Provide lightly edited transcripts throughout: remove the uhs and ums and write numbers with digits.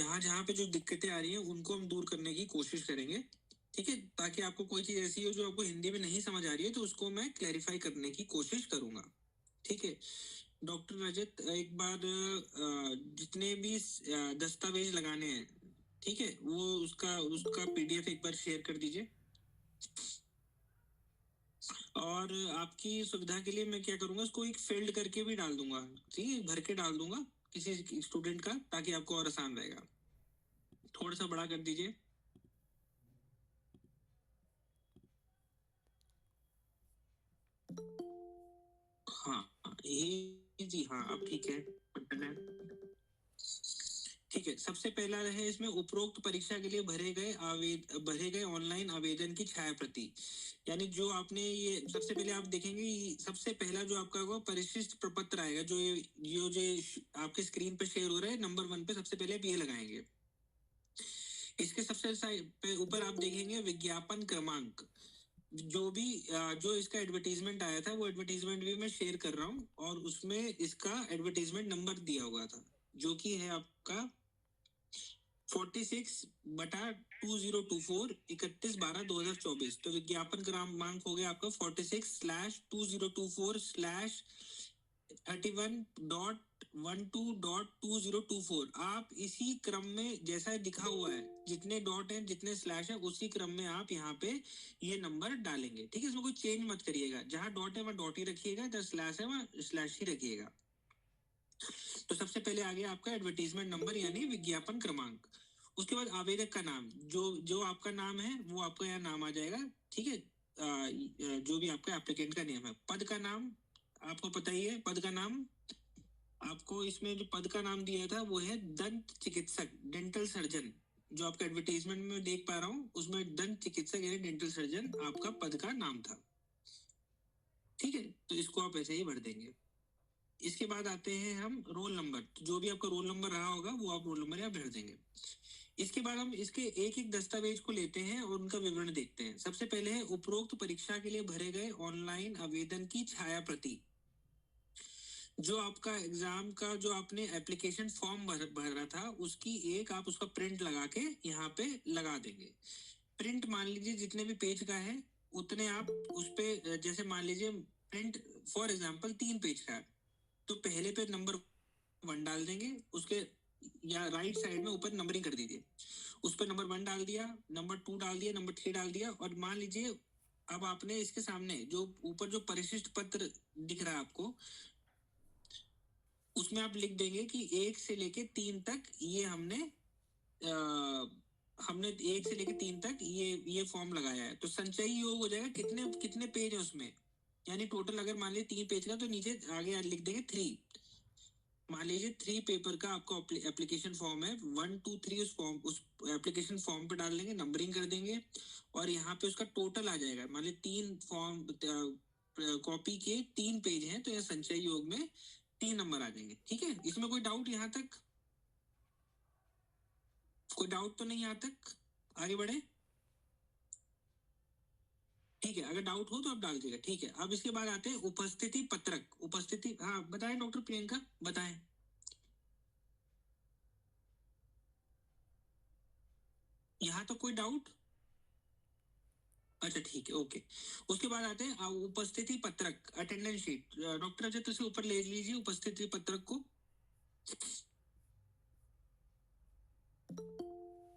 जहाँ जहाँ पे जो दिक्कतें आ रही हैं उनको हम दूर करने की कोशिश करेंगे, ठीक है, ताकि आपको कोई चीज ऐसी हो जो आपको हिंदी में नहीं समझ आ रही है तो उसको मैं क्लैरिफाई करने की कोशिश करूंगा। ठीक है डॉक्टर रजत, एक बार जितने भी दस्तावेज लगाने हैं, ठीक है, वो उसका उसका पीडीएफ एक बार शेयर कर दीजिए। और आपकी सुविधा के लिए मैं क्या करूंगा, उसको एक फील्ड करके भी डाल दूंगा, ठीक है, भर के डाल दूंगा किसी स्टूडेंट का, ताकि आपको और आसान रहेगा। थोड़ा सा बड़ा कर दीजिए। हाँ ये जी हाँ, अब ठीक है, बटन है। ठीक है, सबसे पहला है इसमें उपरोक्त परीक्षा के लिए भरे गए ऑनलाइन आवेदन की छाया प्रति। यानी जो आपने ये सबसे पहले आप देखेंगे, सबसे पहला जो आपका होगा परिशिष्ट प्रपत्र आएगा, जो आपके स्क्रीन पे शेयर हो रहा है, नंबर 1 पे सबसे पहले आप ये लगाएंगे। इसके सबसे ऊपर आप देखेंगे विज्ञापन क्रमांक। जो इसका एडवर्टीजमेंट आया था वो एडवर्टीजमेंट भी मैं शेयर कर रहा हूँ, और उसमें इसका एडवर्टीजमेंट नंबर दिया हुआ था, जो कि है आपका 46/2024, 31/12/2024। तो विज्ञापन क्रमांक हो गया आपका 46/31.12.2024। आप इसी क्रम में जैसा दिखा हुआ है, जितने डॉट है जितने स्लैश है उसी क्रम में आप यहाँ पे ये नंबर डालेंगे। ठीक है, इसमें कोई चेंज मत करिएगा, जहां डॉट है वहां डॉट ही रखिएगा, जहां स्लैश है वहां स्लैश ही रखिएगा। तो सबसे पहले आ गया आपका एडवर्टीजमेंट नंबर यानी विज्ञापन क्रमांक। उसके बाद आवेदक का नाम, जो जो आपका नाम है वो आपका यहाँ नाम आ जाएगा। ठीक है, जो भी आपका एप्लीकेंट का नेम है। पद का नाम आपको पता ही है, पद का नाम आपको इसमें जो पद का नाम दिया था वो है दंत चिकित्सक, डेंटल सर्जन। जो आपका एडवर्टीजमेंट में देख पा रहा हूँ उसमें दंत चिकित्सक यानी डेंटल सर्जन आपका पद का नाम था। ठीक है, तो इसको आप ऐसे ही भर देंगे। इसके बाद आते हैं हम रोल नंबर। जो भी आपका रोल नंबर रहा होगा वो आप रोल नंबर यहाँ भर देंगे। इसके बाद हम इसके एक एक दस्तावेज को लेते हैं और उनका विवरण देखते हैं। सबसे पहले है उपरोक्त परीक्षा के लिए भरे गए ऑनलाइन आवेदन की छाया प्रति। जो आपका एग्जाम का जो आपने एप्लीकेशन फॉर्म भरा था उसकी एक आप उसका प्रिंट लगा के यहाँ पे लगा देंगे। प्रिंट मान लीजिए जितने भी पेज का है उतने आप उस पे, जैसे मान लीजिए प्रिंट फॉर एग्जाम्पल 3 पेज का है, तो पहले पे नंबर 1 डाल देंगे, उसके या राइट साइड में ऊपर नंबरिंग कर दीजिए। उस पर नंबर 1 डाल दिया, नंबर 2 डाल दिया, नंबर 3 डाल दिया। और मान लीजिए अब आपने इसके सामने जो ऊपर जो परिशिष्ट पत्र दिख रहा है आपको, उसमें आप लिख देंगे कि 1 से लेके 3 तक ये आ, हमने 1 से लेके 3 तक ये फॉर्म लगाया है। तो संचयी योग हो जाएगा कितने कितने पेज है उसमें, यानी टोटल अगर मान लीजिए 3 पेज का तो नीचे आगे लिख देंगे 3। मान लीजिए 3 पेपर का आपका एप्लीकेशन फॉर्म है, 1 2 3 उस एप्लीकेशन फॉर्म पे डाल देंगे, नंबरिंग कर देंगे, और यहाँ पे उसका टोटल आ जाएगा। मान लीजिए 3 फॉर्म कॉपी के 3 पेज हैं, तो यह संचय योग में 3 नंबर आ जाएंगे। ठीक है, इसमें कोई डाउट यहाँ तक? कोई डाउट तो नहीं यहाँ तक? आगे बढ़े। ठीक है, अगर डाउट हो तो आप डाल दीजिएगा। ठीक है, अब इसके बाद आते हैं उपस्थिति पत्रक। उपस्थिति, हाँ बताएं डॉक्टर प्रियंका, बताएं। यहाँ तो कोई डाउट? अच्छा ठीक है, ओके। उसके बाद आते हैं उपस्थिति पत्रक, अटेंडेंस शीट। डॉक्टर अजय तुझे ऊपर ले लीजिए उपस्थिति पत्रक को।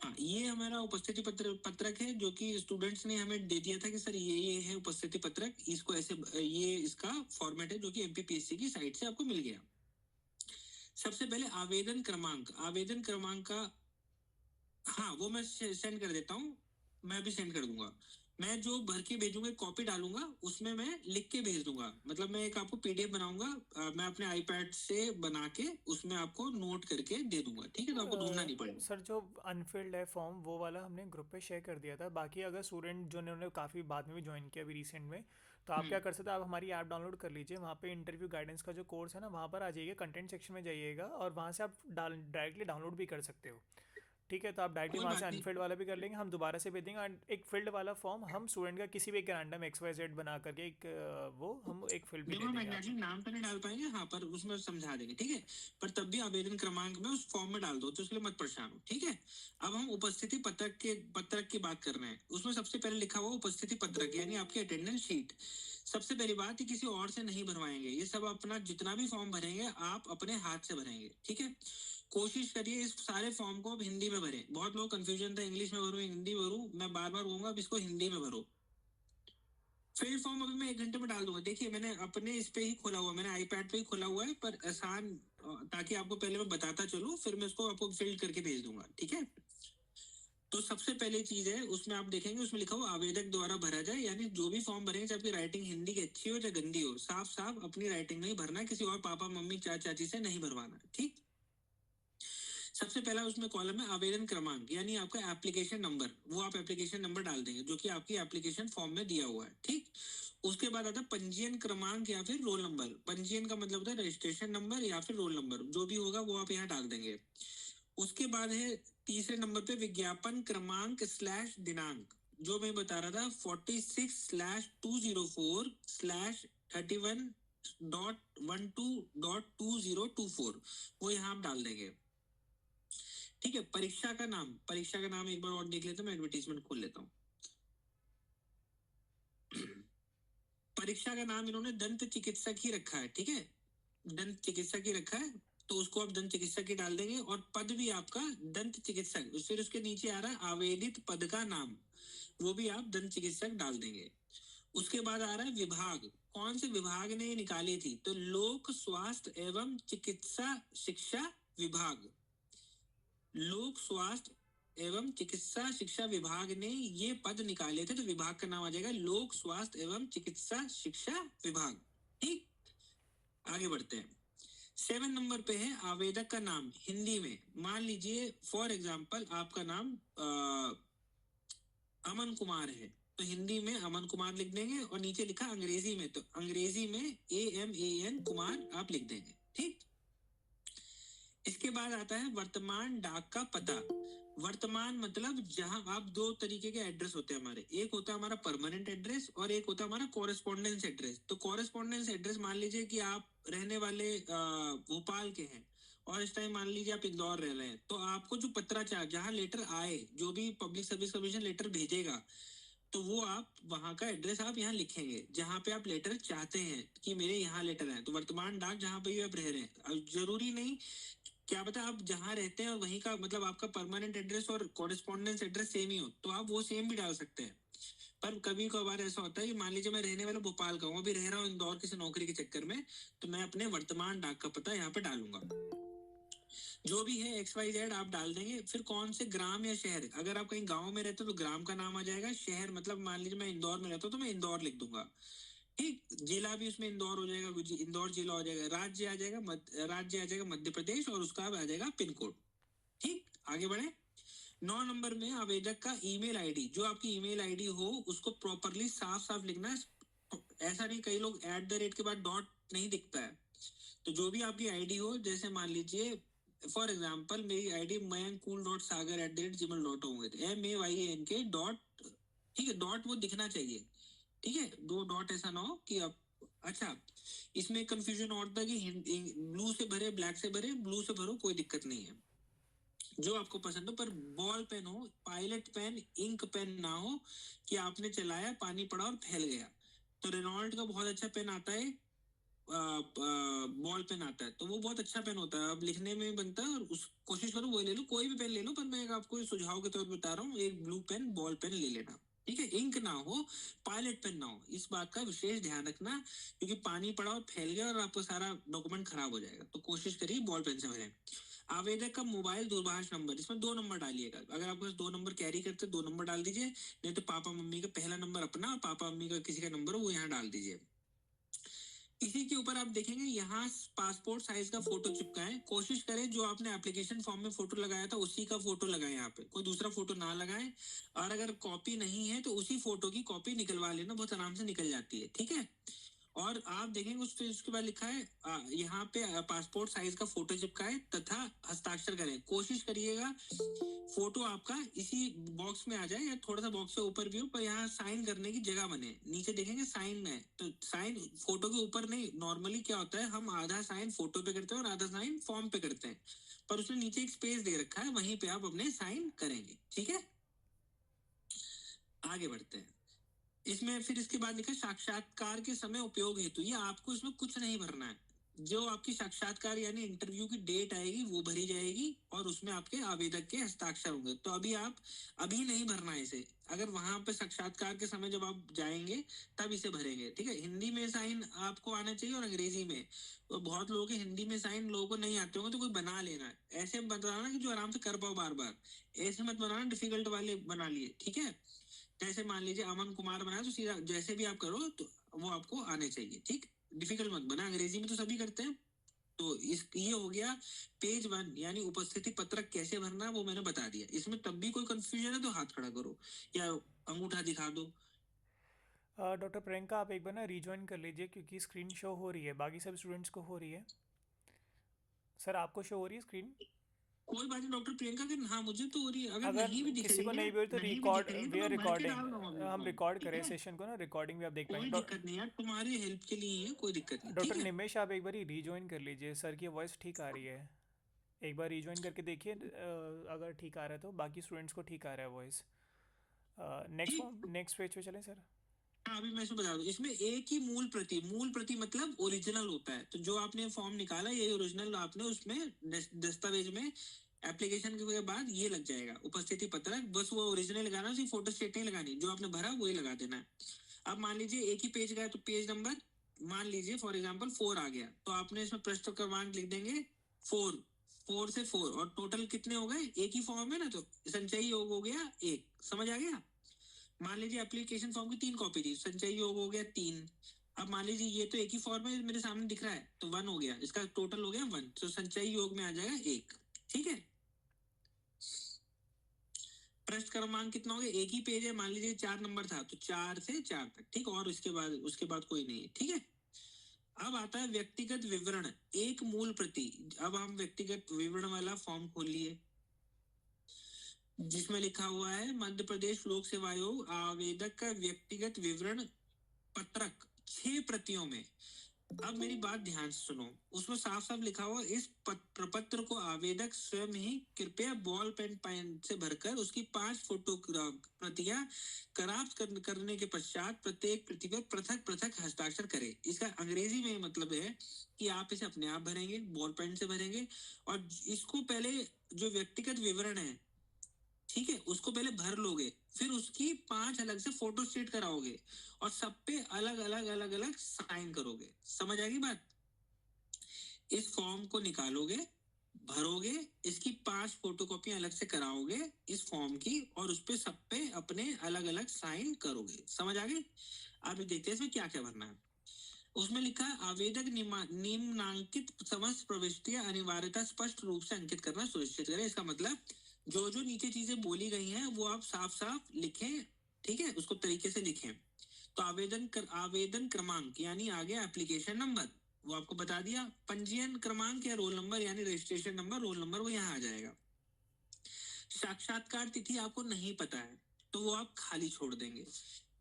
हाँ, ये हमारा उपस्थिति पत्रक है, जो कि स्टूडेंट्स ने हमें दे दिया था कि सर ये है उपस्थिति पत्रक, इसको ऐसे, ये इसका फॉर्मेट है जो कि एमपीपीएससी की साइट से आपको मिल गया। सबसे पहले आवेदन क्रमांक, आवेदन क्रमांक का, हाँ वो मैं सेंड कर देता हूँ, मैं भी सेंड कर दूंगा। मैं जो भर के भेजूंगा कॉपी डालूंगा, उसमें मैं लिख के भेज दूंगा। मतलब मैं एक आपको पीडीएफ बनाऊंगा, मैं अपने आईपैड से बना के उसमें आपको नोट करके दे दूंगा। ठीक है, तो आपको ढूंढना नहीं पड़ेगा। सर जो अनफिल्ड है फॉर्म वो वाला हमने ग्रुप पे शेयर कर दिया था। बाकी अगर स्टूडेंट जो ने काफ़ी बाद में भी ज्वाइन किया अभी रिसेंट में, तो आप क्या कर सकते हैं, आप हमारी ऐप डाउनलोड कर लीजिए। वहाँ पे इंटरव्यू गाइडेंस का जो कोर्स है ना, वहाँ पर आ जाइए, कंटेंट सेक्शन में जाइएगा और वहाँ से आप डायरेक्टली डाउनलोड भी कर सकते हो। ठीक है, तो आप डायरेक्टली कोई वहाँ से बात नहीं। अनफिल्ड वाला भी कर लेंगे, हम दोबारा से भेज देंगे। एंड एक फिल्ड वाला फॉर्म हम स्टूडेंट का किसी भी एक रैंडम XYZ बना करके एक वो हम एक फिल्ड भी दे देखो हम देंगे एग्जैक्टली आपको। नाम तो नहीं डाल पाएंगे, हाँ, पर उसमें समझा देंगे, ठीक है। पर तब भी आवेदन क्रमांक में उस फॉर्म में डाल दो, तो इसलिए मत परेशान हो, ठीक है। अब हम उपस्थिति पत्रक की बात कर रहे हैं। उसमें सबसे पहले लिखा हुआ उपस्थिति पत्रक, यानी आपकी अटेंडेंस शीट। सबसे पहली बात, ये किसी और से नहीं भरवाएंगे, ये सब अपना जितना भी फॉर्म भरेंगे आप अपने हाथ से भरेंगे, ठीक है। कोशिश करिए इस सारे फॉर्म को आप हिंदी में भरें। बहुत लोग कंफ्यूजन था, इंग्लिश में भरूं हिंदी भरूं, मैं बार बार कहूंगा अब इसको हिंदी में भरो। फिल फॉर्म अभी मैं 1 घंटे में डाल दूंगा। देखिए मैंने अपने इस पे ही खोला हुआ, मैंने आईपैड पे ही खोला हुआ है, पर आसान ताकि आपको पहले मैं बताता चलूं, फिर मैं उसको आपको फिल करके भेज दूंगा, ठीक है। तो सबसे पहले चीज है, उसमें आप देखेंगे उसमें लिखा हुआ आवेदक द्वारा भरा जाए, यानी जो भी फॉर्म भरेंगे, चाहे आपकी राइटिंग हिंदी की अच्छी हो या गंदी हो, साफ साफ अपनी राइटिंग में ही भरना है, किसी और पापा मम्मी चाची से नहीं भरवाना, ठीक। सबसे पहला उसमें कॉलम है आवेदन क्रमांक, यानी आपका एप्लीकेशन नंबर, वो आप एप्लीकेशन नंबर डाल देंगे जो कि आपकी एप्लीकेशन फॉर्म में दिया हुआ है, ठीक। उसके बाद आता है पंजीयन क्रमांक या फिर रोल नंबर। पंजीयन का मतलब होता है रजिस्ट्रेशन नंबर या फिर रोल नंबर, जो भी होगा वो आप यहाँ डाल देंगे। उसके बाद है तीसरे नंबर पे विज्ञापन क्रमांक स्लैश दिनांक, जो मैं बता रहा था 46/204/31.12.2024, वो यहाँ आप डाल देंगे, ठीक है। परीक्षा का नाम एक बार और देख लेते हैं, मैं एडवर्टीजमेंट खोल लेता हूँ। परीक्षा का नाम इन्होंने दंत चिकित्सक ही रखा है, ठीक है, दंत चिकित्सक ही रखा है, तो उसको आप दंत चिकित्सक ही डाल देंगे। और पद भी आपका दंत चिकित्सक, फिर उसके नीचे आ रहा है आवेदित पद का नाम, वो भी आप दंत चिकित्सक डाल देंगे। उसके बाद आ रहा है विभाग, कौन से विभाग ने ये निकाली थी, तो लोक स्वास्थ्य एवं चिकित्सा शिक्षा विभाग, लोक स्वास्थ्य एवं चिकित्सा शिक्षा विभाग ने ये पद निकाले थे, तो विभाग का नाम आ जाएगा लोक स्वास्थ्य एवं चिकित्सा शिक्षा विभाग, ठीक। आगे बढ़ते हैं। 7 नंबर पे है आवेदक का नाम हिंदी में। मान लीजिए फॉर एग्जाम्पल आपका नाम अमन कुमार है, तो हिंदी में अमन कुमार लिख देंगे, और नीचे लिखा अंग्रेजी में, तो अंग्रेजी में AMAN कुमार आप लिख देंगे, ठीक। इसके बाद आता है वर्तमान डाक का पता। वर्तमान मतलब जहां आप, दो तरीके के एड्रेस होते हैं हमारे, एक होता है हमारा परमानेंट एड्रेस और एक होता है हमारा कॉरेस्पॉन्डेंस एड्रेस। तो कॉरेस्पॉन्डेंस एड्रेस मान लीजिए कि आप रहने वाले भोपाल के हैं और इस टाइम मान लीजिए आप इंदौर रह रहे हैं, तो आपको जो पत्राचार, जहां लेटर आए, जो भी पब्लिक सर्विस कमीशन लेटर भेजेगा, तो वो आप वहां का एड्रेस आप यहाँ लिखेंगे, जहां पे आप लेटर चाहते हैं कि मेरे यहाँ लेटर है। तो वर्तमान डाक जहां पे भी आप रह रहे हैं, अब जरूरी नहीं, क्या पता आप जहां रहते हैं और वहीं का मतलब आपका परमानेंट एड्रेस और कॉरेस्पॉन्डेंस एड्रेस सेम ही हो, तो आप वो सेम भी डाल सकते हैं। पर कभी कभार ऐसा होता है कि मान लीजिए मैं रहने वाला भोपाल का हूँ, अभी रह रहा हूँ इंदौर किसी नौकरी के चक्कर में, तो मैं अपने वर्तमान डाक का पता यहाँ पे डालूंगा। जो भी है XYZ आप डाल देंगे। फिर कौन से ग्राम या शहर, अगर आप कहीं गांव में रहते हो तो ग्राम का नाम आ जाएगा, शहर मतलब मान लीजिए मैं इंदौर में रहता हूँ तो मैं इंदौर लिख दूंगा, ठीक। जिला भी उसमें इंदौर हो जाएगा, इंदौर जिला हो जाएगा। राज्य आ जाएगा राज्य आ जाएगा मध्य प्रदेश, और उसका आ जाएगा पिन कोड, ठीक। आगे बढ़े। 9 नंबर में आवेदक का ईमेल आईडी, जो आपकी ईमेल आईडी हो उसको प्रॉपरली साफ साफ लिखना है। ऐसा नहीं, कई लोग @ के बाद डॉट नहीं दिखता है, तो जो भी आपकी आईडी हो, जैसे मान लीजिए फॉर एग्जाम्पल मेरी आईडी mayancool.sagar@gmail.com MAYANK डॉट, ठीक है, डॉट वो दिखना चाहिए, ठीक है, 2 डॉट ऐसा ना हो कि आप, अच्छा, इसमें कंफ्यूजन और था कि ब्लू से भरे ब्लैक से भरे, ब्लू से भरो कोई दिक्कत नहीं है, जो आपको पसंद हो, पर बॉल पेन हो, पायलट पेन, इंक पेन ना हो कि आपने चलाया पानी पड़ा और फैल गया। तो रेनॉल्ट का बहुत अच्छा पेन आता है, बॉल पेन आता है, तो वो बहुत अच्छा पेन होता है, अब लिखने में बनता है, और उस कोशिश करो वो ले लो, कोई भी पेन ले लो, पर मैं आपको सुझाव के तौर पर बता रहा हूँ, एक ब्लू पेन बॉल पेन ले लेना, ठीक है। इंक ना हो, पायलट पेन ना हो, इस बात का विशेष ध्यान रखना, क्योंकि पानी पड़ा और फैल गया और आपका सारा डॉक्यूमेंट खराब हो जाएगा, तो कोशिश करिए बॉल पेन से भरें। आवेदक का मोबाइल दूरभाष नंबर, इसमें 2 नंबर डालिएगा, अगर आपके पास 2 नंबर कैरी करते 2 नंबर डाल दीजिए, नहीं तो पापा मम्मी का पहला नंबर अपना और पापा मम्मी का किसी का नंबर हो वो यहाँ डाल दीजिए। इसी के ऊपर आप देखेंगे यहाँ पासपोर्ट साइज का फोटो चिपका है, कोशिश करें जो आपने एप्लीकेशन फॉर्म में फोटो लगाया था उसी का फोटो लगाएं, यहाँ पे कोई दूसरा फोटो ना लगाएं, और अगर कॉपी नहीं है तो उसी फोटो की कॉपी निकलवा लेना, बहुत आराम से निकल जाती है, ठीक है। और आप देखेंगे उसके बाद लिखा है यहाँ पे पासपोर्ट साइज का फोटो चिपकाए तथा हस्ताक्षर करें। कोशिश करिएगा फोटो आपका इसी बॉक्स में आ जाए या थोड़ा सा बॉक्स से ऊपर भी हो, पर यहाँ साइन करने की जगह बने। नीचे देखेंगे साइन है, तो साइन फोटो के ऊपर नहीं। नॉर्मली क्या होता है, हम आधा साइन फोटो पे करते हैं और आधा साइन फॉर्म पे करते हैं, पर उसने नीचे एक स्पेस दे रखा है, वहीं पे आप अपने साइन करेंगे। ठीक है, आगे बढ़ते हैं। इसमें फिर इसके बाद लिखा साक्षात्कार के समय उपयोग हेतु। ये आपको इसमें कुछ नहीं भरना है। जो आपकी साक्षात्कार यानी इंटरव्यू की डेट आएगी वो भरी जाएगी और उसमें आपके आवेदक के हस्ताक्षर होंगे। तो अभी नहीं भरना है इसे। अगर वहां पे साक्षात्कार के समय जब आप जाएंगे तब इसे भरेंगे। ठीक है, हिंदी में साइन आपको आना चाहिए और अंग्रेजी में। तो बहुत लोगों के हिंदी में साइन लोगों को नहीं आते होंगे, तो कोई बना लेना। ऐसे बताना कि जो आराम से कर पाओ बार बार। ऐसे मत बनाना डिफिकल्ट वाले बना लिए। ठीक है, जैसे मान लीजिए अमन कुमार बना, तो सीधा जैसे भी आप करो तो वो आपको आने चाहिए। ठीक, डिफिकल्ट मत बना। अंग्रेजी में तो सभी करते हैं। तो ये हो गया पेज 1 यानी उपस्थिति पत्रक कैसे भरना, वो मैंने बता दिया। इसमें तब भी कोई कंफ्यूजन है तो हाथ खड़ा करो या अंगूठा दिखा दो। डॉक्टर प्रियंका, आप एक बार ना रीजॉइन कर लीजिए, क्योंकि स्क्रीन शो हो रही है, बाकी सब स्टूडेंट्स को हो रही है। सर, आपको शो हो रही है स्क्रीन? कोई बात नहीं डॉक्टर प्रियंका के, हाँ मुझे तो हो रही है। अगर अगर नहीं भी दिख किसी रही को है, नहीं भी हो रही तो नहीं भी दिख रिकॉर्ड, रही है तो वी आर मैं भर के रिकॉर्डिंग। डाल रहा हूँ अभी हम फॉर्म। रिकॉर्ड ठीक करें है, सेशन को ना, रिकॉर्डिंग भी आप देख कोई पाएंगे। दिक्कत नहीं यार, तुम्हारी हेल्प के लिए ही है, कोई दिक्कत नहीं। ठीक डॉक्टर है, निमेश, आप एक बार रीजॉइन कर लीजिए, सर की वॉइस ठीक आ रही है। एक बार रीजॉइन करके देखिए, अगर ठीक आ रहा है तो बाकी स्टूडेंट्स को ठीक आ रहा है वॉइस। नेक्स्ट ठीक। फॉर्म, नेक्स्ट पेज पे चलें सर। हाँ, अभी मैं इसमें बता दूं। इसमें एक ही मूल प्रति मतलब ओरिजिनल होता है। तो जो आपने फॉर्म निकाला ये ओरिजिनल आपने उसमें दस्तावेज में एप्लीकेशन के बाद ये लग जाएगा उपस्थिति पत्रक। बस वो ओरिजिनल लगाना, उसी फोटो स्टेट नहीं लगानी। जो आपने भरा वही लगा देना है। अब मान लीजिए एक ही पेज का है तो पेज नंबर मान लीजिए फॉर एग्जाम्पल 4 आ गया, तो आपने इसमें प्रश्न क्रमांक लिख देंगे 4। 4 से 4 और टोटल कितने हो गए, एक ही फॉर्म है ना, तो संचयी योग हो गया 1। समझ आ गया? मान लीजिए एप्लीकेशन फॉर्म की 3 कॉपी थी, संचयी योग हो गया 3। अब मान लीजिए ये तो एक ही फॉर्म है, मेरे सामने दिख रहा है, तो 1 हो गया, इसका टोटल हो गया 1। तो संचयी योग में आ जाएगा 1। ठीक है, प्रश्न क्रमांक कितना हो गया, एक ही पेज है, मान लीजिए 4 नंबर था तो 4 से 4 तक। ठीक, और उसके बाद कोई नहीं है। ठीक है, अब आता है व्यक्तिगत विवरण, एक मूल प्रति। अब हम व्यक्तिगत विवरण वाला फॉर्म खोल लिए, जिसमें लिखा हुआ है मध्य प्रदेश लोक सेवा आयोग आवेदक का व्यक्तिगत विवरण पत्रक 6 प्रतियों में। अब मेरी बात ध्यान से सुनो, उसमें साफ साफ लिखा हुआ इस प्रपत्र को आवेदक स्वयं ही कृपया बॉल पेन से भरकर उसकी 5 फोटो प्रतियां कराप्त करने के पश्चात प्रत्येक प्रति पर पृथक पृथक हस्ताक्षर करे। इसका अंग्रेजी में मतलब है कि आप इसे अपने आप भरेंगे, बॉल पेन से भरेंगे, और इसको पहले जो व्यक्तिगत विवरण है, ठीक है, उसको पहले भर लोगे, फिर उसकी 5 अलग से फोटो स्टेट कराओगे और सब पे अलग अलग अलग अलग साइन करोगे। समझ आ गई बात? इस फॉर्म को निकालोगे, भरोगे, इसकी 5 फोटोकॉपी अलग से कराओगे इस फॉर्म की, और उस पे सब पे अपने अलग अलग साइन करोगे। समझ आ गई? अब देखते हैं इसमें क्या क्या भरना है। उसमें लिखा है आवेदक निम्नांकित समस्त प्रविष्टियां अनिवार्यता स्पष्ट रूप से अंकित करना सुनिश्चित करें। इसका मतलब जो जो नीचे चीजें बोली गई हैं वो आप साफ साफ लिखें। ठीक है, उसको तरीके से लिखें। तो आवेदन क्रमांक यानी आ गया एप्लीकेशन नंबर, वो आपको बता दिया। पंजीयन क्रमांक या रोल नंबर यानी रजिस्ट्रेशन नंबर, रोल नंबर वो यहाँ आ जाएगा। साक्षात्कार तिथि आपको नहीं पता है तो वो आप खाली छोड़ देंगे।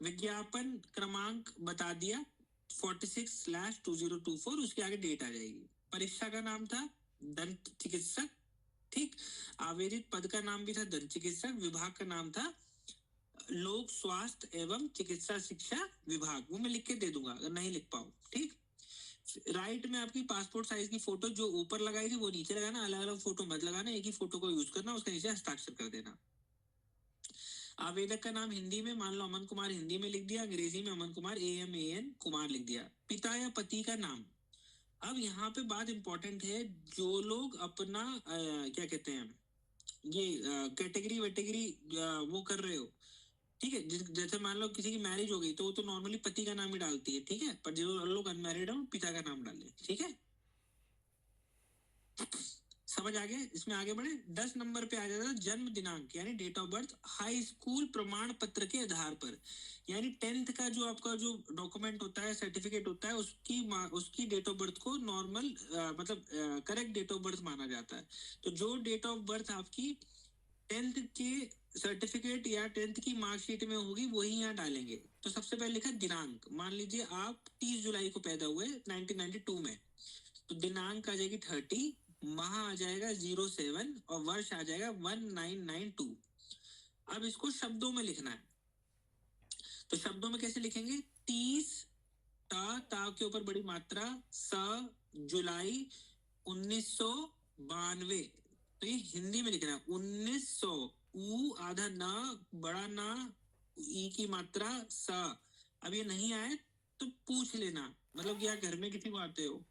विज्ञापन क्रमांक बता दिया 46/2024, उसके आगे डेट आ जाएगी। परीक्षा का नाम था दंत चिकित्सक। ठीक, आवेदित पद का नाम भी था दंत चिकित्सक, विभाग का नाम था लोक स्वास्थ्य एवं चिकित्सा शिक्षा विभाग। वो मैं लिख के दे दूंगा अगर नहीं लिख पाओ। ठीक, राइट में आपकी पासपोर्ट साइज की फोटो जो ऊपर लगाई थी वो नीचे लगाना, अलग अलग फोटो मत लगाना, एक ही फोटो को यूज करना, उसके नीचे हस्ताक्षर कर देना। आवेदक का नाम हिंदी में मान लो अमन कुमार हिंदी में लिख दिया, अंग्रेजी में अमन कुमार AMAN कुमार लिख दिया। पिता या पति का नाम। अब यहाँ पे बात इंपॉर्टेंट है, जो लोग अपना क्या कहते हैं ये कैटेगरी वेटेगरी वो कर रहे हो, ठीक है, जैसे मान लो किसी की मैरिज हो गई तो वो तो नॉर्मली पति का नाम ही डालती है। ठीक है, पर जो लोग अनमैरिड हो पिता का नाम डाले। ठीक है, समझ आ गया? इसमें आगे बढ़े। 10 नंबर पे आ जाता है जन्म दिनांक यानी date of birth high school प्रमाण पत्र के आधार पर, यानी 10th का जो आपका जो डॉक्यूमेंट होता है, सर्टिफिकेट होता है, उसकी डेट ऑफ बर्थ को नॉर्मल मतलब करेक्ट डेट ऑफ बर्थ माना जाता है। तो जो डेट ऑफ बर्थ आपकी 10th के सर्टिफिकेट या 10th की मार्कशीट में होगी वही यहाँ डालेंगे। तो सबसे पहले लिखा दिनांक, मान लीजिए आप 30 जुलाई को पैदा हुए 1992 में, तो दिनांक आ जाएगी 30, माह आ जाएगा 07 और वर्ष आ जाएगा 1992। अब इसको शब्दों में लिखना है, तो शब्दों में कैसे लिखेंगे? 30 ता के ऊपर बड़ी मात्रा, जुलाई 1992, तो ये हिंदी में लिखना है 1900, ऊ आधा ना, बड़ा ना, ई की मात्रा सा। अब ये नहीं आए तो पूछ लेना, मतलब कि आप घर में किसी को आते हो।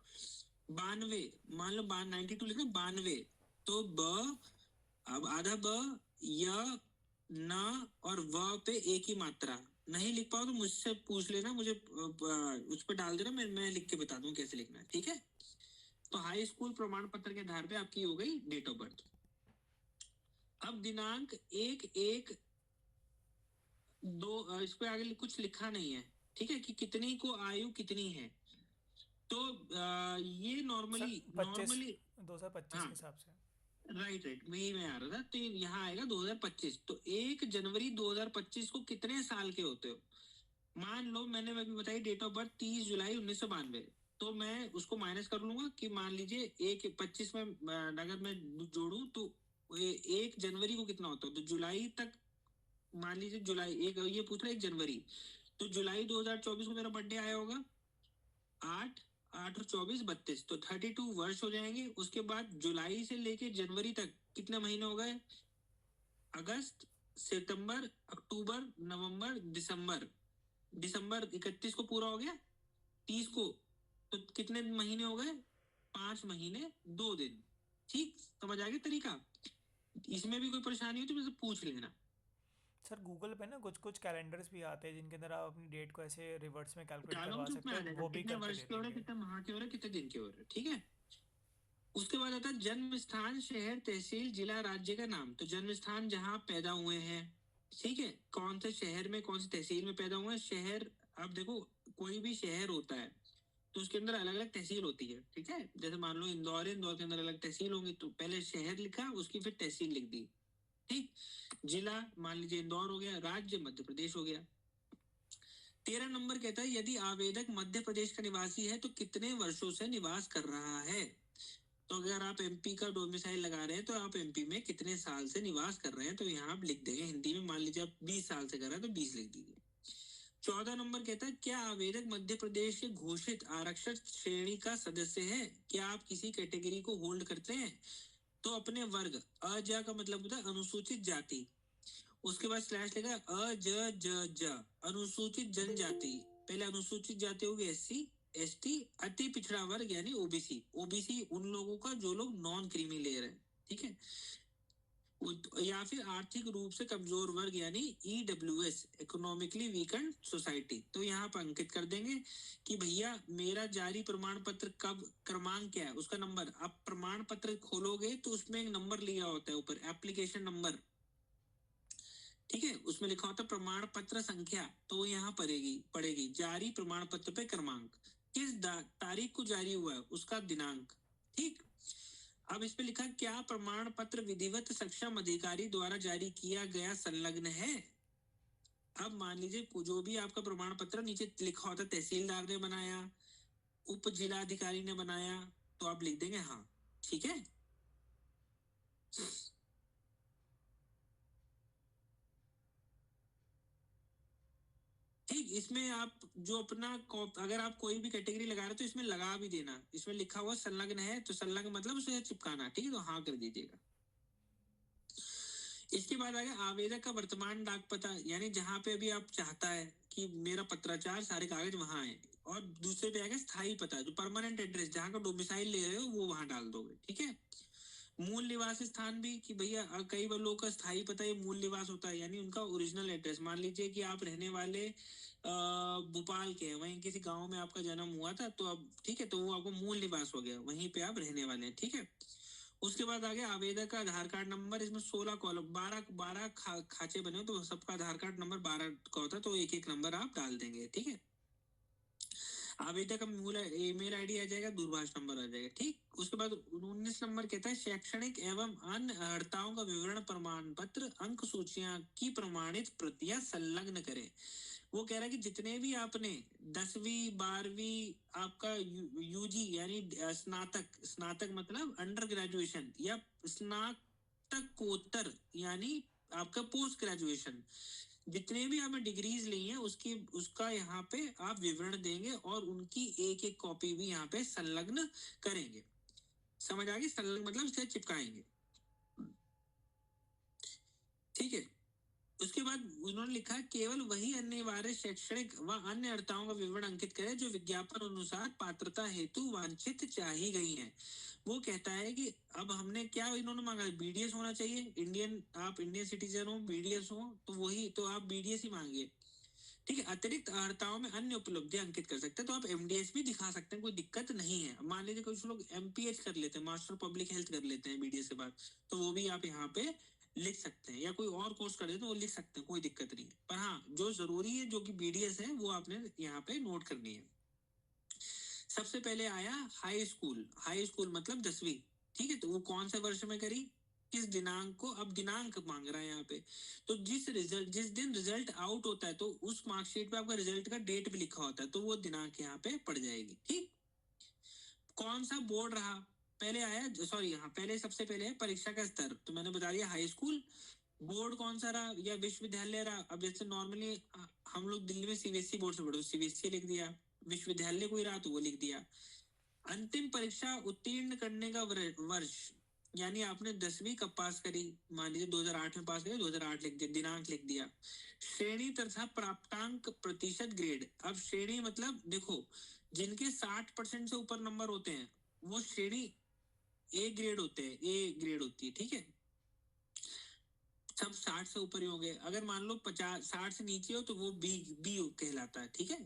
92, मान लो 92 लिखना, 92, तो ब, अब आधा ब, य, न और व पे एक ही मात्रा। नहीं लिख पाओ तो मुझसे पूछ लेना, मुझे उस पर डाल देना, मैं लिख के बता दूं कैसे लिखना है, ठीक है? तो हाई स्कूल प्रमाण पत्र के आधार पे आपकी हो गई डेट ऑफ बर्थ। अब दिनांक 1/1/2, इस पे आगे कुछ लिखा नहीं है, ठीक है, कि कितनी को आयु कितनी है। तो ये नॉर्मली 2025 हाँ, के हिसाब से। राइट वही मैं आ रहा था। तो यहाँ आएगा 2025, तो 1 जनवरी 2025 को कितने साल के होते हो? मान लो मैंने अभी बताई डेट ऑफ बर्थ 30 जुलाई 1992, तो मैं उसको माइनस कर लूंगा कि मान लीजिए 1/25 में अगर मैं जोड़ू तो 1 जनवरी को कितना होता है, तो जुलाई तक मान लीजिए, जुलाई एक, ये पूछ रहा है 1 जनवरी, तो जुलाई 2024 को मेरा बर्थडे आया होगा, 8 8 और 24 32, तो 32 वर्ष हो जाएंगे। उसके बाद जुलाई से लेके जनवरी तक कितने महीने हो गए? अगस्त, सितंबर, अक्टूबर, नवंबर, दिसंबर। दिसंबर 31 को पूरा हो गया, 30 को, तो कितने महीने हो गए? 5 महीने 2 दिन। ठीक, समझ आ गया तरीका? इसमें भी कोई परेशानी हो तो मुझसे पूछ लेना। सर गूगल पे ना कुछ कुछ कैलेंडर्स भी आते हैं जिनके अंदर आप अपनी डेट को ऐसे रिवर्स में कैलकुलेट डालोगे करवा तो उसमें सकते आ हैं, जाएगा वो भी कितने करके वर्ष दे के हो रहे हैं, देंगे। कितने माह के हो रहे हैं, कितने दिन के हो रहे हैं, ठीक है? उसके बाद आता है जन्म स्थान, शहर, तहसील, जिला, राज्य का नाम। तो जन्म स्थान जहाँ आप पैदा हुए हैं, ठीक है, कौन से शहर में, कौन सी तहसील में पैदा हुए हैं। शहर, अब देखो कोई भी शहर होता है तो उसके अंदर अलग अलग तहसील होती है, ठीक है? जैसे मान लो इंदौर है, इंदौर के अंदर अलग तहसील होंगी, तो पहले शहर लिखा, उसकी फिर तहसील लिख दी, ठीक। जिला मान लीजिए इंदौर हो गया, राज्य मध्य प्रदेश हो गया। 13 नंबर कहता है यदि आवेदक मध्य प्रदेश का निवासी है तो कितने वर्षों से निवास कर रहा है। तो अगर आप एमपी का डोमिसाइल लगा रहे हैं तो आप एमपी में कितने साल से निवास कर रहे हैं, तो यहाँ आप लिख देंगे हिंदी में, मान लीजिए आप 20 साल से कर रहे हैं तो 20 लिख दीजिए। 14 नंबर कहता है क्या आवेदक मध्य प्रदेश के घोषित आरक्षित श्रेणी का सदस्य है? क्या आप किसी कैटेगरी को होल्ड करते हैं? तो अपने वर्ग, अज का मतलब होता है अनुसूचित जाति, उसके बाद स्लैश लेगा अनुसूचित जनजाति, पहले अनुसूचित जाति होगी एससी, एसटी, अति पिछड़ा वर्ग यानी ओबीसी। ओबीसी उन लोगों का जो लोग नॉन क्रीमी लेयर है, ठीक है, या फिर आर्थिक रूप से कमजोर वर्ग यानी ईडब्ल्यूएस, इकोनॉमिकली वीकेंड सोसाइटी। तो यहाँ पर अंकित कर देंगे कि भैया मेरा जारी प्रमाण पत्र कब, क्रमांक क्या है, उसका नंबर। आप प्रमाण पत्र खोलोगे तो उसमें एक नंबर लिया होता है ऊपर, एप्लीकेशन नंबर, ठीक है, उसमें लिखा होता है प्रमाण पत्र संख्या, तो यहाँ पड़ेगी जारी प्रमाण पत्र पे क्रमांक, किस तारीख को जारी हुआ है उसका दिनांक, ठीक। अब इस पे लिखा क्या प्रमाण पत्र विधिवत सक्षम अधिकारी द्वारा जारी किया गया संलग्न है। अब मान लीजिए जो भी आपका प्रमाण पत्र नीचे लिखा होता है तहसीलदार ने बनाया, उप जिलाधिकारी ने बनाया, तो आप लिख देंगे हाँ, ठीक है। ठीक, इसमें आप जो अपना अगर आप कोई भी कैटेगरी लगा रहे हो तो इसमें लगा भी देना, इसमें लिखा हुआ संलग्न है तो संलग्न मतलब उसे चिपकाना, ठीक है, तो हाँ कर दीजिएगा। इसके बाद आ गया आवेदक का वर्तमान डाक पता, यानी जहां पे अभी आप चाहता है कि मेरा पत्राचार सारे कागज वहां है। और दूसरे पे आएगा स्थायी पता, जो परमानेंट एड्रेस जहाँ का डोमिसाइल ले रहे हो वो वहां डाल दोगे, ठीक है। मूल निवास स्थान भी, कि भैया कई बार लोगों का स्थायी पता ये मूल निवास होता है, यानी उनका ओरिजिनल एड्रेस। मान लीजिए कि आप रहने वाले भोपाल के हैं, वहीं किसी गांव में आपका जन्म हुआ था, तो अब ठीक है, तो वो आपको मूल निवास हो गया, वहीं पे आप रहने वाले हैं, ठीक है। उसके बाद आ गया आवेदक का आधार कार्ड नंबर। इसमें 16 कॉलम, 12 खाचे बने हो, तो सबका आधार कार्ड नंबर 12 का होता है, तो एक एक नंबर आप डाल देंगे, ठीक है। आवेदक का मूल ईमेल आईडी आ जाएगा, दूरभाष नंबर आ जाएगा, ठीक। उसके बाद 19 नंबर कहता है शैक्षणिक एवं अन्य अर्हताओं का विवरण प्रमाण पत्र अंक सूचियां की प्रमाणित प्रतियां संलग्न करें। वो कह रहा है कि जितने भी आपने 10वीं 12वीं आपका यूजी यानी स्नातक, स्नातक मतलब अंडर ग्रेजुएशन, या स्नातकोत्तर यानी आपका पोस्ट ग्रेजुएशन, जितने भी आपने डिग्रीज ली हैं उसकी उसका यहाँ पे आप विवरण देंगे और उनकी एक एक कॉपी भी यहाँ पे संलग्न करेंगे। समझ आ गई? संलग्न मतलब इसके चिपकाएंगे, ठीक है। उसके बाद उन्होंने लिखा केवल वही अनिवार्य शैक्षणिक व अन्य अर्हताओं का विवरण अंकित करें जो विज्ञापन अनुसार पात्रता हेतु वांछित चाही गई हैं। वो कहता है कि अब हमने क्या इन्होंने मांगा, बीडीएस होना चाहिए, इंडियन, आप इंडियन सिटीजन हो, बीडीएस हो, तो वही तो आप बीडीएस ही मांगे, ठीक है। अतिरिक्त अर्हताओं में अन्य उपलब्धि अंकित कर सकते हैं, तो आप एमडीएस भी दिखा सकते हैं, कोई दिक्कत नहीं है। मान लीजिए कुछ लोग एमपीएच कर लेते हैं, मास्टर पब्लिक हेल्थ कर लेते हैं बीडीएस के बाद, तो वो भी आप यहाँ पे लिख सकते हैं, या कोई और कोर्स कर लेते हैं तो वो लिख सकते हैं, कोई दिक्कत नहीं है। पर हाँ, जो जरूरी है, जो कि बीडीएस है, वो आपने यहाँ पे नोट करनी है। सबसे पहले आया हाई स्कूल। हाई स्कूल मतलब 10वीं, ठीक है। तो वो कौन से वर्ष में करी, किस दिनांक को, अब दिनांक मांग रहा है यहाँ पे। तो जिस दिन रिजल्ट आउट होता है, तो उस मार्कशीट पे आपका रिजल्ट का डेट भी लिखा होता है, तो वो दिनांक यहाँ पे पड़ जाएगी, ठीक। कौन सा बोर्ड रहा, पहले आया, सॉरी हाँ, पहले सबसे पहले है परीक्षा का स्तर, तो मैंने बता दिया हाई स्कूल। बोर्ड कौन सा रहा, या विश्वविद्यालय रहा। अब जैसे नॉर्मली हम लोग दिल्ली में सीबीएसई बोर्ड से पढ़े, सीबीएसई लिख दिया, विश्वविद्यालय कोई रहा तो वो लिख दिया। अंतिम परीक्षा उत्तीर्ण करने का वर्ष, यानी आपने 10वीं कब पास करी, मान लीजिए 2008 में पास करी, 2008 लिख दिया, दिनांक लिख दिया। श्रेणी तथा प्राप्तांक प्रतिशत ग्रेड। अब श्रेणी मतलब देखो, जिनके 60% से ऊपर नंबर होते हैं वो श्रेणी ए ग्रेड होते हैं, ए ग्रेड होती है, ठीक है। सब 60 से ऊपर ही होंगे। अगर मान लो 60 से नीचे हो तो वो बी बी कहलाता है, ठीक है।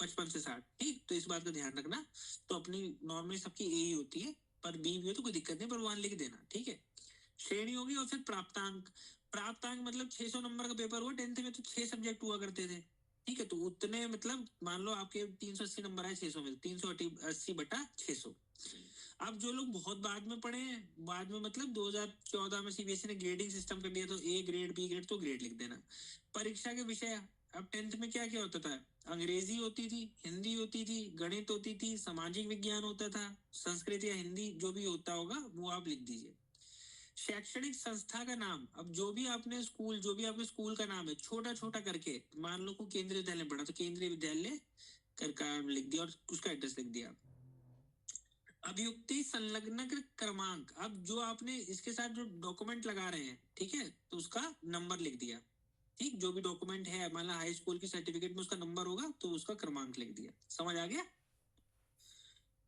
55 से 60, ठीक। तो इस बात का ध्यान रखना। तो अपनी नॉर्मली सबकी ए ही होती है, पर बी भी हो तो कोई दिक्कत नहीं, पर वहां लिख देना, ठीक है। श्रेणी होगी, और फिर प्राप्तांक। प्राप्तांक मतलब 600 नंबर का पेपर हुआ 10th में, तो 6 सब्जेक्ट हुआ करते थे, ठीक है। तो उतने मतलब मान लो आपके 380 नंबर आए 600 में, 380/600। अब जो लोग बहुत बाद में पढ़े हैं, बाद में मतलब 2014 में सीबीएसई ने ग्रेडिंग सिस्टम कर दिया, तो ए ग्रेड बी ग्रेड, तो ग्रेड लिख देना। परीक्षा के विषय, अब 10th में क्या क्या होता था, अंग्रेजी होती थी, हिंदी होती थी, गणित होती थी, सामाजिक विज्ञान होता था, संस्कृत या हिंदी जो भी होता होगा वो आप लिख दीजिए। शैक्षणिक संस्था का नाम, अब जो भी आपने स्कूल, जो भी आपके स्कूल का नाम है, छोटा छोटा करके, मान लो को केंद्रीय विद्यालय पढ़ा तो केंद्रीय विद्यालय कर लिख दिया, और उसका एड्रेस लिख दिया। अभियुक्ति संलग्न क्रमांक, अब जो आपने इसके साथ जो डॉक्यूमेंट लगा रहे हैं, ठीक है, तो उसका नंबर लिख दिया, ठीक। जो भी डॉक्यूमेंट है, मान लो हाई स्कूल की सर्टिफिकेट में उसका नंबर होगा, तो उसका क्रमांक लिख दिया। समझ आ गया?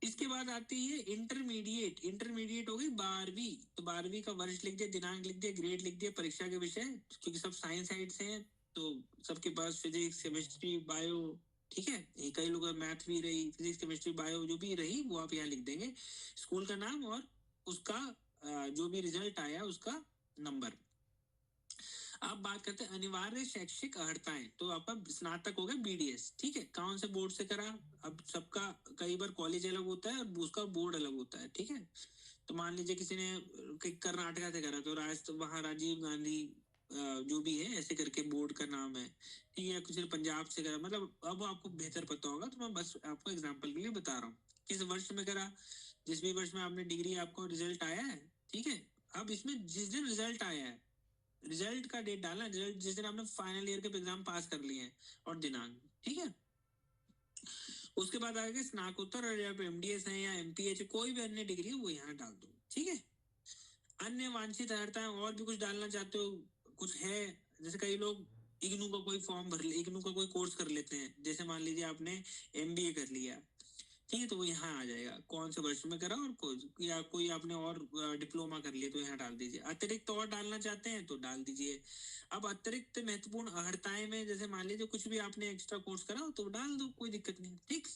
इसके बाद आती है इंटरमीडिएट। इंटरमीडिएट हो गई 12वीं, तो 12वीं का वर्ष लिख दिया, दिनांक लिख दिया, ग्रेड लिख दिया, परीक्षा के विषय, क्योंकि सब साइंस साइड से हैं तो सबके पास फिजिक्स केमिस्ट्री बायो, ठीक है। कई लोग मैथ भी रही, फिजिक्स केमिस्ट्री बायो जो भी रही वो आप यहाँ लिख देंगे, स्कूल का नाम और उसका जो भी रिजल्ट आया उसका नंबर। अब बात करते हैं अनिवार्य शैक्षिक अर्हताएं। तो आपका स्नातक हो गया बीडीएस, ठीक है। कौन से बोर्ड से करा, अब सबका कई बार कॉलेज अलग होता है और उसका बोर्ड अलग होता है, ठीक है। तो मान लीजिए किसी ने कर्नाटका से करा, तो वहाँ राजीव गांधी जो भी है ऐसे करके बोर्ड का नाम है, ठीक है। किसी ने पंजाब से करा, मतलब अब आपको बेहतर पता होगा, तो मैं बस आपको एग्जाम्पल के लिए बता रहा हूँ किस वर्ष में करा। जिस भी वर्ष में आपने डिग्री, आपको रिजल्ट आया है, ठीक है। अब इसमें जिस दिन रिजल्ट आया है, रिजल्ट का डेट डालना, रिजल्ट जिस दिन आपने फाइनल ईयर के एग्जाम पास कर लिए हैं, और दिनांक, ठीक है। उसके बाद आगे स्नातकोत्तर, और या एमडीएस है या एमपीएच, कोई भी अन्य डिग्री है वो यहाँ डाल दो, ठीक है। अन्य वांछित अर्हताएं और भी कुछ डालना चाहते हो, कुछ है, जैसे कई लोग इग्नू का कोई फॉर्म भर ले, इग्नू का कोई कोर्स कर लेते हैं, जैसे मान लीजिए आपने एमबीए कर लिया, ठीक है, तो वो यहाँ आ जाएगा कौन से वर्ष में करा, और या कोई आपने और डिप्लोमा कर लिया तो यहाँ डाल दीजिए। अतिरिक्त और डालना चाहते हैं तो डाल दीजिए। अब अतिरिक्त महत्वपूर्ण अर्हताएं में जैसे मान लीजिए कुछ भी आपने एक्स्ट्रा कोर्स करा तो डाल दो, कोई दिक्कत नहीं, ठीक।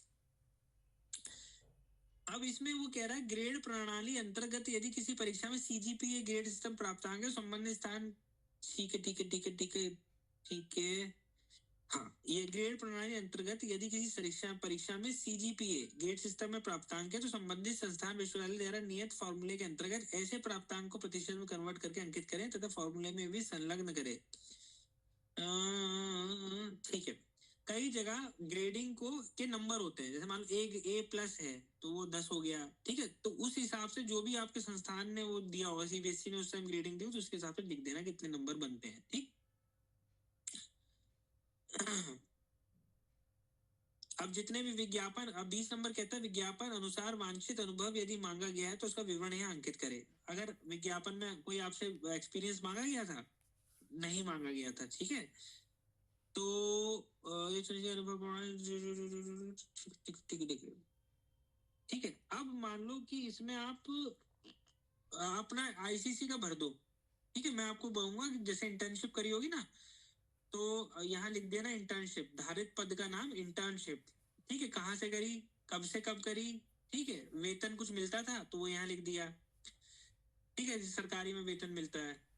अब इसमें वो कह रहा है ग्रेड प्रणाली अंतर्गत यदि किसी परीक्षा में सीजीपीए ग्रेड सिस्टम प्राप्तांक है संबंधित स्थान, ठीक है ठीक है ठीक है ठीक है ठीक है, हाँ, ये ग्रेड प्रणाली अंतर्गत यदि किसी परीक्षा में सीजीपीए ग्रेड सिस्टम में प्राप्तांक है तो संबंधित संस्थान विश्वविद्यालय द्वारा नियत फॉर्मूले के अंतर्गत ऐसे प्राप्तांक को प्रतिशत में कन्वर्ट करके अंकित करें तथा फॉर्मूले में भी संलग्न करें। ठीक है, कई जगह ग्रेडिंग को के नंबर होते हैं, जैसे मान लो एक A+ है तो वो 10 हो गया, ठीक है, तो उस हिसाब से जो भी आपके संस्थान ने वो दिया होगा, सीबीएसई ने उस टाइम ग्रेडिंग दी तो उसके हिसाब से लिख देना कितने नंबर बनते हैं, ठीक। अब जितने भी विज्ञापन, अब 20 नंबर कहता है विज्ञापन अनुसार वांछित अनुभव यदि मांगा गया है तो उसका विवरण यहाँ अंकित करे। अगर विज्ञापन में कोई आपसे एक्सपीरियंस मांगा गया था, नहीं मांगा गया था, ठीक है, तो ये चलिए अनुभव, ठीक है। अब मान लो कि इसमें आप अपना आईसीसी का भर दो, ठीक है, मैं आपको बोलूंगा कि जैसे इंटर्नशिप करी होगी ना, तो यहाँ लिख देना इंटर्नशिप, धारित पद का नाम इंटर्नशिप, ठीक है, कहाँ से करी, कब से कब करी, ठीक है, वेतन कुछ मिलता था तो वो यहाँ लिख दिया, ठीक है, सरकारी में वेतन मिलता है।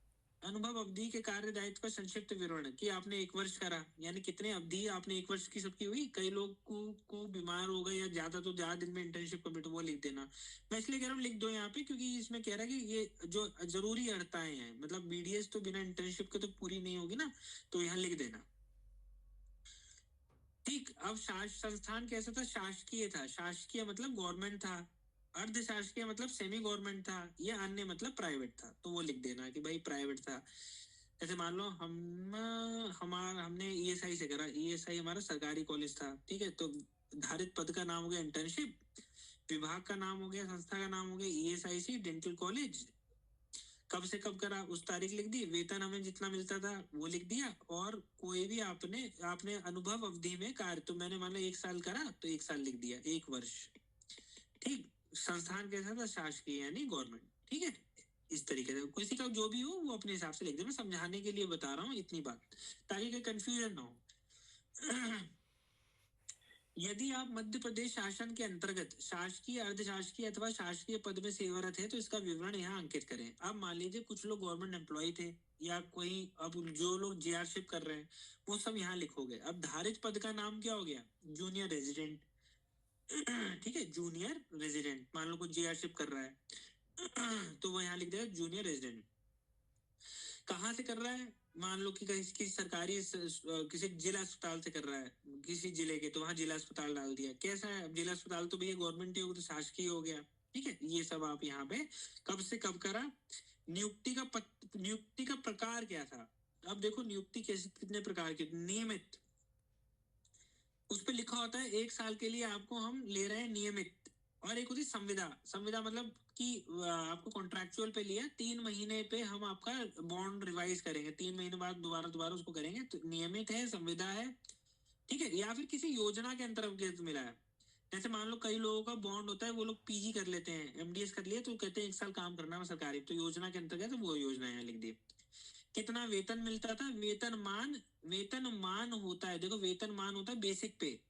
अनुभव अवधि के कार्य दायित्व का संक्षिप्त विवरण कि आपने 1 वर्ष करा, यानी कितने अवधि आपने 1 वर्ष की सबकी हुई, कई लोग को बीमार हो गए या ज्यादा तो ज्यादा दिन में इंटर्नशिप कंप्लीट, वो लिख देना। मैं इसलिए कह रहा हूँ लिख दो यहाँ पे, क्योंकि इसमें कह रहा है कि ये जो जरूरी अर्थाएं हैं, मतलब बीडीएस तो बिना इंटर्नशिप के तो पूरी नहीं होगी ना, तो यहाँ लिख देना, ठीक। अब संस्थान कैसा था, शासकीय था, शासकीय मतलब गवर्नमेंट था, अर्ध शासकीय मतलब सेमी गवर्नमेंट था, या अन्य मतलब प्राइवेट था, तो वो लिख देना कि भाई प्राइवेट था। जैसे मान लो हमने ईएसआई से करा, ईएसआई हमारा सरकारी कॉलेज था, ठीक है, तो धारित पद का नाम हो गया इंटर्नशिप, विभाग का नाम हो गया, संस्था का नाम हो गया ईएसआईसी डेंटल कॉलेज, कब से कब करा उस तारीख लिख दी, वेतन हमें जितना मिलता था वो लिख दिया, और कोई भी आपने आपने अनुभव अवधि में कार्य, तो मैंने मान लो 1 साल करा तो 1 साल लिख दिया, 1 वर्ष, ठीक। संस्थान कैसा था, शासकीय यानी गवर्नमेंट, ठीक है। इस तरीके से किसी का जो भी हो वो अपने हिसाब से लिख दे, मैं समझाने के लिए बता रहा हूँ इतनी बात, ताकि कोई कंफ्यूजन ना हो। यदि आप मध्य प्रदेश शासन के अंतर्गत शासकीय, अर्धशासकीय अथवा शासकीय पद में सेवारत है तो इसका विवरण यहाँ अंकित करें। अब मान लीजिए कुछ लोग गवर्नमेंट एम्प्लॉय थे, या कोई, अब जो लोग जेआरशिप कर रहे हैं वो सब यहाँ लिखोगे। अब धारित पद का नाम क्या हो गया, जूनियर रेजिडेंट, ठीक है, जूनियर रेजिडेंट, मान लो कोई जेआरशिप कर रहा है तो वो यहाँ लिख देगा जूनियर रेजिडेंट। कहाँ से कर रहा है, मान लो कि किसी सरकारी किसी जिला अस्पताल से कर रहा है, किसी जिले के, तो वहां जिला अस्पताल डाल दिया। कैसा है, जिला अस्पताल तो भैया गवर्नमेंट ही होगा, तो शासकीय हो गया, ठीक है। ये सब आप यहाँ पे कब से कब करा, नियुक्ति का प्रकार क्या था। अब देखो नियुक्ति कैसे, कितने प्रकार की, नियमित, उस पर लिखा होता है 1 साल के लिए आपको हम ले रहे हैं नियमित, और एक होती संविदा, संविदा मतलब कि आपको कॉन्ट्रैक्चुअल पे लिया, 3 महीने पे हम आपका बॉन्ड रिवाइज करेंगे, 3 महीने बाद दोबारा दोबारा उसको करेंगे, तो नियमित है, संविदा है, ठीक है। या फिर किसी योजना के अंतर्गत मिला है, जैसे मान लो कई लोगों का बॉन्ड होता है, वो लोग पीजी कर लेते हैं, एमडीएस कर लिए, तो कहते हैं 1 साल काम करना है सरकारी, तो योजना के अंतर्गत वो योजना यहाँ लिख दी। कितना वेतन मिलता था, वेतन मान होता है, देखो वेतन मान होता है बेसिक पे।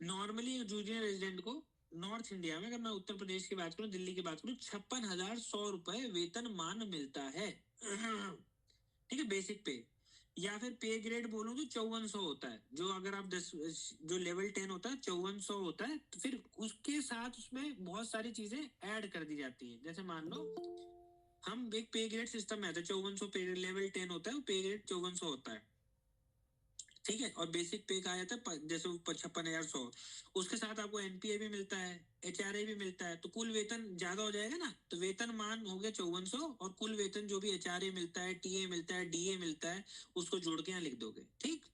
नॉर्मली जूनियर रेजिडेंट को नॉर्थ इंडिया में, अगर मैं उत्तर प्रदेश की बात करूं, दिल्ली की बात करूं, 56,100 रुपए वेतन मान मिलता है, ठीक है, बेसिक पे। या फिर पे ग्रेड बोलूं तो 5400 होता है, जो अगर आप 10, जो लेवल 10 होता है 5400 होता है, तो फिर उसके साथ उसमें बहुत सारी चीजें ऐड कर दी जाती है। जैसे मान लो हम एक पे ग्रेड सिस्टम में आता है, 5400 पे लेवल 10 होता है, पे ग्रेड 5400 होता है, ठीक है, और बेसिक पे का आया था जैसे 56,100, उसके साथ आपको एनपीए भी मिलता है, एचआरए भी मिलता है, तो कुल वेतन ज्यादा हो जाएगा ना, तो वेतन मान हो गया 5400, और कुल वेतन जो भी एचआरए मिलता है, टीए मिलता है, डीए मिलता है, उसको जोड़ के यहाँ लिख दोगे, ठीक।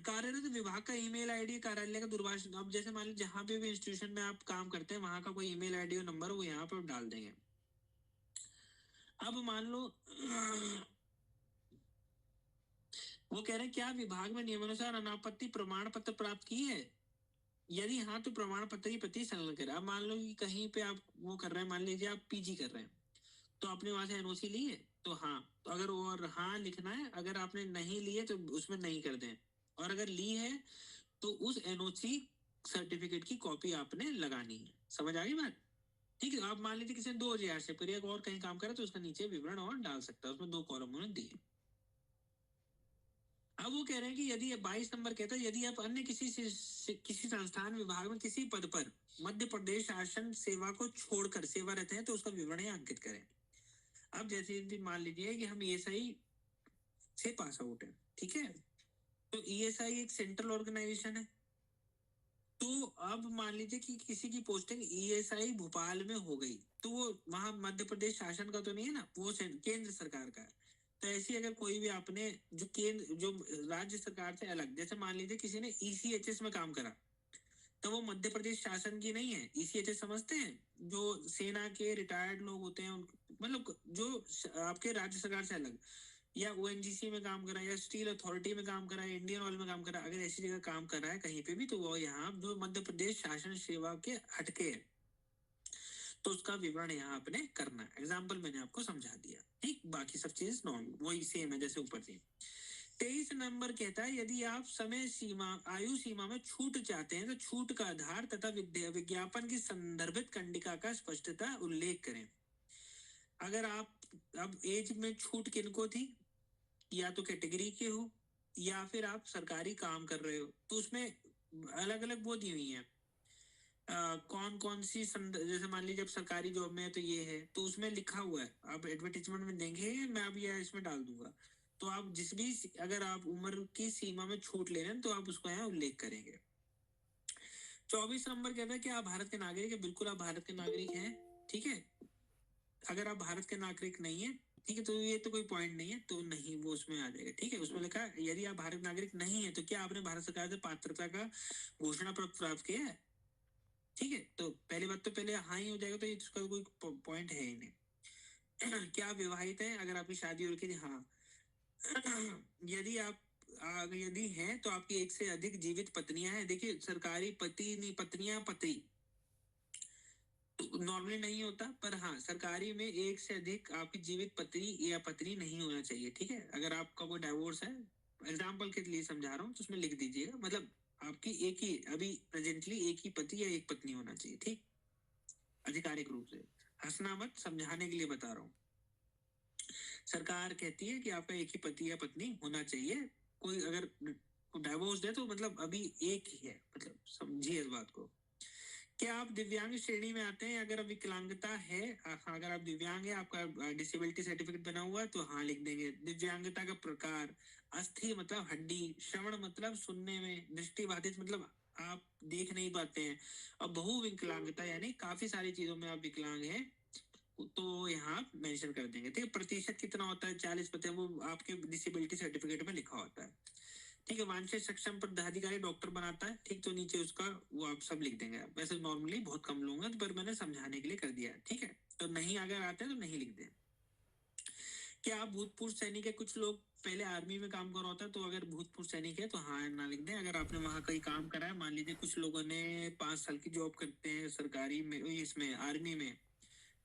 कार्यरत विभाग का ईमेल आईडी, कार्यालय का दूरभाष, अब जैसे मान लो जहां पे भी इंस्टीट्यूशन में आप काम करते हैं वहां का कोई ईमेल आईडी और नंबर वो यहाँ पर डाल देंगे। अब मान लो वो कह रहे हैं क्या विभाग में नियमानुसार अनापत्ति प्रमाण पत्र प्राप्त की है, यदि हाँ तो प्रमाण पत्र की प्रति संलग्न करें। अब मान लो कि कहीं पे आप वो कर रहे हैं, मान लीजिए आप पीजी कर रहे हैं, तो आपने वहां से एनओसी ली है, तो हाँ, तो अगर और हाँ लिखना है, अगर आपने नहीं ली है तो उसमें नहीं कर दें, और अगर ली है तो उस एनओसी सर्टिफिकेट की कॉपी आपने लगानी है। समझ आ गई बात? ठीक है, आप मान लीजिए किसी ने 2000 से पर एक और कहीं काम करा तो उसका नीचे विवरण और डाल सकता है, उसमें 2 कॉलम उन्होंने दिए। अब वो कह रहे हैं कि यदि 22 नंबर कहता है यदि आप अन्य किसी संस्थान विभाग में किसी पद पर मध्य प्रदेश शासन सेवा को छोड़कर सेवारत हैं तो उसका विवरण यहाँ अंकित करें। अब जैसे यदि मान लीजिए कि हम ईएसआई से पास आउट है, ठीक है, तो ईएसआई एक सेंट्रल ऑर्गेनाइजेशन है। तो अब मान लीजिए कि किसी की पोस्टिंग ईएसआई भोपाल में हो गई तो वो वहां मध्य प्रदेश शासन का तो नहीं है ना, वो केंद्र सरकार का है। तो ऐसी अगर कोई भी आपने जो राज्य सरकार से अलग, जैसे मान लीजिए किसी ने ईसीएचएस में काम करा तो वो मध्य प्रदेश शासन की नहीं है। ईसीएचएस समझते हैं, जो सेना के रिटायर्ड लोग होते हैं मतलब जो आपके राज्य सरकार से अलग, या ओएनजीसी में काम करा, या स्टील अथॉरिटी में काम करा, इंडियन ऑयल में काम करा, अगर ऐसी जगह काम कर रहा है कहीं पे भी तो वो यहाँ जो मध्य प्रदेश शासन सेवा के हटके है तो उसका विवरण यहाँ आपने करना है। एग्जाम्पल मैंने आपको समझा दिया, ठीक। बाकी सब चीज नॉर्मल वही सेम है जैसे ऊपर थी। 23 नंबर कहता है यदि आप समय सीमा आयु सीमा में छूट चाहते हैं तो छूट का आधार तथा विज्ञापन की संदर्भित कंडिका का स्पष्टता उल्लेख करें। अगर आप अब एज में छूट किनको थी, या तो कैटेगरी के हो या फिर आप सरकारी काम कर रहे हो, तो उसमें अलग अलग वो दी हुई है कौन कौन सी जैसे मान लीजिए आप सरकारी जॉब में है तो ये है, तो उसमें लिखा हुआ है, आप एडवर्टीजमेंट में देंगे, मैं अभी इसमें डाल दूंगा। तो आप जिस भी अगर आप उम्र की सीमा में छूट ले रहे हैं तो आप उसको यहाँ उल्लेख करेंगे। 24 नंबर कहता है कि आप भारत के नागरिक है। बिल्कुल आप भारत के नागरिक हैं, ठीक है। अगर आप भारत के नागरिक नहीं है, ठीक है, तो ये तो कोई पॉइंट नहीं है, तो नहीं वो उसमें आ जाएगा, ठीक है। उसमें लिखा है यदि आप भारत नागरिक नहीं है तो क्या आपने भारत सरकार से पात्रता का घोषणा पत्र प्राप्त किया है, ठीक है। तो पहली बात तो पहले हाँ ही हो जाएगा, तो ये उसका कोई पॉइंट है ही नहीं। क्या आप विवाहित हैं? अगर आपकी शादी हो रखी है, हाँ। यदि आप यदि हैं तो आपकी एक से अधिक जीवित पत्नियां हैं। देखिए सरकारी पति नहीं, पत्नियां पति नॉर्मली नहीं होता, पर हाँ सरकारी में एक से अधिक आपकी जीवित पति या पत्नी नहीं होना चाहिए, ठीक है। अगर आपका कोई डाइवोर्स है, एग्जाम्पल के लिए समझा रहा हूँ, तो उसमें लिख दीजिएगा, मतलब आपकी एक ही अभी प्रेजेंटली एक ही पति या एक पत्नी होना चाहिए, ठीक, आधिकारिक रूप से। हंसना मत, समझाने के लिए बता रहा हूँ। सरकार कहती है कि आपका एक ही पति या पत्नी होना चाहिए। कोई अगर डाइवोर्स है तो मतलब अभी एक ही है, मतलब समझिए इस बात को। क्या आप दिव्यांग श्रेणी में आते हैं? अगर विकलांगता है, अगर आप दिव्यांग है, आपका डिसेबिलिटी सर्टिफिकेट बना हुआ है तो हाँ लिख देंगे। दिव्यांगता का प्रकार, अस्थि मतलब हड्डी, श्रवण मतलब सुनने में, दृष्टि बाधित मतलब आप देख नहीं पाते हैं, और बहु विकलांगता यानी काफी सारी चीजों में आप विकलांग हैं तो यहाँ मेंशन कर देंगे, ठीक है। प्रतिशत कितना होता है? 40%, वो आपके डिसेबिलिटी सर्टिफिकेट में लिखा होता है, ठीक है। वांछित सक्षम पदाधिकारी डॉक्टर बनाता है, ठीक, तो नीचे उसका वो आप सब लिख देंगे। वैसे नॉर्मली बहुत कम लोग हैं, पर मैंने समझाने के लिए कर दिया, ठीक है। तो नहीं अगर आते हैं तो नहीं लिख दें। क्या आप भूतपूर्व सैनिक है? कुछ लोग पहले आर्मी में काम कर रहा होता है, तो अगर भूतपूर्व सैनिक है तो हाँ ना लिख दें। अगर आपने वहां कहीं काम करा है, मान लीजिए कुछ लोगों ने 5 साल की जॉब करते हैं सरकारी में, इसमें आर्मी में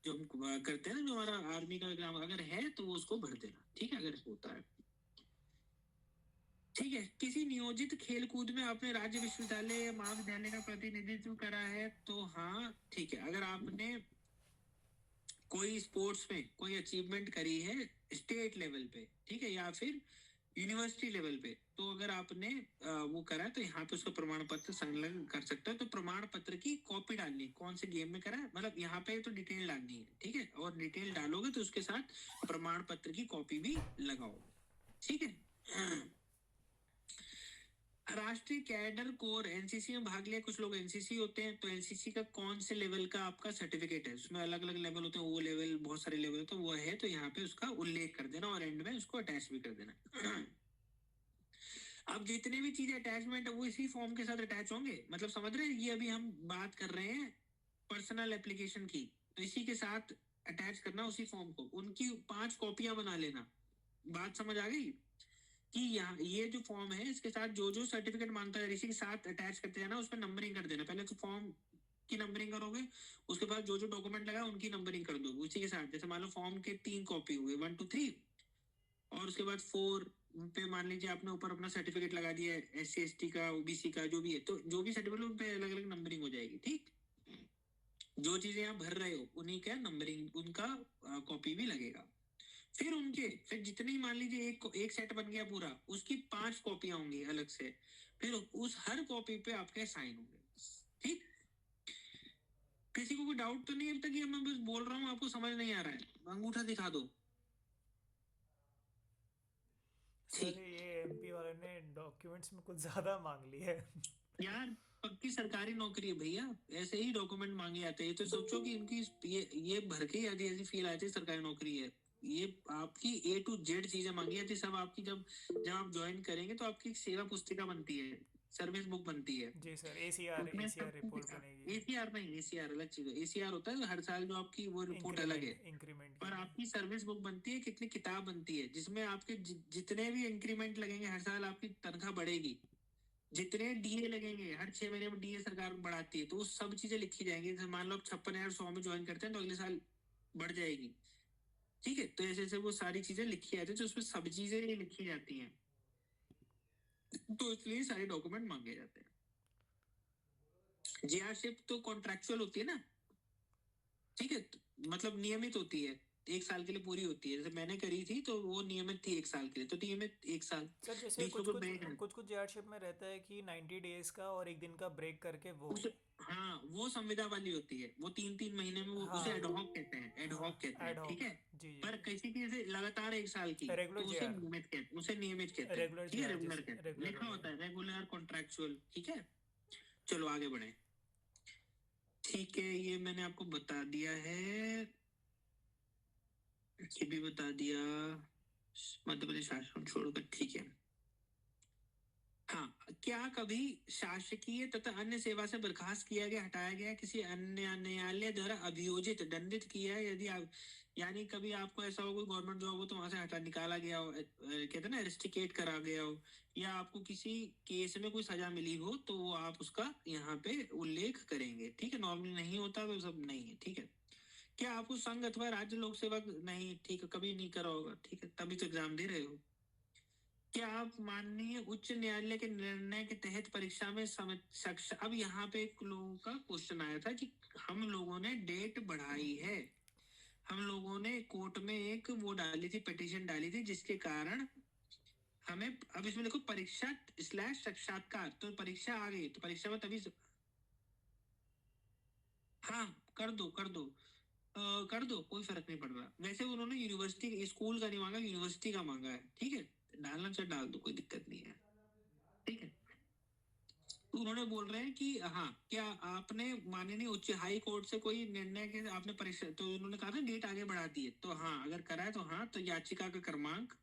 जो हम करते हैं ना, जो हमारा आर्मी का एग्जाम अगर है तो वो उसको भर देना, ठीक है, अगर होता है, ठीक है। किसी नियोजित खेल कूद में आपने राज्य विश्वविद्यालय या महाविद्यालय का प्रतिनिधित्व करा है तो हाँ, ठीक है। अगर आपने कोई स्पोर्ट्स में कोई अचीवमेंट करी है स्टेट लेवल पे, ठीक है, या फिर यूनिवर्सिटी लेवल पे, तो अगर आपने वो करा तो यहाँ पे उसका प्रमाण पत्र संलग्न कर सकते हो। तो प्रमाण पत्र की कॉपी डालनी, कौन से गेम में करा है, मतलब यहाँ पे तो डिटेल डालनी है, ठीक है। और डिटेल डालोगे तो उसके साथ प्रमाण पत्र की कॉपी भी लगाओ, ठीक है। राष्ट्रीय कैडर कोर एनसीसी में भाग लिया, कुछ लोग एनसीसी होते हैं, तो एनसीसी का कौन से लेवल का आपका सर्टिफिकेट है? उसमें अलग अलग लेवल होते हैं, वो लेवल बहुत सारे लेवल होते हैं, वो है तो यहाँ पे उसका उल्लेख कर देना और एंड में उसको अटैच भी कर देना। अब जितने भी चीजें अटैचमेंट है वो इसी फॉर्म के साथ अटैच होंगे, मतलब समझ रहे हैं, ये अभी हम बात कर रहे हैं पर्सनल एप्लीकेशन की, तो इसी के साथ अटैच करना उसी फॉर्म को, उनकी 5 कॉपियां बना लेना। बात समझ आ गई कि यहाँ ये जो फॉर्म है इसके साथ जो जो सर्टिफिकेट मांगता है इसी के साथ अटैच करते जाना, उसमें नंबरिंग कर देना। पहले तो फॉर्म की नंबरिंग करोगे, उसके बाद जो जो डॉक्यूमेंट लगा उनकी नंबरिंग कर दोगे उसी के साथ। जैसे मान लो फॉर्म के 3 कॉपी हुए, 1 2 3, और उसके बाद 4 पे मान लीजिए आपने ऊपर अपना सर्टिफिकेट लगा दिया है, SC ST का, OBC का, जो भी है, तो जो भी सर्टिफिकेट उन पे अलग अलग नंबरिंग हो जाएगी। ठीक, जो चीजें आप भर रहे हो उन्हीं का नंबरिंग, उनका कॉपी भी लगेगा। फिर जितनी मान लीजिए एक सेट बन गया पूरा, उसकी 5 कॉपियां होंगी अलग से, फिर उस हर कॉपी पे आपके साइन होंगे। ठीक, किसी को कोई डाउट तो नहीं है अब तक? ये मैं बस बोल रहा हूँ, आपको समझ नहीं आ रहा है? अंगूठा दिखा दो। सर ठीक ये MP वाले ने डॉक्यूमेंट्स में कुछ ज़्यादा मांग ली है। यार, पक्की सरकारी नौकरी है भैया, ऐसे ही डॉक्यूमेंट मांगे जाते हैं। ये तो सोचो कि इनकी ये भर के आती ऐसी फील आती है सरकारी नौकरी है। ये आपकी A to Z चीजें मांगी जाती है सब आपकी। जब जब आप ज्वाइन करेंगे तो आपकी एक सेवा पुस्तिका बनती है, सर्विस बुक बनती है। जी सर, ACR रिपोर्ट बनेगी। ACR नहीं, ACR अलग चीज है। ACR होता है हर साल जो आपकी वो रिपोर्ट अलग है। इंक्रीमेंट के पर लिए। आपकी सर्विस बुक बनती है, कितनी किताब बनती है, जिसमें आपके जितने भी इंक्रीमेंट लगेंगे हर साल, आपकी तनख्वाह बढ़ेगी। जितने DA लगेंगे, हर 6 महीने में DA सरकार बढ़ाती है, तो वो सब चीजें लिखी जाएंगी। जैसे मान लो आप 56,100 में ज्वाइन करते हैं तो अगले साल बढ़ जाएगी। ठीक है, तो ऐसे ऐसे वो सारी चीजें लिखी जाती है, तो उसमें सब चीजें लिखी जाती हैं, तो इसलिए सारे डॉक्यूमेंट मांगे जाते हैं। JRशिप तो कॉन्ट्रेक्चुअल होती है ना, ठीक है, मतलब नियमित होती है, 1 साल के लिए पूरी होती है। जैसे मैंने करी थी तो वो नियमित थी 1 साल के लिए, तो नियमित 1 साल, सर जैसे बीच में कोई ब्रेक नहीं। कुछ JRशिप में रहता है कि 90 डेज का और एक दिन का ब्रेक करके वो। हाँ, वो संविदा वाली होती है, वो 3-3 महीने में, वो उसे हाँ एडहॉक कहते हैं, हाँ, एडहॉक कहते हैं। एड ठीक हॉक। है, जी जी पर जी। किसी की जैसे लगातार 1 साल की, तो रेगुलर उसे JR। नियमित कहते हैं। रेगुलर ठीक है, JR रेगुलर जैसे कहते हैं, रेगुलर लिखा वाले। होता है रेगुलर कॉन्ट्रेक्चुअल। ठीक है, चलो आगे बढ़े। ठीक है, ये मैंने आपको बता दिया है, ये भी बता दिया, मध्य प्रदेश शासन छोड़कर। ठीक है, हाँ, क्या कभी शासकीय तथा अन्य सेवा से बर्खास्त किया गया, हटाया गया, किसी अन्य न्यायालय द्वारा अभियोजित दंडित किया है? यदि आप, यानी कभी आपको ऐसा हो कोई गवर्नमेंट जॉब हो तो वहां से हटा निकाला गया हो, कहते हैं ना रेस्टिकेट करा गया हो, या आपको किसी केस में कोई सजा मिली हो, तो वो आप उसका यहाँ पे उल्लेख करेंगे। ठीक है, नॉर्मली नहीं होता तो सब नहीं है। ठीक है, क्या आपको संघ अथवा राज्य लोक सेवा नहीं, ठीक है, कभी नहीं करा होगा। ठीक है, तभी तो एग्जाम दे रहे हो। क्या आप माननीय उच्च न्यायालय के निर्णय के तहत परीक्षा में अब यहाँ पे एक लोगों का क्वेश्चन आया था कि हम लोगों ने डेट बढ़ाई है, हम लोगों ने कोर्ट में एक वो डाली थी, पिटीशन डाली थी, जिसके कारण हमें, अब इसमें देखो परीक्षा / साक्षात्कार, तो परीक्षा आ गई, तो परीक्षा में तभी हाँ, कर दो कर दो, कर दो, कोई फर्क नहीं पड़ रहा। वैसे उन्होंने यूनिवर्सिटी, स्कूल का नहीं मांगा, यूनिवर्सिटी का मांगा है। ठीक है, डालना चाहे डाल दो, कोई दिक्कत नहीं है। ठीक है, तो उन्होंने बोल रहे हैं कि हाँ, क्या आपने माननीय उच्च हाई कोर्ट से कोई निर्णय के आपने परीक्षा, तो उन्होंने कहा था डेट आगे बढ़ा दी है, तो हाँ, अगर करा है तो हाँ, तो याचिका का क्रमांक,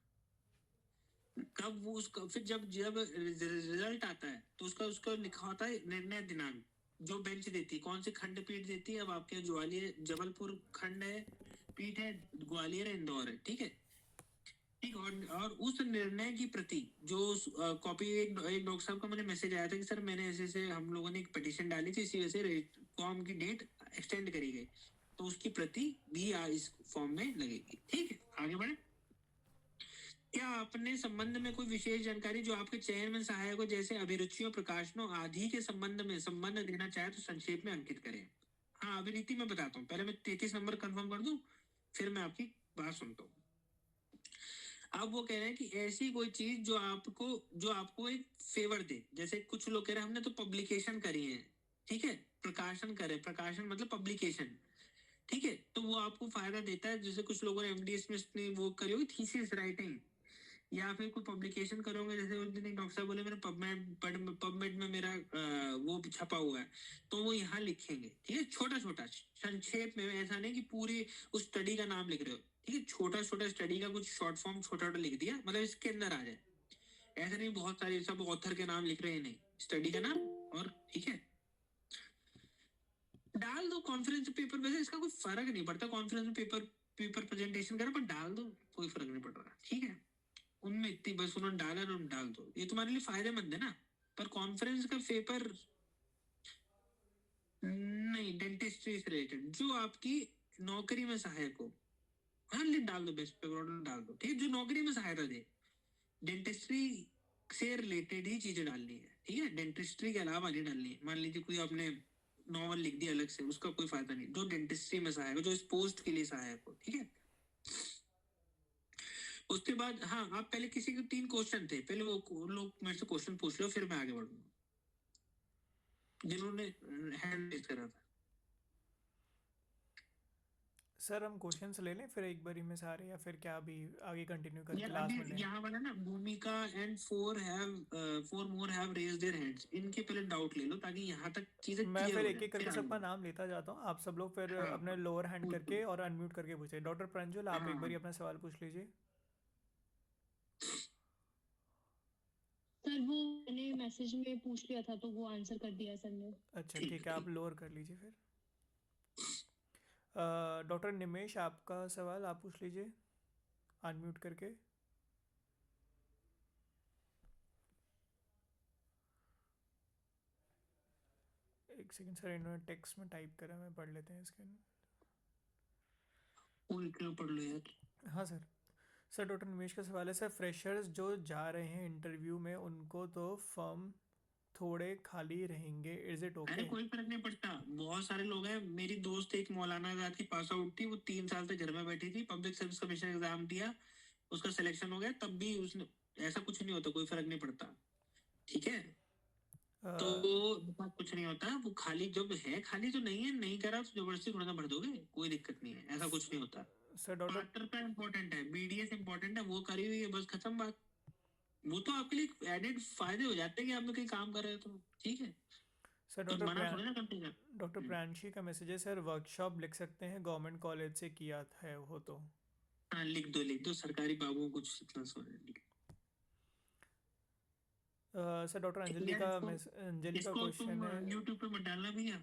कब वो उसका, फिर जब जब रिजल्ट आता है तो उसका उसका लिखा होता है निर्णय दिनांक, जो बेंच देती है, कौन सी खंडपीठ देती है। अब आपके ग्वालियर जबलपुर खंड है, पीठ है, ग्वालियर है, इंदौर है। ठीक है, ठीक, और उस निर्णय की प्रति जो कॉपी, एक डॉक्टर साहब का मुझे मैसेज आया था कि सर मैंने ऐसे ऐसे, हम लोगों ने एक पिटीशन डाली थी, इसी वजह से फॉर्म की डेट एक्सटेंड करी गई, तो उसकी प्रति भी इस फॉर्म में लगेगी। ठीक है, आगे बढ़े। क्या अपने संबंध में कोई विशेष जानकारी जो आपके चयन में सहायक हो, जैसे अभिरुचियों, प्रकाशनों आदि के संबंध देना चाहे तो संक्षेप में अंकित करें। हाँ, अभिनीति में बताता हूँ, पहले मैं 33 नंबर कंफर्म कर दूं, फिर मैं आपकी बात सुनता हूँ। अब वो कह रहे हैं कि ऐसी कोई चीज जो आपको एक फेवर दे, जैसे कुछ लोग कह रहे हैं हमने तो पब्लिकेशन करी है। ठीक है, प्रकाशन करे, प्रकाशन मतलब पब्लिकेशन। ठीक है, तो वो आपको फायदा देता है। जैसे कुछ लोगों ने MDS में अपनी वो करी होगी, थीसिस राइटिंग, या फिर कोई पब्लिकेशन करोगे, जैसे उस दिन एक डॉक्टर साहब बोले मेरे पबमेड में मेरा वो छपा हुआ है, तो वो यहाँ लिखेंगे। ठीक है, छोटा छोटा संक्षेप में, ऐसा नहीं कि पूरी उस स्टडी का नाम लिख रहे हो। ठीक है, छोटा छोटा स्टडी का कुछ शॉर्ट फॉर्म छोटा छोटा लिख दिया, मतलब इसके अंदर आ जाए। ऐसा नहीं बहुत सारे सब ऑथर के नाम लिख रहे हैं, नहीं, स्टडी का नाम। और ठीक है, डाल दो कॉन्फ्रेंस पेपर। वैसे इसका कोई फर्क नहीं पड़ता, कॉन्फ्रेंस पेपर पेपर प्रेजेंटेशन करो, पर डाल दो, कोई फर्क नहीं पड़ रहा। ठीक है, उनमें इतनी बस उन्होंने डाला और डाल दो, ये तुम्हारे लिए फायदेमंद है ना। पर कॉन्फ्रेंस का पेपर नहीं, डेंटिस्ट्री से रिलेटेड जो आपकी नौकरी में सहायक हो, हाँ, डाल दो, बेस्ट पेपर ऑर्डर डाल दो। ठीक है, जो नौकरी में सहायता दे, डेंटिस्ट्री से रिलेटेड ही चीजें डालनी है, ठीक है, डेंटिस्ट्री के अलावा नहीं डालनी है। मान लीजिए कोई आपने नॉवल लिख दिया अलग से, उसका कोई फायदा नहीं। जो डेंटिस्ट्री में सहायक हो, जो इस पोस्ट के लिए सहायक हो, ठीक है। उसके बाद हाँ, आप पहले किसी के 3 क्वेश्चन थे, पहले वो लोग मेरे से क्वेश्चन पूछ लो, फिर मैं आगे बढ़ूंगा, जिन्होंने हैंड रेज करा था। सर हम क्वेश्चंस ले लें फिर एक बारी में सारे, या फिर क्या अभी आगे कंटिन्यू करके यार लास्ट अभी में लें? यहाँ वाला ना, Bhumika and 4 more have raise their hands, इनके पहले डाउट ले लो ताकि यहाँ तक चीजें मैं क्लियर फिर हो एक जाए, एक फिर करके आगे सबका बढ़ो। नाम लेता जाता हूँ, आप सब लोग फिर हाँ अपने लोअर हैंड पूछ करके लो। और अनम्यूट करके पूछिए। डॉक्टर प्रंजुल आप हाँ एक बारी हाँ अपना सवाल पूछ लीजिए। सर वो मैंने मैसेज में पूछ लिया था तो वो आंसर कर दिया सर ने। अच्छा ठीक ठीक है, आप लोअर कर लीजिए फिर। डॉक्टर निमेश आपका सवाल आप पूछ लीजिए अनम्यूट करके। एक सेकंड सर, इन्होंने टेक्स्ट में टाइप करा, मैं पढ़ लेते हैं इसके। पढ़ लो यार। हाँ सर। सर डॉक्टर निमेश का सवाल है, सर फ्रेशर्स जो जा रहे हैं इंटरव्यू में उनको तो फॉर्म थोड़े खाली रहेंगे, इज इट अरे ओके? कोई फर्क नहीं पड़ता, बहुत सारे लोग हैं। मेरी दोस्त एक मौलाना आजाद की पास आउट थी, वो 3 साल से घर में बैठी थी, पब्लिक सर्विस कमीशन एग्जाम दिया, उसका सिलेक्शन हो गया, तब भी उसने, ऐसा कुछ नहीं होता, कोई फर्क नहीं पड़ता, ठीक है। तो ऐसा कुछ नहीं होता, वो खाली जब है, खाली तो नहीं है, नहीं करा तो जबरदस्ती थोड़ा ना भर दोगे, कोई दिक्कत नहीं है, ऐसा कुछ नहीं होता। सर डॉक्टर पात्रता इम्पोर्टेंट है, बीडीएस इम्पोर्टेंट है, वो करी हुई है, बस खत्म बात। वो तो आपके लिए एडेड फायदे हो जाते हैं कि आप कहीं काम कर रहे हो तो, ठीक है, सर कुछ मना थोड़ी ना करते हैं। डॉक्टर प्रांशी का मैसेज है, सर वर्कशॉप लिख सकते हैं गवर्नमेंट कॉलेज से किया है हो तो। हाँ लिख दो, सरकारी बाबू कुछ इतना सर डॉक्टर अंजलि यार का इसको अंजलि का इसको तुम क्वेश्चन है। यूट्यूब पे मत डालना भैया,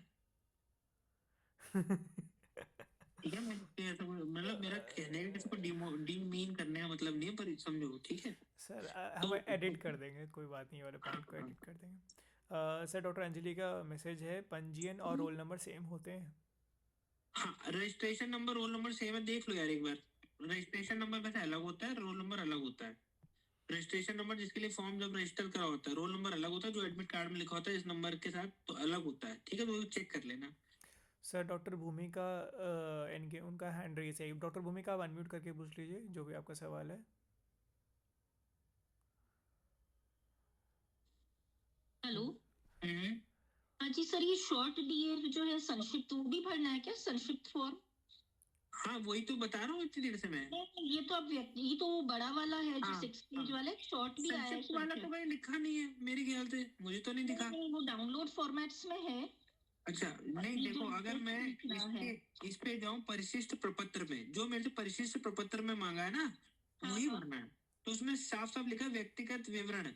ठीक है। मैं ऐसा मतलब मेरा कहने का किसी को डीमीन करने का मतलब नहीं है, पर समझो, ठीक है। सर तो हम एडिट कर देंगे, कोई बात नहीं, ये वाले हाँ पॉइंट को हाँ एडिट कर देंगे। सर डॉक्टर अंजलि का मैसेज है, पंजीयन और रोल नंबर सेम होते हैं? हाँ, registration number roll number same है, देख लो यार एक बार। रजिस्ट्रेशन नंबर वैसे अलग होता है, रोल नंबर अलग होता है। रजिस्ट्रेशन नंबर जिसके लिए फॉर्म जब रजिस्टर करा होता है, रोल नंबर अलग होता है, जो एडमिट कार्ड में लिखा होता है इस नंबर के साथ, तो अलग होता है, ठीक है, तो चेक कर लेना। सर डॉक्टर भूमिका इनके उनका हैंड रेस है, डॉक्टर भूमिका आप अनम्यूट करके पूछ लीजिए जो भी आपका सवाल है। हेलो। हम्म। हाँ जी सर, ये शॉर्ट डीएल जो है संक्षिप्त, वो भी भरना है क्या, संक्षिप्त फॉर्म? हाँ वही तो बता रहा हूँ इतनी देर से मैं। ये तो अब ये तो वो बड़ा वाला है जो हाँ 6 पेज वाला है, शॉर्ट भी आया है संक्षिप्त वाला तो संक्षिप्त। भाई लिखा नहीं है मेरे ख्याल से, मुझे तो नहीं दिखा। नहीं, वो डाउनलोड फॉर्मेट्स में है। अच्छा नहीं, ये देखो जो अगर मैं लिखना है। इस पे जाऊं परिशिष्ट प्रपत्र में, जो मेरे से परिशिष्ट प्रपत्र में मांगा है ना, वही हाँ। भरना है। तो उसमें साफ साफ लिखा है व्यक्तिगत विवरण,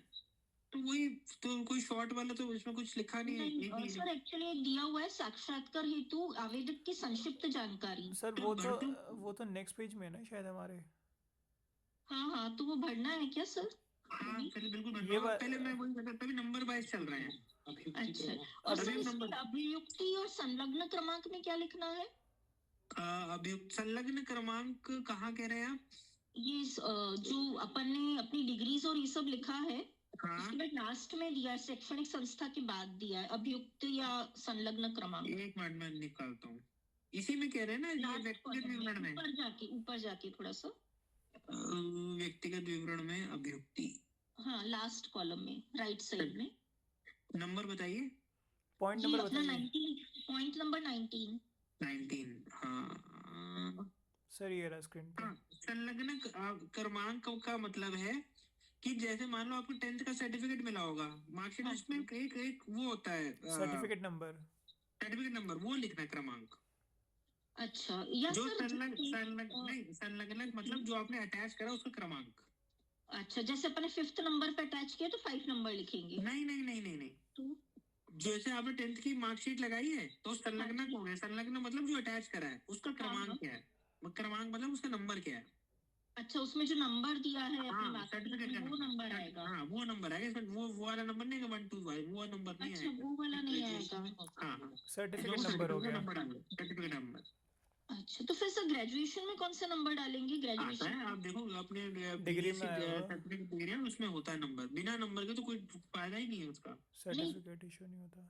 तो वही, तो कोई शॉर्ट वाला तो इसमें कुछ लिखा नहीं है, एक नहीं ही सर, एक्चुअली दिया हुआ है साक्षात्कार हेतु आवेदक की संक्षिप्त जानकारी। सर तो भर दो। वो तो नेक्स्ट पेज में है ना शायद हमारे। हाँ, तो वो भरना है क्या सर? हाँ चलिए बिल्कुल भर ये दो। पहले मैं वही बता, तभी नंबर वाइज चल रहे हैं। अच्छा, और सर इसमें अभियुक्ति और संलग्न क्रमांक में क्या लिखना है? अभियुक्त संलग्न क्रमांक कहाँ कह रहे हैं आप? ये जो अपन ने अपनी डिग्रीज और ये सब लिखा है, हाँ उसके बाद लास्ट में दिया है, शैक्षणिक संस्था के बाद दिया है अभियुक्त या संलग्न क्रमांक। एक मिनट में निकालता हूँ, इसी में कह रहे हैं ना, ये व्यक्तिगत विवरण में। ऊपर जाके थोड़ा सा व्यक्तिगत विवरण में अभियुक्ति, हाँ लास्ट कॉलम में राइट साइड में। नंबर बताइए। पॉइंट जी नंबर अपना बताइए। 19, पॉइंट नंबर 19। 19 हाँ। सर ये रहा स्क्रीन पे। हाँ, संलग्न क्रमांक का मतलब है कि जैसे मान लो आपको 10th का सर्टिफिकेट मिला होगा, मार्कशीट, उसमें एक वो होता है सर्टिफिकेट नंबर। सर्टिफिकेट नंबर, वो लिखना है क्रमांक। अच्छा या जो सर संलग्न मतलब जो आपने अटैच करा उसका क्रमांक। अच्छा, जैसे अपने 5th नंबर पे अटैच किया तो 5 नंबर लिखेंगे। नहीं नहीं नहीं नहीं नहीं, तो जैसे आपने 10th की मार्कशीट लगाई है तो संलग्न हो गया, संलग्न मतलब जो अटैच करा है उसका क्रमांक क्या है, क्रमांक मतलब उसका नंबर क्या है। अच्छा, उसमें जो नंबर दिया है हाँ अपनी सर्टिफिकेट का वो नंबर आएगा। हाँ वो नंबर आएगा इसमें, वो वाला नंबर नहीं, 1 2 वो नंबर नहीं अच्छा, आएगा। वो वाला नहीं आएगा। हाँ हाँ सर्टिफिकेट नंबर हो गया। Certificate number. अच्छा, तो फिर सर ग्रेजुएशन में कौन सा नंबर डालेंगे? आता ग्रेजुएशन है, आप देखो अपने डिग्री में बीएससी आया होगा। सर्टिफिकेट डिग्री है उसमें होता है नंबर, बिना नंबर के तो कोई फायदा ही नहीं है उसका। नहीं, सर्टिफिकेट इशू नहीं होता।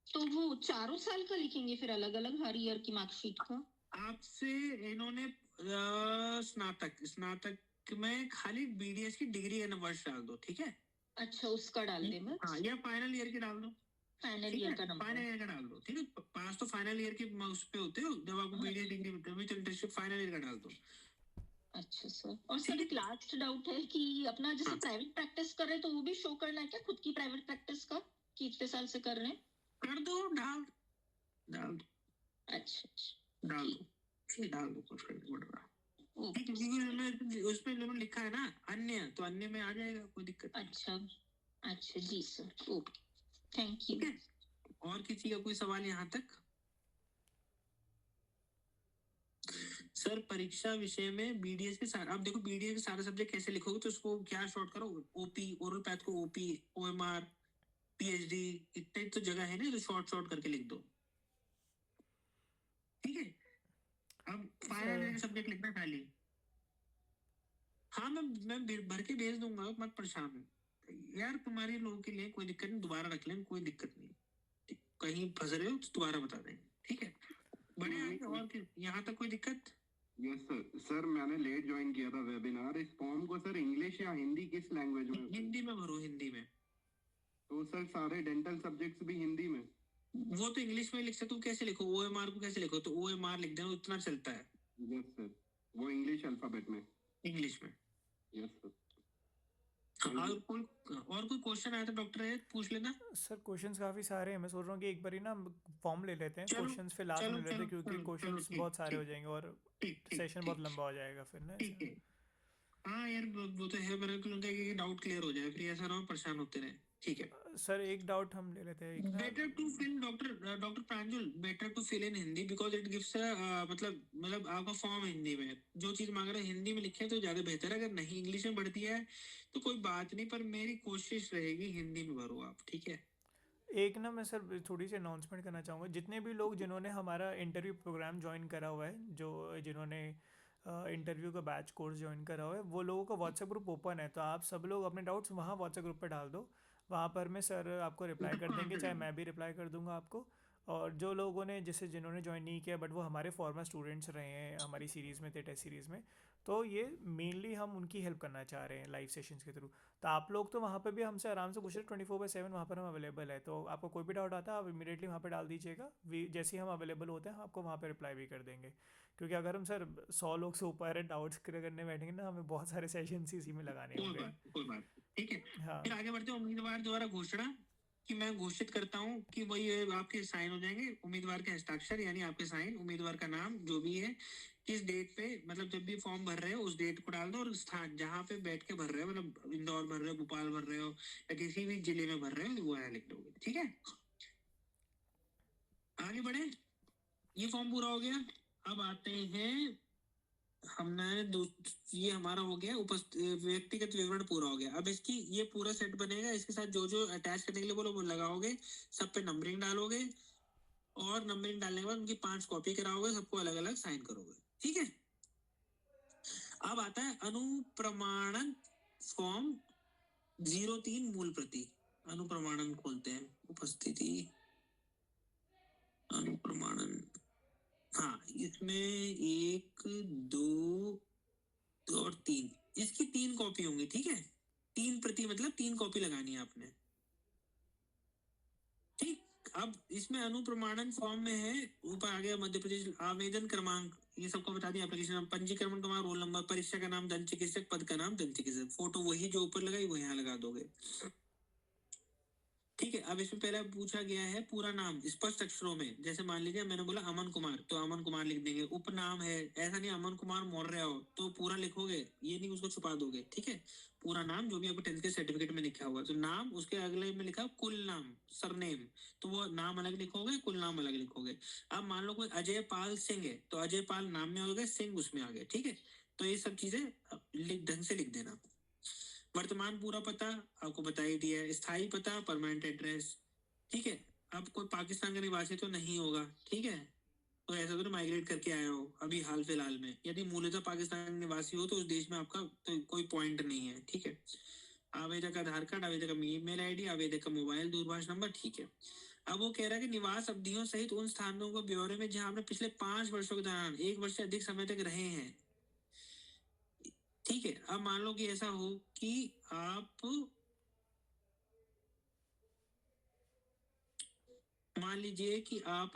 तो वो 4 साल का लिखेंगे फिर अलग अलग हर ईयर की मार्कशीट का? आपसे इन्होंने स्नातक स्नातक में खाली बीडीएस की डिग्री का वर्ष डाल दो, ठीक है। अच्छा, उसका डाल दे बस। हाँ, या फाइनल ईयर की डाल दो, फाइनल ठीक ईयर है, का नंबर। फाइनल ईयर का डाल दो, ठीक है। पास तो फाइनल ईयर के उस पे होते हो जब आपको BDS degree with internship, final year का डाल दो। अच्छा सर, और सर एक लास्ट डाउट है कि अपना जैसे प्राइवेट प्रैक्टिस कर रहे हैं तो वो भी शो करना है क्या खुद की प्राइवेट प्रैक्टिस का कि इतने साल से कर रहे हैं? कर दो, डाल डाल दो, अच्छा अच्छा, डाल दो, ठीक, डाल दो, कुछ फर्क नहीं पड़ रहा। ठीक है, क्योंकि उसमें इन्होंने लिखा है ना अन्य, तो अन्य में आ जाएगा, कोई दिक्कत नहीं। अच्छा अच्छा जी सर, ओके, थैंक यू। ठीक है, और किसी का कोई सवाल यहाँ तक? सर परीक्षा विषय में बीडीएस के सारे, आप देखो बीडीएस के सारे सब्जेक्ट कैसे लिखोगे, तो उसको क्या शॉर्ट करो, ओपी, ओरल पैथ को ओपी, ओएमआर, पीएचडी, इतने तो जगह है ना, तो शॉर्ट शॉर्ट करके लिख दो, ठीक है। अब फाइनल ईयर के सब्जेक्ट लिखना खाली। हाँ, मैं भर के भेज दूंगा, मत परेशान हो यार, तुम्हारे लोगों के लिए कोई दिक्कत नहीं, दोबारा रख लें, कोई दिक्कत नहीं, कहीं फंस रहे हो तो दोबारा बता देंगे, ठीक है। बढ़िया, और यहाँ तक कोई दिक्कत? Yes sir. सर मैंने लेट ज्वाइन किया था वेबिनार। इस फॉर्म को सर इंग्लिश या हिंदी किस लैंग्वेज में? हिंदी में भरो, हिंदी में। तो सर सारे डेंटल सब्जेक्ट्स भी हिंदी में? वो तो इंग्लिश में लिख सकते हो, कैसे लिखो, ओएमआर को कैसे लिखो, तो ओएमआर लिख देना, उतना चलता है। यस सर, वो इंग्लिश अल्फाबेट में? इंग्लिश में। Yes sir. और कोई क्वेश्चन आया था डॉक्टर है, पूछ लेना। सर क्वेश्चंस काफ़ी सारे हैं, मैं सोच रहा हूँ कि एक बार ही ना फॉर्म ले लेते हैं, चलो, क्वेश्चंस फिर लास्ट में चलो, ले लेते हैं, चलो, क्योंकि चलो, क्वेश्चंस ठीक, बहुत सारे हो ठीक, जाएंगे और ठीक, सेशन बहुत लंबा हो जाएगा फिर ना ठीक ऐसा। है। हाँ यार, वो तो है, मेरे को लगता है कि डाउट क्लियर हो जाए, फिर ऐसा ना हो परेशान होते रहे, ठीक है। सर एक डाउट हम ले लेते हैं, एक ना better to fill, doctor Pranjal, better to fill in Hindi because it gives मतलब आपका फॉर्म हिंदी में है, जो चीज मांग रहे हैं हिंदी में लिखे तो ज्यादा बेहतर है, अगर नहीं इंग्लिश में बढ़ दिया है तो कोई बात नहीं, पर मेरी कोशिश रहेगी हिंदी में भरो आप, ठीक है। एक ना मैं सर थोड़ी सी अनाउंसमेंट करना चाहूँगा, जितने भी लोग जिन्होंने हमारा इंटरव्यू प्रोग्राम ज्वाइन करा हुआ है, जो जिन्होंने इंटरव्यू का बैच कोर्स ज्वाइन करा हुआ है, वो लोगों का व्हाट्सएप ग्रुप ओपन है, तो आप सब लोग अपने डाउट्स वहाँ व्हाट्सएप ग्रुप पे डाल दो, वहाँ पर मैं सर आपको रिप्लाई कर देंगे, चाहे मैं भी रिप्लाई कर दूंगा आपको। और जो लोगों ने जैसे जिन्होंने ज्वाइन नहीं किया बट वो हमारे फॉर्मर स्टूडेंट्स रहे हैं, हमारी सीरीज़ में थे, टेस्ट सीरीज़ में, तो ये मेनली हम उनकी हेल्प करना चाह रहे हैं लाइव सेशंस के थ्रू। तो आप लोग तो वहाँ पे भी हमसे आराम से पूछ रहे, 24/7 वहाँ पर हम अवेलेबल है, तो आपको कोई भी डाउट आता है आप इमीडिएटली वहाँ पे डाल दीजिएगा, जैसे ही हम अवेलेबल होते हैं हम आपको वहाँ पे रिप्लाई भी कर देंगे। क्योंकि अगर हम सर 100 लोग से ऊपर डाउट्स क्लियर करने बैठेंगे ना, हमें बहुत सारे सेशंस इसी में लगाने होंगे। कोई बात, ठीक है। हाँ फिर आगे बढ़ते हैं, उम्मीदवार द्वारा घोषणा कि मैं घोषित करता हूँ कि वही आपके साइन हो जाएंगे, उम्मीदवार के हस्ताक्षर यानी आपके साइन, उम्मीदवार का नाम जो भी है, किस डेट पे, मतलब जब भी फॉर्म भर रहे हो उस डेट को डाल दो, और स्थान जहाँ पे बैठ के भर रहे हो, मतलब इंदौर भर रहे हो, भोपाल भर रहे हो, या किसी भी जिले में भर रहे हो, वो यहाँ लिख दोगे, ठीक है। आगे बढ़े, ये फॉर्म पूरा हो गया। अब आते हैं, हमने ये हमारा हो गया, व्यक्तिगत विवरण पूरा हो गया। अब इसकी ये पूरा सेट बनेगा, इसके साथ जो जो अटैच करने के लिए बोलो वो लगाओगे, सब पे नंबरिंग डालोगे, और नंबरिंग डालने के बाद उनकी 5 कॉपी कराओगे, सबको अलग अलग साइन करोगे, ठीक है। अब आता है अनुप्रमाणन फॉर्म 03 मूल प्रति। अनुप्रमाणन खोलते हैं, उपस्थिति, अनुप्रमाणन, हाँ, इसमें 1, 2 और 3, इसकी 3 कॉपी होंगी, ठीक है। 3 प्रति मतलब 3 कॉपी लगानी है आपने, ठीक। अब इसमें अनुप्रमाणन फॉर्म में है, ऊपर आ गया मध्य प्रदेश, आवेदन क्रमांक, ये सबको बता दिया, एप्लीकेशन नाम, पंजीकरण क्रमांक, रोल नंबर, परीक्षा का नाम दंत चिकित्सक, पद का नाम दंत चिकित्सक, फोटो वही जो ऊपर लगाई वो यहाँ लगा दोगे, ठीक है। अब इसमें पहले पूछा गया है पूरा नाम स्पष्ट अक्षरों में, जैसे मान लीजिए मैंने बोला अमन कुमार, तो अमन कुमार लिख देंगे। उपनाम है, ऐसा नहीं अमन कुमार मौर्य हो तो पूरा लिखोगे, ये नहीं उसको छुपा दोगे, ठीक है। पूरा नाम जो भी आपको 10th के सर्टिफिकेट में लिखा हुआ, तो नाम, उसके अगले में लिखा कुल नाम, सरनेम, तो वो नाम अलग लिखोगे, कुल नाम अलग लिखोगे। अब मान लो कोई अजय पाल सिंह है, तो अजय पाल नाम में हो गए, सिंह उसमें आ गए, ठीक है। तो ये सब चीजें ढंग से लिख देना। वर्तमान पूरा पता आपको बता ही दिया है, स्थायी पता, परमानेंट एड्रेस, ठीक है। अब कोई पाकिस्तान का निवासी तो नहीं होगा, ठीक है। तो ऐसा तो माइग्रेट करके आया हो अभी हाल फिलहाल में। यदि मूलतः पाकिस्तान निवासी हो तो उस देश में आपका तो कोई पॉइंट नहीं है, ठीक है। आवेदक का आधार कार्ड, आवेदक का ईमेल आईडी, आवेदक का मोबाइल दूरभाष नंबर, ठीक है। अब वो कह रहा है कि निवास अवधियों सहित उन स्थानों को ब्यौरे में जहां आपने पिछले 5 वर्षों के दौरान 1 वर्ष से अधिक समय तक रहे हैं, ठीक है। अब मान लो कि ऐसा हो कि आप मान लीजिए कि आप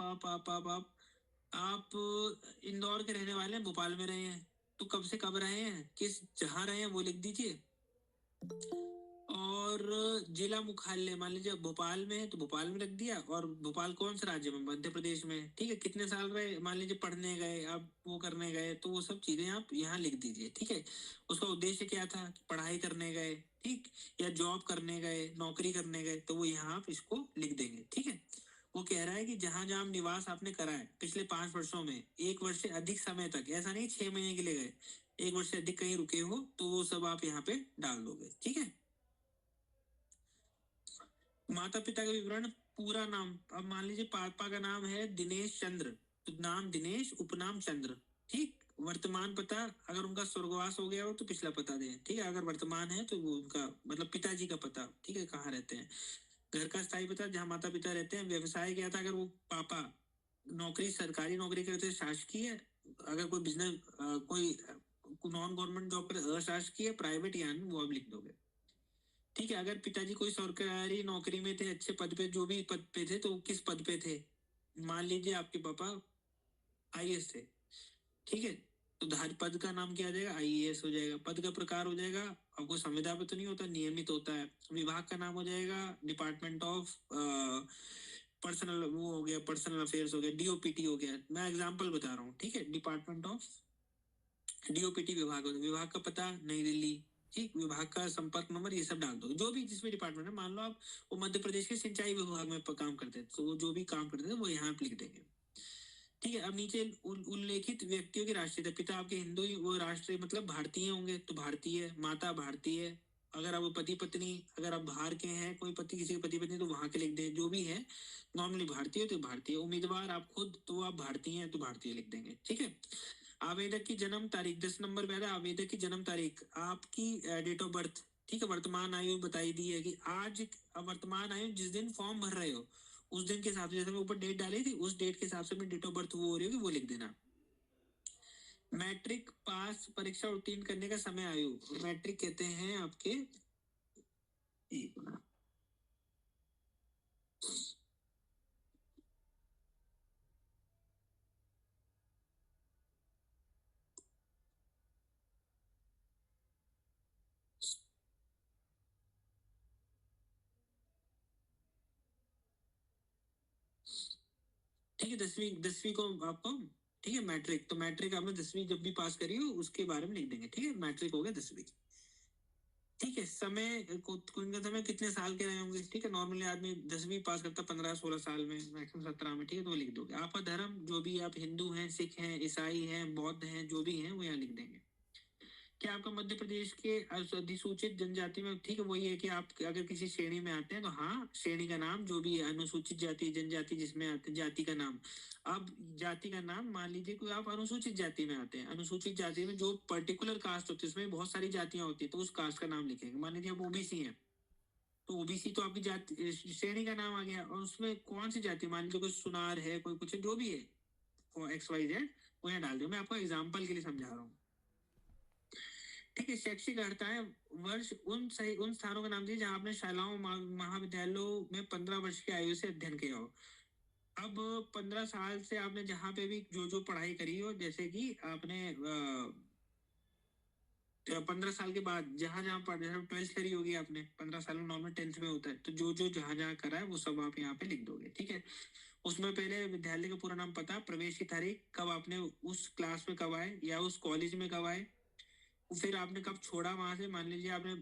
इंदौर के रहने वाले हैं, भोपाल में रहे हैं, तो कब से कब रहे हैं, किस जहां रहे हैं वो लिख दीजिए। और जिला मुख्यालय मान लीजिए भोपाल में है तो भोपाल में रख दिया, और भोपाल कौन से राज्य में, मध्य प्रदेश में, ठीक है। कितने साल रहे, मान लीजिए पढ़ने गए, अब वो करने गए, तो वो सब चीजें आप यहाँ लिख दीजिए, ठीक है। उसका उद्देश्य क्या था, पढ़ाई करने गए, ठीक, या जॉब करने गए, नौकरी करने गए, तो वो यहाँ आप इसको लिख देंगे, ठीक है। वो कह रहा है कि जहां जहां निवास आपने करा है पिछले 5 वर्षों में 1 वर्ष से अधिक समय तक, ऐसा नहीं 6 महीने के लिए गए, 1 वर्ष से अधिक कहीं रुके हो, तो वो सब आप यहाँ पे डाल दोगे, ठीक है। माता पिता का विवरण, पूरा नाम, अब मान लीजिए पापा का नाम है दिनेश चंद्र, तो नाम दिनेश, उपनाम चंद्र, ठीक। वर्तमान पता, अगर उनका स्वर्गवास हो गया हो तो पिछला पता दें, ठीक है। अगर वर्तमान है तो वो उनका मतलब पिताजी का पता, ठीक है, कहाँ रहते हैं। घर का स्थायी पता जहाँ माता पिता रहते हैं। व्यवसाय क्या था, अगर वो पापा नौकरी, सरकारी नौकरी करते हैं, शासकीय, अगर कोई बिजनेस, कोई नॉन गवर्नमेंट जॉब पर, अशासकीय, प्राइवेट, यानी वो आप लिख दोगे, ठीक है। अगर पिताजी कोई सरकारी नौकरी में थे, अच्छे पद पे, जो भी पद पे थे, तो किस पद पे थे, मान लीजिए आपके पापा आईएएस थे, ठीक है, तो धार पद का नाम क्या आ जाएगा, आईएएस हो जाएगा। पद का प्रकार हो जाएगा, आपको संविदा पे तो नहीं होता, नियमित होता है। विभाग का नाम हो जाएगा डिपार्टमेंट ऑफ पर्सनल, वो हो गया पर्सनल अफेयर्स हो गया, डीओपीटी हो गया, मैं एग्जांपल बता रहा हूँ, ठीक है। डिपार्टमेंट ऑफ डीओपीटी विभाग होता है। विभाग का पता नई दिल्ली, ठीक। विभाग का संपर्क नंबर, ये सब डाल दो, जो भी जिसमें डिपार्टमेंट है। मान लो आप वो मध्य प्रदेश के सिंचाई विभाग में काम करते हैं, तो वो जो भी काम करते हैं वो यहाँ पे लिख देंगे, ठीक है। अब नीचे उल्लेखित व्यक्तियों की राष्ट्रीयता, पिता आपके हिंदू ही, वो राष्ट्रीय मतलब भारतीय होंगे तो भारतीय, माता भारतीय, अगर आप पति पत्नी, अगर आप बाहर के हैं, कोई पति किसी के पति पत्नी, तो वहां के लिख दें, जो भी है नॉर्मली भारतीय तो भारतीय। उम्मीदवार आप खुद, तो आप भारतीय हैं तो भारतीय लिख देंगे, ठीक है। आवेदक की जन्म तारीख, 10 नंबर पे आवेदक की जन्म तारीख, आपकी डेट ऑफ बर्थ, ठीक है। वर्तमान आयु बताई दी है कि आज वर्तमान आयु जिस दिन फॉर्म भर रहे हो उस दिन के हिसाब से, जैसे मैं ऊपर डेट डाली थी उस डेट के हिसाब से अपनी डेट ऑफ बर्थ वो हो रही होगी, वो लिख देना। मैट्रिक पास, परीक्षा उत्तीर्ण करने का समय आयु, मैट्रिक कहते हैं आपके, एक मिनट, ठीक है। 10वीं को आपको, ठीक है, मैट्रिक, तो मैट्रिक आपने 10वीं जब भी पास करी हो उसके बारे में लिख देंगे, ठीक है। मैट्रिक हो गया 10वीं, ठीक है। समय उनका समय कितने साल के रहे होंगे, ठीक है। नॉर्मली आदमी 10वीं पास करता 15-16 साल में, मैक्सिमम 17 में, ठीक है, तो वो लिख दोगे। आपका धर्म, जो भी आप हिंदू हैं, सिख हैं, ईसाई हैं, बौद्ध हैं, जो भी हैं वो यहाँ लिख देंगे। क्या आपका मध्य प्रदेश के अधिसूचित जनजाति में, ठीक है, वही है कि आप अगर किसी श्रेणी में आते हैं तो हाँ, श्रेणी का नाम जो भी है, अनुसूचित जाति, जनजाति जिसमें आते हैं, जाति का नाम। अब जाति का नाम, मान लीजिए कि आप अनुसूचित जाति में आते हैं, अनुसूचित जाति में जो पर्टिकुलर कास्ट होती है उसमें बहुत सारी जातियां होती है, तो उस कास्ट का नाम लिखेंगे। मान लीजिए आप ओबीसी हैं, तो ओबीसी तो आपकी जाति, श्रेणी का नाम आ गया, और उसमें कौन सी जाति, मान लीजिए कोई सुनार है, कोई कुछ है, जो भी है XYZ, वो यहाँ डाल दो। मैं आपको एग्जाम्पल के लिए समझा रहा हूँ, ठीक है। शैक्षिक अर्हता है, वर्ष उन स्थानों का नाम दीजिए जहां आपने शालाओं महाविद्यालयों में 15 वर्ष की आयु से अध्ययन किया हो। अब 15 साल से आपने जहां पे भी जो जो पढ़ाई करी हो, जैसे कि आपने 15 साल के बाद जहां जहां पढ़, 12th करी होगी आपने, 15 साल में नॉर्मल 10th में होता है, तो जो जो जहां जहां करा है वो सब आप यहाँ पे लिख दोगे, ठीक है। उसमें पहले विद्यालय का पूरा नाम, पता, प्रवेश की तारीख, कब आपने उस क्लास में कब आए या उस कॉलेज में कब आए, फिर आपने कब छोड़ा वहां से। मान लीजिए आपने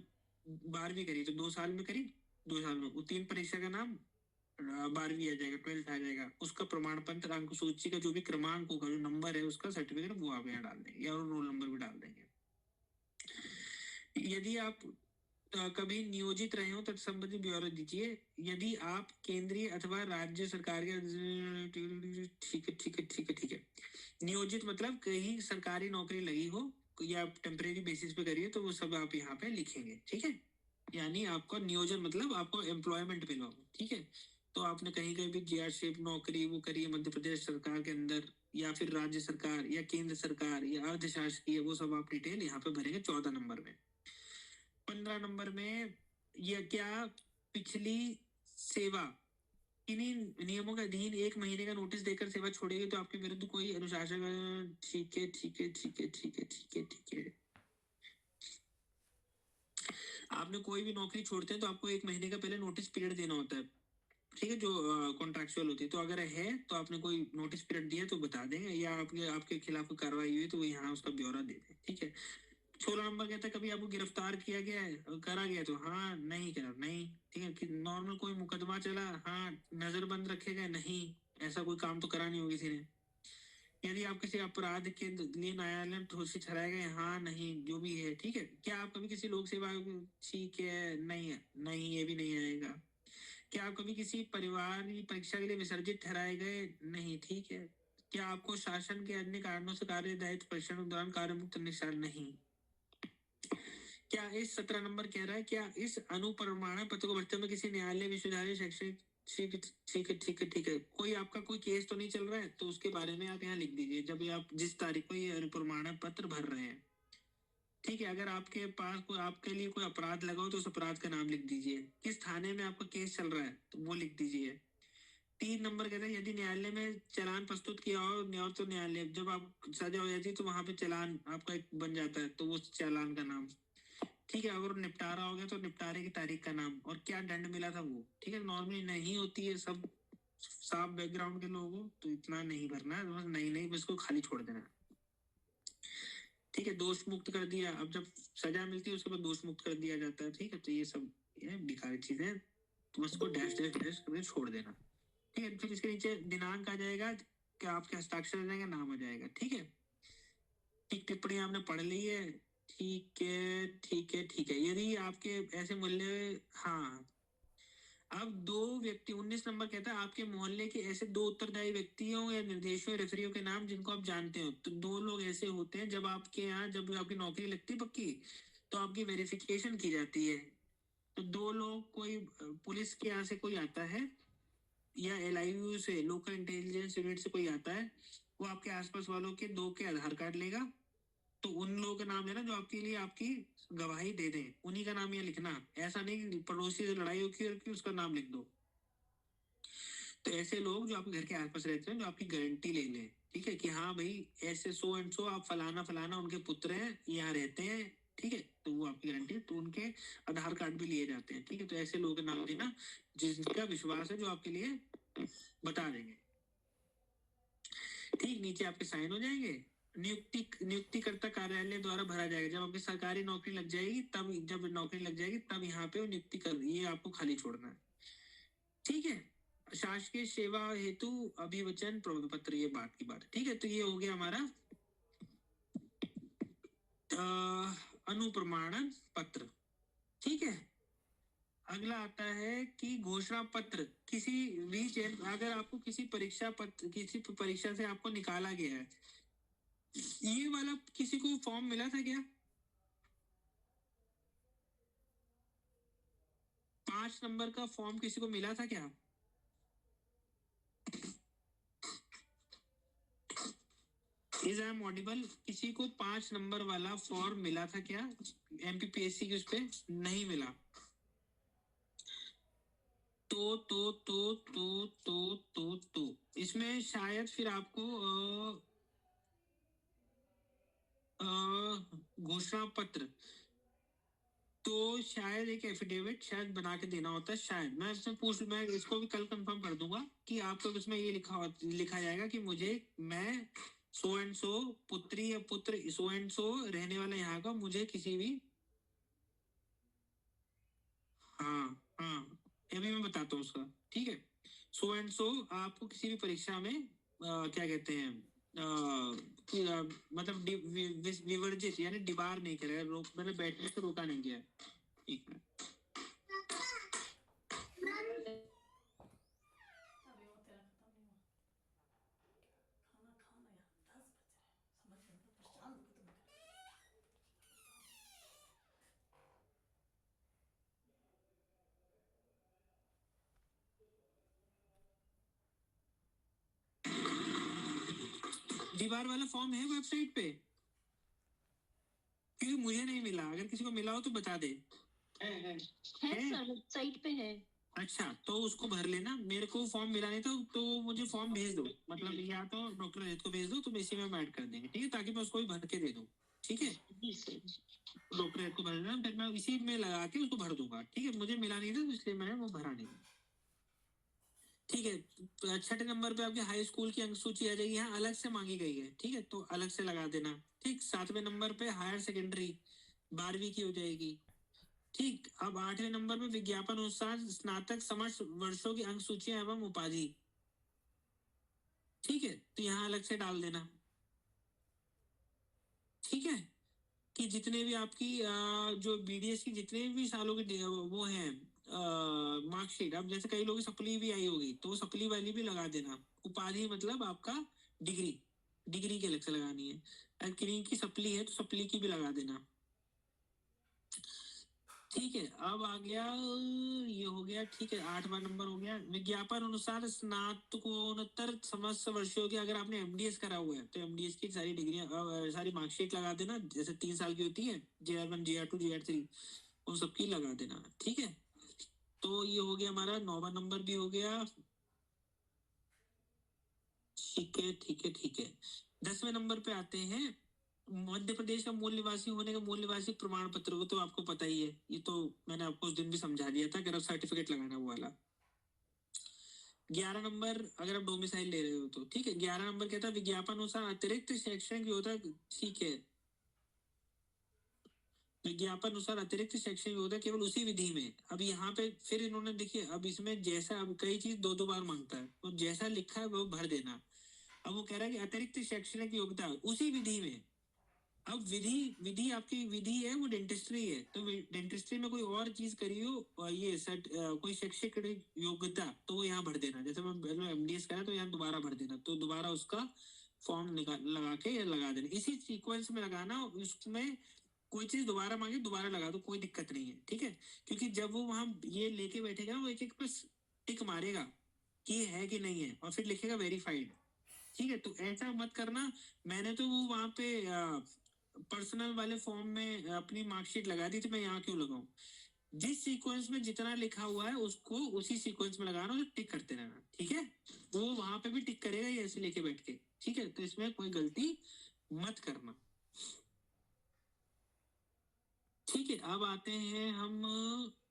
12वीं करी तो 2 साल में करी, 2 साल में उत्तीर्ण परीक्षा का नाम, 12वीं आ जाएगा, 12th आ जाएगा, उसका प्रमाण पत्र, अंक सूची का जो भी क्रमांक होगा, जो नंबर है उसका सर्टिफिकेट, वो आप यहाँ डाल देंगे, या रोल नंबर भी डाल देंगे। यदि आप कभी नियोजित रहे हो तो संबंधी ब्यौरा दीजिए। यदि आप केंद्रीय अथवा राज्य सरकार के, ठीक है ठीक है ठीक है ठीक है, नियोजित मतलब कहीं सरकारी नौकरी लगी हो या टेम्परेरी बेसिस पे करिए तो वो सब आप यहाँ पे लिखेंगे, ठीक है। यानी आपको नियोजन मतलब आपको एम्प्लॉयमेंट मिला हो, ठीक है। तो आपने कहीं कहीं भी जीआरशिप नौकरी वो करी है मध्य प्रदेश सरकार के अंदर या फिर राज्य सरकार या केंद्र सरकार या अर्धशासकीय, वो सब आप डिटेल यहाँ पे भरेंगे 14 नंबर में। 15 नंबर में यह क्या पिछली सेवा इन्हीं नियमों के अधीन 1 महीने का नोटिस देकर सेवा छोड़ेगी तो आपके विरुद्ध कोई अनुशासन, ठीक है ठीक है ठीक है ठीक है ठीक है ठीक है। आपने कोई भी नौकरी छोड़ते हैं तो आपको 1 महीने का पहले नोटिस पीरियड देना होता है, ठीक है, जो कॉन्ट्रैक्चुअल होती है। तो अगर है तो आपने कोई नोटिस पीरियड दिया तो बता देंगे, या आपके आपके खिलाफ कोई कार्रवाई हुई तो वो यहाँ उसका ब्यौरा दे दें, ठीक है। 16 नंबर कहता है कभी आपको गिरफ्तार किया गया है, करा गया तो हाँ नहीं करा नहीं, ठीक है। कि नॉर्मल कोई मुकदमा चला, हाँ। नजरबंद रखे गए, नहीं, ऐसा कोई काम तो करा नहीं हो किसी ने। यदि आप किसी अपराध के लिए न्यायालय में दोषी ठहराए गए, हाँ नहीं, जो भी है, ठीक है। क्या आप कभी किसी लोक सेवा, ठीक है, नहीं है, नहीं, ये भी नहीं आएगा। क्या आप कभी किसी परिवार की परीक्षा के लिए विसर्जित ठहराए गए, नहीं, ठीक है। क्या आपको शासन के अन्य कारणों से कार्य दायित्व परीक्षण के दौरान कार्य मुक्त निशान, नहीं। क्या इस 17 नंबर कह रहा है क्या इस अनुप्रमाण पत्र को भरते में किसी न्यायालय विश्वविद्यालय शैक्षणिक, ठीक है ठीक है ठीक है ठीक है, कोई आपका कोई केस तो नहीं चल रहा है तो उसके बारे में आप यहाँ लिख दीजिए जब आप जिस तारीख को ये अनुप्रमाण पत्र भर रहे हैं, ठीक है। अगर आपके पास कोई आपके लिए कोई अपराध लगा हो तो उस अपराध का नाम लिख दीजिए। किस थाने में आपका केस चल रहा है तो वो लिख दीजिए। 3 नंबर कहता है यदि न्यायालय में चालान प्रस्तुत किया हो तो न्यायालय जब आप सजा हो जाती है तो वहां पे चालान आपका एक बन जाता है तो वो चालान का नाम, ठीक है। अगर निपटारा हो गया तो निपटारे की तारीख का नाम और क्या दंड मिला था वो, ठीक है। नॉर्मली नहीं होती है, सब साफ बैकग्राउंड के लोग हो तो इतना नहीं भरना है, बस नहीं नहीं बस को खाली छोड़ देना, ठीक है। दोष मुक्त कर दिया, अब जब सजा मिलती है उसके बाद दोष मुक्त कर दिया जाता है, ठीक है। तो ये सब ये बेकार चीजें तो उसको डैश डैश डैश करके छोड़ देना, ठीक है। फिर इसके नीचे दिनांक आ जाएगा, क्या आपके हस्ताक्षर आ जाएगा, नाम आ जाएगा, ठीक है। ठीक, टिप्पणी आपने पढ़ ली है, ठीक है ठीक है ठीक है। यदि आपके ऐसे मूल्य, हाँ। अब 2 व्यक्ति, 19 नंबर कहता है आपके मोहल्ले के ऐसे 2 उत्तरदायी व्यक्तियों या निर्देशों या रेफरियों के नाम जिनको आप जानते हो। तो 2 लोग ऐसे होते हैं जब आपके यहाँ जब आपकी नौकरी लगती है पक्की तो आपकी वेरिफिकेशन की जाती है। तो 2 लोग, कोई पुलिस के यहाँ से कोई आता है या LIU से लोकल इंटेलिजेंस यूनिट से कोई आता है, वो आपके आसपास वालों के 2 के आधार कार्ड लेगा। तो उन लोगों का नाम लेना जो आपके लिए आपकी गवाही दे दें, उन्हीं का नाम यहाँ लिखना। ऐसा नहीं कि पड़ोसी से लड़ाई होगी और कि उसका नाम लिख दो। तो ऐसे लोग जो आपके घर के आसपास रहते हैं जो आपकी गारंटी ले लें, ठीक है, कि हाँ भाई ऐसे सो एंड सो आप फलाना फलाना उनके पुत्र हैं, यहाँ रहते हैं, ठीक है। तो वो आपकी गारंटी, तो उनके आधार कार्ड भी लिए जाते हैं, ठीक है। तो ऐसे लोगों का नाम देना जिसका विश्वास है जो आपके लिए बता देंगे, ठीक। नीचे आपके साइन हो जाएंगे। नियुक्तिकर्ता कार्यालय द्वारा भरा जाएगा। जब आपकी सरकारी नौकरी लग जाएगी तब, जब नौकरी लग जाएगी तब यहाँ पे नियुक्ति कर, ये आपको खाली छोड़ना है, ठीक है। शासकीय सेवा हेतु अभिवचन प्रमाण पत्र, ये बात की बात है, ठीक है। तो ये हो गया हमारा अनुप्रमाणन पत्र, ठीक है। अगला आता है कि घोषणा पत्र। किसी भी अगर आपको किसी परीक्षा से आपको निकाला गया है, ये वाला किसी को फॉर्म मिला था क्या? 5 नंबर का फॉर्म किसी को मिला था क्या? Is I am audible? किसी को 5 नंबर वाला फॉर्म मिला था क्या MPPSC के? उस पे नहीं मिला। तो इसमें शायद फिर आपको घोषणा पत्र तो शायद एक एफिडेविट शायद बना के देना होता है, शायद। मैं इसको भी कल कंफर्म कर दूंगा कि आपको इसमें ये लिखा जाएगा कि मैं सो एंड सो पुत्री या पुत्र सो एंड सो रहने वाला यहाँ का, मुझे किसी भी, हाँ हाँ, अभी मैं बताता हूँ उसका, ठीक है। सो एंड सो आपको किसी भी परीक्षा में क्या कहते हैं मतलब विवर्जित यानी डिबार नहीं करेगा, मतलब बैठने से रोका नहीं गया, एक मिनट। दीवार वाला फॉर्म है वेबसाइट पे? क्योंकि मुझे नहीं मिला, अगर किसी को मिला हो तो बता दे। है सर, वेबसाइट पे है। अच्छा, तो उसको भर लेना। मेरे को फॉर्म मिला नहीं था, तो मुझे फॉर्म भेज दो, मतलब या तो डॉक्टर रजत को भेज दो, तुम इसी में हम ऐड कर देंगे, ठीक है, ताकि मैं उसको भी भर के दे दूं। ठीक है, जी सर। डॉक्टर रजत को भर देना, फिर मैं इसी में लगा के उसको भर दूंगा। ठीक है, मुझे मिला नहीं था तो इसलिए मैंने वो भरा नहीं। ठीक है, तो छठे नंबर पे आपके हाई स्कूल की अंक सूची आ जाएगी, यहाँ अलग से मांगी गई है, ठीक है, तो अलग से लगा देना। ठीक, सातवें नंबर पे हायर सेकेंडरी 12वीं की हो जाएगी। ठीक, अब 8वें नंबर पे विज्ञापन अनुसार स्नातक समस्त वर्षों की अंक सूचियां एवं उपाधि। ठीक है, तो यहाँ अलग से डाल देना। ठीक है, कि जितने भी आपकी जो बीडीएस की जितने भी सालों की वो है मार्कशीट, अब जैसे कई लोगों की सप्ली भी आई होगी, तो सप्ली वाली भी लगा देना। उपाधि मतलब आपका डिग्री, डिग्री के अलग से लगानी है। अगर किन्हीं की सप्ली है तो सप्ली की भी लगा देना। ठीक है, अब आ गया, ये हो गया। ठीक है, 8वां नंबर हो गया, विज्ञापन अनुसार स्नातकोत्तर समस्त वर्षों की, अगर आपने एमडीएस करा हुआ है तो एमडीएस की सारी डिग्रियां, सारी मार्कशीट लगा देना, जैसे 3 साल की होती है, JR1 JR2 JR3, उन सबकी लगा देना। ठीक है, तो ये हो गया हमारा 9वां नंबर भी हो गया। ठीक है ठीक है ठीक है, 10वें नंबर पे आते हैं। मध्य प्रदेश का मूल निवासी होने का मूल निवासी प्रमाण पत्र, वो तो आपको पता ही है, ये तो मैंने आपको उस दिन भी समझा दिया था, अगर आप सर्टिफिकेट लगाना वो वाला। 11 नंबर, अगर आप डोमिसाइल ले रहे हो तो ठीक है। 11 नंबर कहता है विज्ञापन अनुसार अतिरिक्त शैक्षणिक योग्यता। ठीक है, विज्ञापन अनुसार अतिरिक्त शैक्षणिक योग्यता केवल उसी विधि में। अब यहाँ पे फिर इन्होंने देखिए, अब इसमें जैसा, अब कई चीज दो दो बार मांगता है, तो जैसा लिखा है वो भर देना। अब वो कह रहा है कि अतिरिक्त शैक्षणिक योग्यता उसी विधि में। अब विधि, विधि आपकी विधि है वो डेंटिस्ट्री है, तो डेंटिस्ट्री में कोई और चीज करी हो, और ये कोई शैक्षिक योग्यता, तो वो यहाँ भर देना। जैसे मैं एमडीएस करा तो यहाँ दोबारा भर देना, तो दोबारा उसका फॉर्म निकाल लगा के या लगा देना, इसी सीक्वेंस में लगाना। उसमें कोई चीज दोबारा मांगे दोबारा लगा दो, कोई दिक्कत नहीं है। ठीक है, क्योंकि जब वो वहां ये लेके बैठेगा वो एक एक पे टिक मारेगा कि ये है कि नहीं है, और फिर लिखेगा वेरीफाइड। ठीक है, तो ऐसा मत करना। मैंने तो वो वहां पे पर्सनल वाले फॉर्म में अपनी मार्कशीट लगा दी, तो मैं यहाँ क्यों लगाऊं? जिस सीक्वेंस में जितना लिखा हुआ है उसको उसी सीक्वेंस में लगाना और टिक करते रहना। ठीक है, वो वहां पे भी टिक करेगा ये ऐसे लेके बैठ के। ठीक है, तो इसमें कोई गलती मत करना। ठीक है, अब आते हैं हम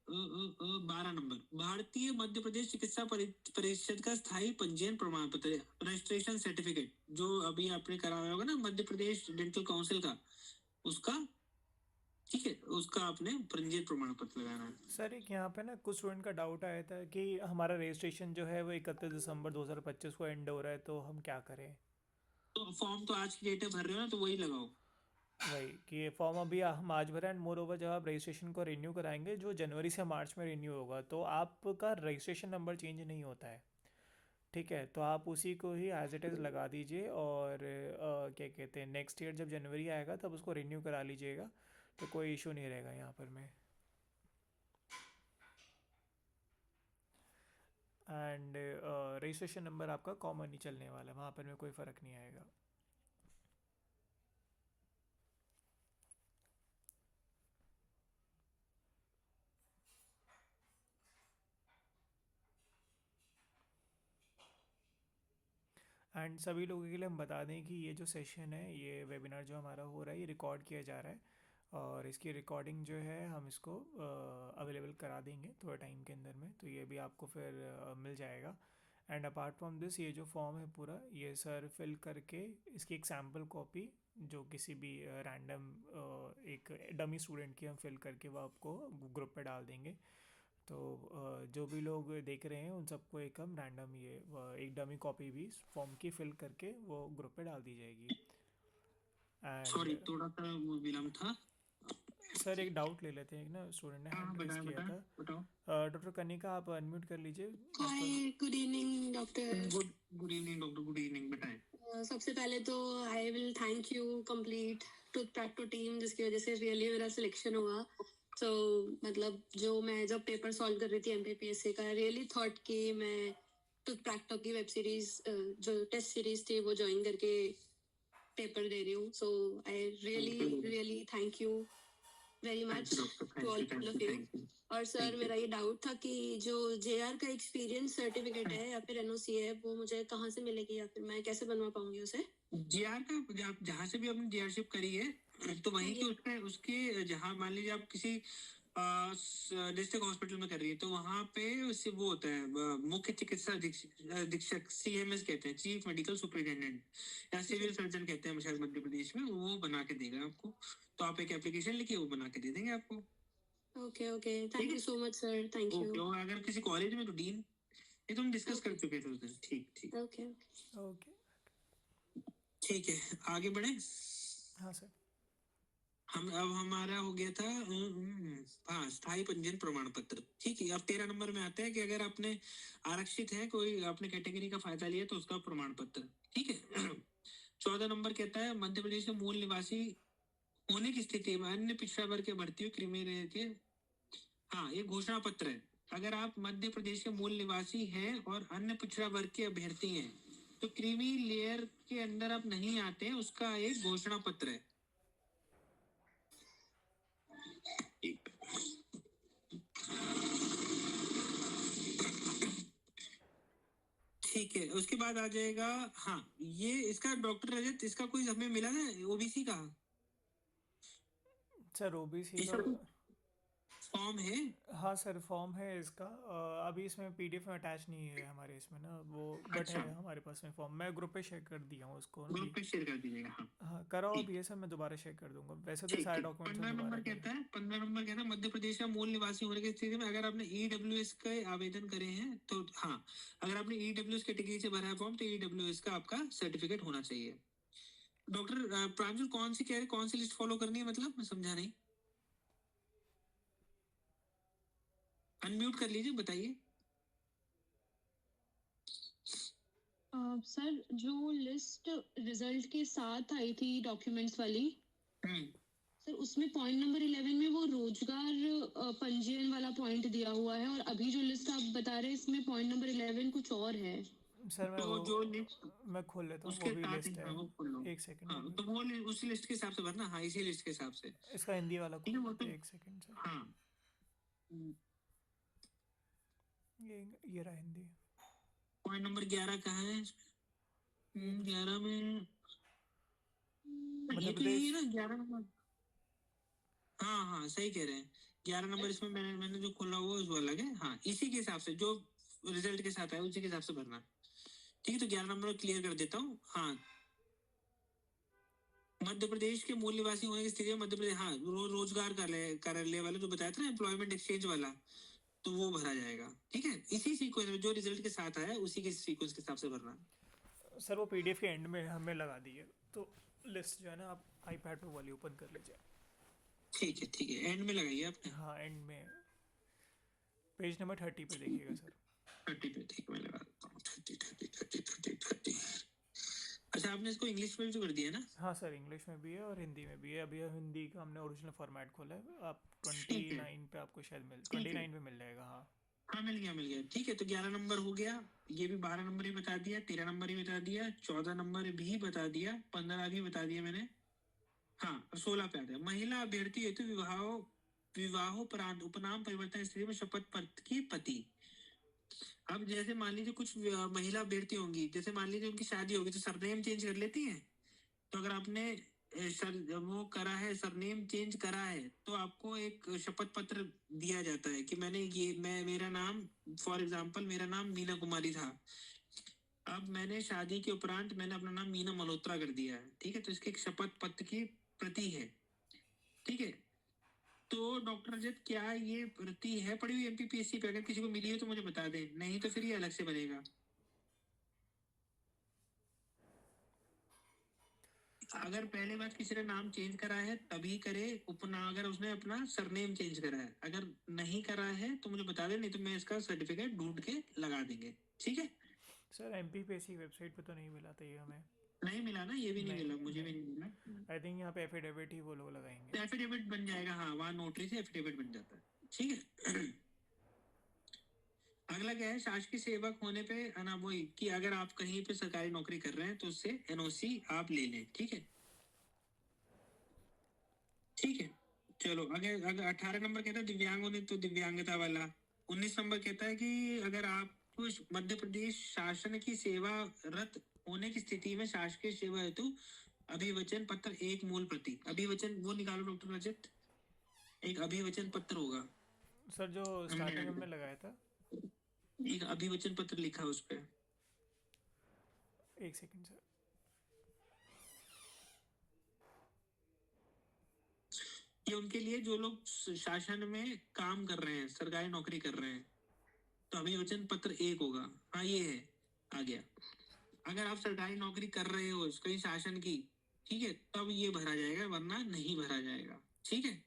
12 नंबर, भारतीय मध्य प्रदेश चिकित्सा परिषद का स्थायी पंजीयन प्रमाण पत्र, रजिस्ट्रेशन सर्टिफिकेट, जो अभी आपने कराया होगा ना मध्य प्रदेश डेंटल काउंसिल का, उसका। ठीक है, उसका आपने पंजीयन प्रमाण पत्र लगाना है। सर एक यहाँ पे ना कुछ स्टूडेंट का डाउट आया था कि हमारा रजिस्ट्रेशन जो है वो 31 दिसंबर 2025 को एंड हो रहा है, तो हम क्या करें? तो फॉर्म तो आज की डेट में भर रहे हो ना, तो वही लगाओ। वही कि ये फॉर्म अभी हम आज भरें, एंड मोर ओवर जब आप रजिस्ट्रेशन को रिन्यू कराएंगे जो जनवरी से मार्च में रिन्यू होगा, तो आपका रजिस्ट्रेशन नंबर चेंज नहीं होता है। ठीक है, तो आप उसी को ही एज इट इज़ लगा दीजिए, और क्या कहते हैं, नेक्स्ट ईयर जब जनवरी आएगा तब उसको रिन्यू करा लीजिएगा, तो कोई इशू नहीं रहेगा यहाँ पर में। एंड रजिस्ट्रेशन नंबर आपका कॉमन ही चलने वाला है, वहाँ पर में कोई फ़र्क नहीं आएगा। एंड सभी लोगों के लिए हम बता दें कि ये जो सेशन है, ये वेबिनार जो हमारा हो रहा है, ये रिकॉर्ड किया जा रहा है, और इसकी रिकॉर्डिंग जो है हम इसको अवेलेबल करा देंगे थोड़े टाइम के अंदर में, तो ये भी आपको फिर मिल जाएगा। एंड अपार्ट फ्रॉम दिस, ये जो फॉर्म है पूरा, ये सर फिल करके इसकी एक सैम्पल कॉपी जो किसी भी रैंडम एक डमी स्टूडेंट की हम फिल करके वो आपको ग्रुप पे डाल देंगे। तो जो भी लोग देख रहे हैं उन सबको एक हम रैंडम ये एक डमी कॉपी भी फॉर्म की फिल करके वो ग्रुप पे डाल दी जाएगी। सॉरी, एंड थोड़ा सा वो विलम्ब था। सर एक डाउट ले लेते हैं, एक ना स्टूडेंट ने हाँ हैंड रेज बताओ किया बताओ था। बताओ। डॉक्टर कनिका आप अनम्यूट कर लीजिए आपका। Hi, good evening doctor. Good good evening doctor, good evening, बताएं। सबसे पहले तो I will thank you complete to Practo team, जिसकी वजह से रियली मेरा सिलेक्शन हुआ। तो मतलब जो मैं जब पेपर सॉल्व कर रही थी एमपीपीएससी का, रियली थॉट कि मैं टू प्रैक्टो की वेब सीरीज जो टेस्ट सीरीज थी वो ज्वाइन करके पेपर दे रही हूँ। So I really thank you very much to all of you. और सर मेरा ये डाउट था कि जो जेआर का एक्सपीरियंस सर्टिफिकेट है या फिर एनओसी है, वो मुझे कहाँ से मिलेगी या फिर मैं कैसे बनवा पाऊंगी उसे? जीआर का आप जहाँ से भी आपने जीआरशिप करी है तो वहीं के उसके जहाँ मान लीजिए आप किसी डिस्ट्रिक्ट हॉस्पिटल में कर रही है तो वहाँ पे उससे वो होता है मुख्य चिकित्सा अधीक्षक, सीएमएस कहते हैं, चीफ मेडिकल सुपरिटेंडेंट, या सिविल सर्जन कहते हैं शायद मध्य प्रदेश में, वो बना के देगा आपको। तो आप एक एप्लीकेशन लिखिए, वो बना के दे देंगे आपको। Okay okay, thank you so much sir, thank you. और अगर किसी कॉलेज में तो डीन, ये तो हम डिस्कस कर चुके थे उस दिन। ठीक ठीक ओके ओके ठीक है, आगे बढ़े। हाँ सर। हम अब हमारा हो गया था हाँ, स्थायी पंजीयन प्रमाण पत्र। ठीक है, अब 13 नंबर में आता है कि अगर आपने आरक्षित है, कोई आपने कैटेगरी का फायदा लिया तो उसका प्रमाण पत्र। ठीक है। 14 नंबर कहता है मध्य प्रदेश के मूल निवासी होने की स्थिति में अन्य पिछड़ा वर्ग के भर्ती क्रीमी के, हाँ ये घोषणा पत्र है। अगर आप मध्य प्रदेश के मूल निवासी हैं और अन्य पिछड़ा वर्ग के अभ्यर्थी हैं तो क्रीमी लेयर के अंदर आप नहीं आते हैं, उसका एक घोषणा पत्र है। ठीक है, उसके बाद आ जाएगा हाँ ये इसका डॉक्टर रजत, इसका कोई हमें मिला है ओबीसी का सर ओबीसी इसका का फॉर्म है? हाँ सर फॉर्म है इसका। अभी इसमें पीडीएफ में अटैच नहीं है हमारे इसमें ना वो, बट अच्छा। है हमारे पास में फॉर्म। मैं ग्रुप पे शेयर कर दिया हूँ उसको ग्रुप पे शेयर कर दीजिएगा। हाँ हाँ कराओ ठीक। अब ये सर, मैं दोबारा शेयर कर दूंगा। वैसे तो ठीक सारे ठीक। डॉक्यूमेंट्स 15 हम नंबर दोबारा कहता है 15 नंबर कहता है मध्य प्रदेश का मूल निवासी होने की स्थिति में अगर आपने ईडब्ल्यूएस के आवेदन करे हैं तो हाँ, अगर आपने ईडब्ल्यूएस कैटेगरी से भरा है फॉर्म तो ईडब्ल्यूएस का आपका सर्टिफिकेट होना चाहिए। डॉक्टर प्रांजल कौन सी कह रहे, कौन सी लिस्ट फॉलो करनी है, मतलब मैं समझा नहीं। अनम्यूट कर लीजिए, बताइए। सर जो लिस्ट रिजल्ट के साथ आई थी डॉक्यूमेंट्स वाली, सर उसमें पॉइंट नंबर 11 में वो रोजगार पंजीयन वाला पॉइंट दिया हुआ है, और अभी जो लिस्ट आप बता रहे हैं इसमें पॉइंट नंबर 11 कुछ और है। सर। मैं तो वो जो लिस्ट मैं खोल लेता हूँ, वो उसके भी साथ लिस्ट है। वो खोल लो। एक सेकंड हाँ तो वो उस लिस्ट के हिसाब से भरना। हाँ इसी लिस्ट के हिसाब से। इसका हिंदी वाला ठीक है, खोल वो लेते तो हैं, एक सेकंड सर। हाँ ये रहा हिंदी। पॉइंट नंबर 11 कहाँ है? 11 में मध्य ये तो यही है प्रदेश। ना 11 नंबर। हाँ हाँ सही कह रहे हैं, 11 नंबर इसमें मैंने जो खोला हुआ है वो अलग है। हाँ इसी के हिसाब से जो रिजल्ट के साथ है उसी के हिसाब से भरना। ठीक है, तो 11 नंबर क्लियर कर देता हूँ। हाँ मध्य प्रदेश के मूल निवासी होने की स्थिति में मध्य प्रदेश, हाँ रोजगार कार्यालय वाला जो बताया था ना, एम्प्लॉयमेंट एक्सचेंज वाला, तो वो भरा जाएगा। ठीक है, इसी सीक्वेंस में जो रिजल्ट के साथ आया उसी के सीक्वेंस के हिसाब से भरना। सर वो पीडीएफ के एंड में हमें लगा दी है, तो लिस्ट जो है ना आप आईपैड पे वाली ओपन कर लीजिए। ठीक है, एंड में लगाइए आपने। हाँ एंड में पेज नंबर 30 पे देखिएगा सर। 30 पे, ठीक है मैं लगा देता हूँ। 30। अच्छा आपने इसको इंग्लिश में भी कर दिया ना? हाँ सर इंग्लिश में भी है और हिंदी में भी है। अभी हिंदी का हमने ओरिजिनल फॉर्मेट खोला है। आप ठीक है। 29 पे आपको शायद मिल ठीक है। 29 पे मिल जाएगा। हाँ हाँ मिल गया। ठीक है, तो 11 नंबर हो गया, ये भी 12 नंबर ही बता दिया, 13 नंबर ही बता दिया, 14 नंबर भी बता दिया, 15 भी बता दिया मैंने। हाँ 16 पे आता है महिला अभ्यर्थी हेतु विवाहोपरांत उपनाम परिवर्तन स्थिति में शपथ पत्र की पति। अब जैसे मान लीजिए कुछ महिला अभ्यर्थी होंगी, जैसे मान लीजिए उनकी शादी होगी तो सरनेम चेंज कर लेती हैं। तो अगर आपने वो करा है, सरनेम चेंज करा है, तो आपको एक शपथ पत्र दिया जाता है कि मेरा नाम, फॉर एग्जांपल मेरा नाम मीना कुमारी था, अब मैंने शादी के उपरांत मैंने अपना नाम मीना मल्होत्रा कर दिया है। ठीक है, तो इसकी एक शपथ पत्र की प्रति है। ठीक है, तो डॉक्टर रजत क्या ये प्रति है पड़ी हुई एमपीपीएससी पे? अगर किसी को मिली है तो मुझे बता दें, नहीं तो फिर ये अलग से बनेगा। अगर पहले बार किसी ने नाम चेंज करा है तभी करे उपना, अगर उसने अपना सरनेम चेंज करा है, अगर नहीं करा है तो मुझे बता दे, नहीं तो मैं इसका सर्टिफिकेट ढूंढ के लगा देंगे, ठीक है। सर एमपीपीएससी वेबसाइट पे तो नहीं मिला था ये हमें। नहीं मिला ना, ये भी नहीं नहीं मिला, मुझे भी नहीं, नहीं मिला। आई थिंक यहाँ पे एफिडेविट ही वो लोग लगाएंगे। एफिडेविट बन जाएगा, हाँ, वहाँ नोटरी से एफिडेविट बन जाता है, ठीक है। अगला क्या है, शासकीय सेवक होने पे अनामोई कि अगर आप कहीं पे सरकारी नौकरी कर रहे हैं तो उससे एनओसी आप ले लें, ठीक है, ठीक है। चलो अगर अगर 18 नंबर कहता है दिव्यांग होने तो दिव्यांगता वाला। 19 नंबर कहता है कि अगर आप कुछ मध्य प्रदेश शासन की सेवारत होने की स्थिति में शासकीय सेवा हेतु अभिवचन पत्र एक मूल प्रति, अभिवचन वो निकालो डॉक्टर रजत, एक अभिवचन पत्र होगा, सर जो स्टार्टिंग में लगाया था, एक अभिवचन पत्र लिखा उस पे। एक सेकंड सर। ये उनके लिए जो लोग शासन में काम कर रहे हैं, सरकारी नौकरी कर रहे हैं, तो अभिवचन पत्र एक होगा। हाँ ये है, आ गया। अगर आप सरकारी नौकरी कर रहे हो कहीं शासन की, ठीक है, तब ये भरा जाएगा, वरना नहीं भरा जाएगा, ठीक है।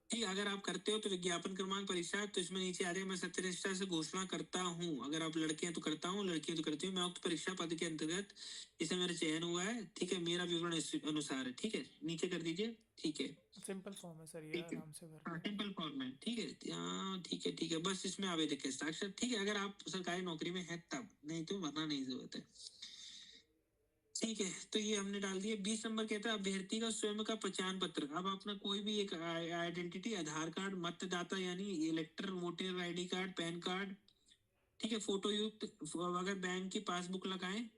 ठीक, अगर आप करते हो तो विज्ञापन क्रमांक परीक्षा, तो इसमें नीचे आ जाएगा, मैं सत्यनिष्ठा से घोषणा करता हूँ, अगर आप लड़के हैं तो करता हूँ, लड़की है तो करती हूँ, मैं उक्त परीक्षा पद के अंतर्गत इसमें मेरा चयन हुआ है, ठीक है, मेरा विवरण इस अनुसार है, ठीक है, नीचे कर दीजिए, ठीक है। सिंपल फॉर्म है सर, ये ठीक है, आराम से भर हाँ लो। सिंपल फॉर्म है, ठीक है, हाँ ठीक है, ठीक है, बस इसमें आवेदक के हस्ताक्षर, ठीक है, अगर आप सरकारी नौकरी में है तब, नहीं तो वरना नहीं जरूरत है, ठीक है। तो ये हमने डाल दिया। 20 नंबर कहता है अभ्यर्थी का स्वयं का पहचान पत्र, अब अपना कोई भी एक आइडेंटिटी, आधार कार्ड, मतदाता यानी इलेक्टर voter ID card, pan card, ठीक है, फोटो युक्त, अगर बैंक की पासबुक लगाएं,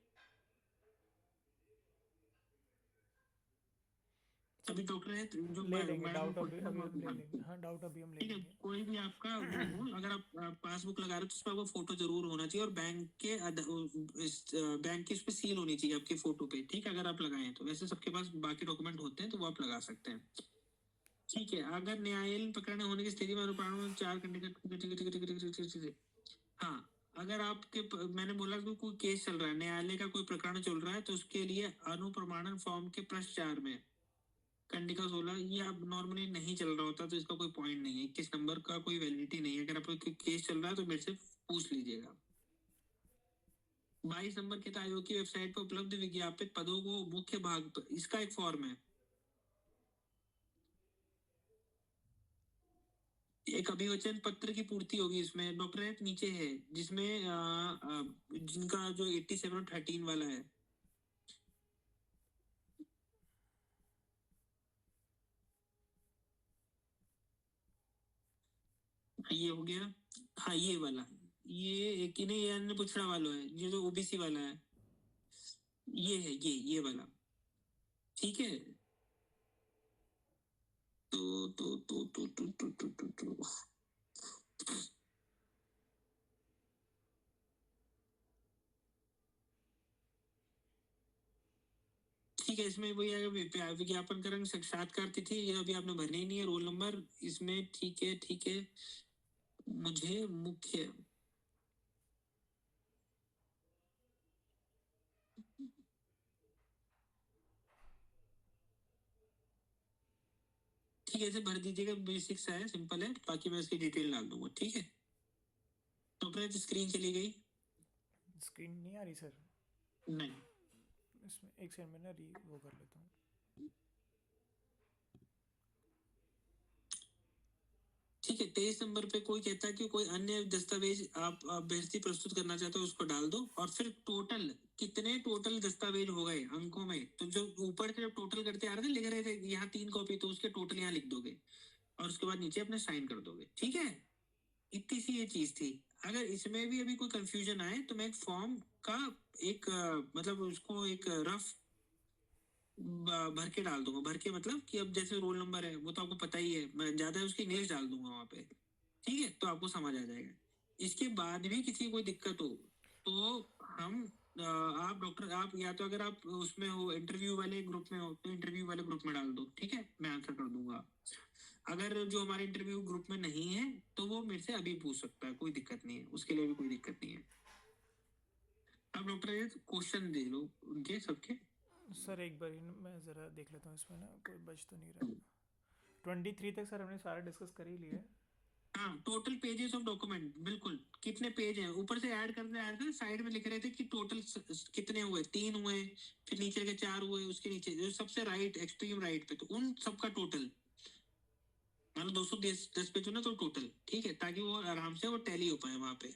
अभी डॉक्टर है जो ले लेंगे मैडम डाउट, अभी क्वेश्चन अभी बहुत हम ले ध्यान, लेंगे, हाँ डाउट अभी हम ले ठीक है, लेंगे। कोई भी आपका वो हो, अगर आप पासबुक लगा रहे हो तो उसमें आपका फोटो जरूर होना चाहिए, और बैंक के बैंक की उस पर सील होनी चाहिए आपकी फोटो पे, ठीक है, अगर आप लगाए तो। वैसे सबके पास बाकी डॉक्यूमेंट होते हैं तो वो आप लगा सकते हैं, ठीक है। अगर न्यायालयीन प्रकरण होने की स्थिति में अनुपालन 4 घंटे का, ठीक है, ठीक है, ठीक है, ठीक है, ठीक है, ठीक है। हाँ, अगर आपके मैंने बोला कि कोई केस चल रहा है, न्यायालय का कोई प्रकरण चल रहा है, तो उसके लिए अनुप्रमाणन फॉर्म के पृष्ठ 4 में कंडिका 16, ये अब नॉर्मली नहीं चल रहा होता तो इसका कोई पॉइंट नहीं है, 21 नंबर का कोई वैलिडिटी नहीं है, अगर आपका कोई केस चल रहा है तो मेरे से पूछ लीजिएगा। 22 नंबर के आयोग की वेबसाइट पर उपलब्ध विज्ञापित पदों को मुख्य भाग पर, इसका एक फॉर्म है, एक अभिवचन पत्र की पूर्ति होगी इसमें, डॉक्टर नीचे है, जिसमें जिनका जो 87 और 13 वाला है, ये हो गया, हाँ ये वाला, ये एक ही नहीं, ये अन्य पिछड़ा वाला है, ये जो ओबीसी वाला है, ये है, ये वाला, ठीक है। तो ठीक है, इसमें वही आएगा, विज्ञापन का रंग साक्षात्कार तिथि, ये अभी आपने भरनी ही नहीं है, रोल नंबर इसमें, ठीक है, ठीक है, मुझे मुख्य, ठीक है, इसे भर दीजिएगा, बेसिक सा है, सिंपल है, बाकी मैं इसकी डिटेल डाल दूंगा, ठीक है। तो अपने स्क्रीन चली गई, स्क्रीन नहीं आ रही सर, नहीं, इसमें एक सेकंड में ना वो कर लेता हूँ। ठीक है। 23 नंबर पे कोई कहता है कि कोई अन्य दस्तावेज आप अभ्यर्थी प्रस्तुत करना चाहते हो उसको डाल दो, और फिर टोटल कितने टोटल दस्तावेज हो गए अंकों में, तो जो ऊपर से जब टोटल करते आ रहे थे, लिख रहे थे यहाँ 3 कॉपी, तो उसके टोटल यहाँ लिख दोगे, और उसके बाद नीचे अपने साइन कर दोगे, ठीक है। इतनी सी ये चीज थी। अगर इसमें भी अभी कोई कंफ्यूजन आए तो मैं एक फॉर्म का एक मतलब उसको एक रफ भर के डाल दूंगा, भर के मतलब कि अब जैसे रोल नंबर है वो तो आपको पता ही है, मैं ज्यादा उसकी इंग्लिश डाल दूंगा वहां पे, ठीक है, तो आपको समझ आ जाएगा। इसके बाद भी किसी को कोई दिक्कत हो तो हम आप डॉक्टर, आप या तो अगर आप उसमें हो इंटरव्यू वाले ग्रुप में हो तो इंटरव्यू वाले ग्रुप में डाल दो, ठीक है, मैं आंसर कर दूंगा। अगर जो हमारे इंटरव्यू ग्रुप में नहीं है तो वो मेरे से अभी पूछ सकता है, कोई दिक्कत नहीं है, उसके लिए भी कोई दिक्कत नहीं है। अब डॉक्टर क्वेश्चन दे लो उनके सबके, सर एक बार मैं ज़रा देख लेता हूँ इसमें ना कोई बच तो नहीं रहा। 23 तक सर हमने सारा डिस्कस कर ही लिया है। हाँ, टोटल पेजेस ऑफ डॉक्यूमेंट, बिल्कुल कितने पेज हैं ऊपर से ऐड करते साइड में लिख रहे थे कि टोटल कितने हुए, 3 हुए, फिर नीचे के 4 हुए, उसके नीचे जो सबसे राइट एक्सट्रीम राइट पे, तो उन सबका टोटल मतलब 210 पेज हो ना, तो टोटल ठीक है, ताकि वो आराम से वो टैली हो पाए वहां पे।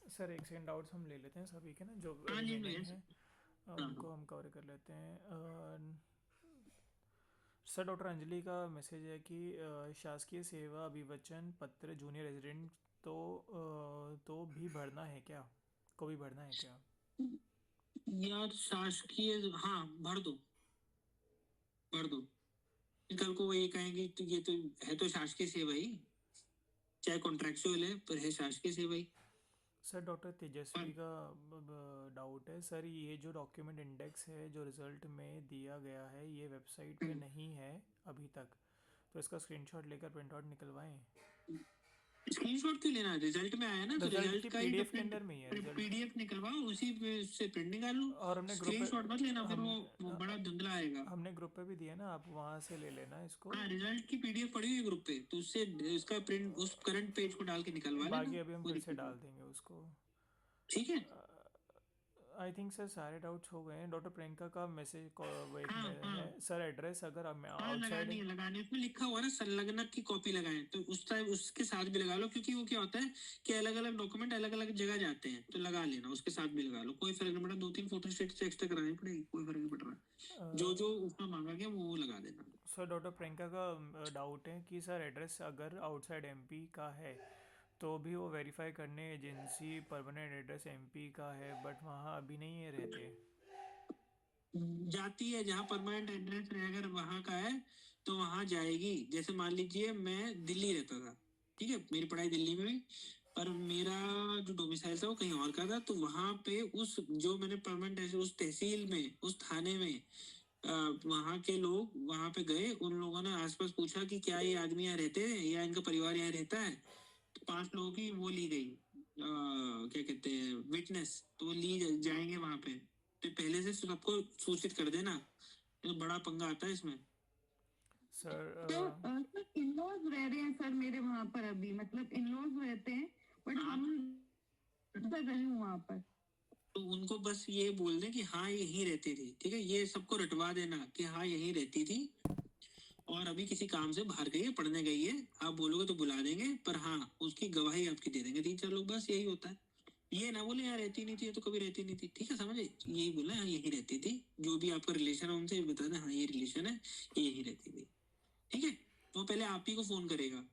सर एक सेकंड डाउट्स हम ले लेते हैं सभी के ना जो हाँ, ले लो रिमेनिंग यार। है उनको हम कवर कर लेते हैं। सर डॉक्टर अंजलि का मैसेज है कि शासकीय सेवा अभिवचन पत्र जूनियर रेजिडेंट तो भी भरना है क्या, को भी भरना है क्या? यार शासकीय, हाँ भर दो, भर दो। कल को वो ये कहेंगे तो ये तो है तो शासकीय सेवा ही, चाहे कॉन्ट्रेक्चुअल है पर है शासकीय सेवा ही। सर डॉक्टर तेजस्वी का डाउट है सर, ये जो डॉक्यूमेंट इंडेक्स है जो रिज़ल्ट में दिया गया है ये वेबसाइट पे नहीं है अभी तक, तो इसका स्क्रीनशॉट लेकर प्रिंट आउट निकलवाएं। स्क्रीनशॉट क्यों लेना, रिजल्ट में आया ना, तो रिजल्ट रिजल्ट की का ही पीडीएफ के अंदर में ही है रिजल्ट, पीडीएफ निकलवाओ, उसी पे से प्रिंट निकाल लो। और हमने ग्रुप स्क्रीनशॉट मत लेना, फिर हम वो बड़ा धुंधला आएगा। हमने ग्रुप पे भी दिया ना, आप वहाँ से ले लेना इसको। हाँ, रिजल्ट की पीडीएफ पड़ी हुई है ग्रुप पे, तो उससे इसका प्रिंट उस करंट पेज को डाल के निकलवा बाकी लेना, अभी हम कोई फिर से दिक्कत डाल नहीं। देंगे उसको। ठीक है। आई थिंक सर सारे डाउट्स हो गए हैं। डॉक्टर प्रियंका का मैसेज वो एक हाँ, हाँ। है सर, एड्रेस अगर हाँ, आउटसाइड लगानी उसमें लिखा हुआ ना संलग्नक की कॉपी लगाएं, तो उस टाइम उसके साथ भी लगा लो, क्योंकि वो क्या होता है कि अलग अलग डॉक्यूमेंट अलग अलग जगह जाते हैं, तो लगा लेना, उसके साथ भी लगा लो, कोई फर्क नहीं पड़ता। 2-3 फोटो स्टेट से एक्स्ट्रा करानी पड़ेगी, कोई फर्क नहीं पड़ रहा, जो जो उसमें मांगा गया वो लगा देना। सर डॉक्टर प्रियंका का डाउट है कि सर एड्रेस अगर आउटसाइड एमपी का है तो भी वो वेरीफाई करने एजेंसी परमानेंट एड्रेस एमपी का है बट वहाँ अभी नहीं है रहते। जाती है, जहाँ परमानेंट एड्रेस अगर वहाँ का है तो वहाँ जाएगी। जैसे मान लीजिए मैं दिल्ली रहता था, ठीक है, मेरी पढ़ाई दिल्ली में हुई, पर मेरा जो डोमिसाइल था वो कहीं और का था, तो वहाँ पे उस जो मैंने परमानेंट ऐसे उस तहसील में, उस थाने में वहाँ के लोग वहाँ पे गए, उन लोगों ने आसपास पूछा कि क्या ये आदमी यहाँ रहते हैं या इनका परिवार यहाँ रहता है, तो 5 लोगों की वो ली गई, क्या कहते हैं, विटनेस, तो वो ली जाएंगे वहाँ पे, तो पहले से सबको सूचित कर देना, तो बड़ा पंगा आता है इसमें। सर सर इन-लॉज रह रहे हैं सर मेरे वहाँ पर अभी, मतलब इन-लॉज रहते हैं बट हम कर रहे हैं वहाँ पर, तो उनको बस ये बोल दें कि हाँ यहीं रहती थी, ठीक है, ये सबको रटवा देना कि हाँ यहीं रहती थी और अभी किसी काम से बाहर गई है, पढ़ने गई है, आप बोलोगे तो बुला देंगे, पर हाँ उसकी गवाही आपकी दे देंगे 3-4 लोग, बस यही होता है। ये ना बोले यहाँ रहती नहीं थी, तो कभी रहती नहीं थी, ठीक है, समझे, यही बोला हाँ यही रहती थी, जो भी आपका रिलेशन है उनसे बता दें हाँ ये रिलेशन है, ये यही रहती थी, ठीक है। वो पहले आप ही को फोन करेगा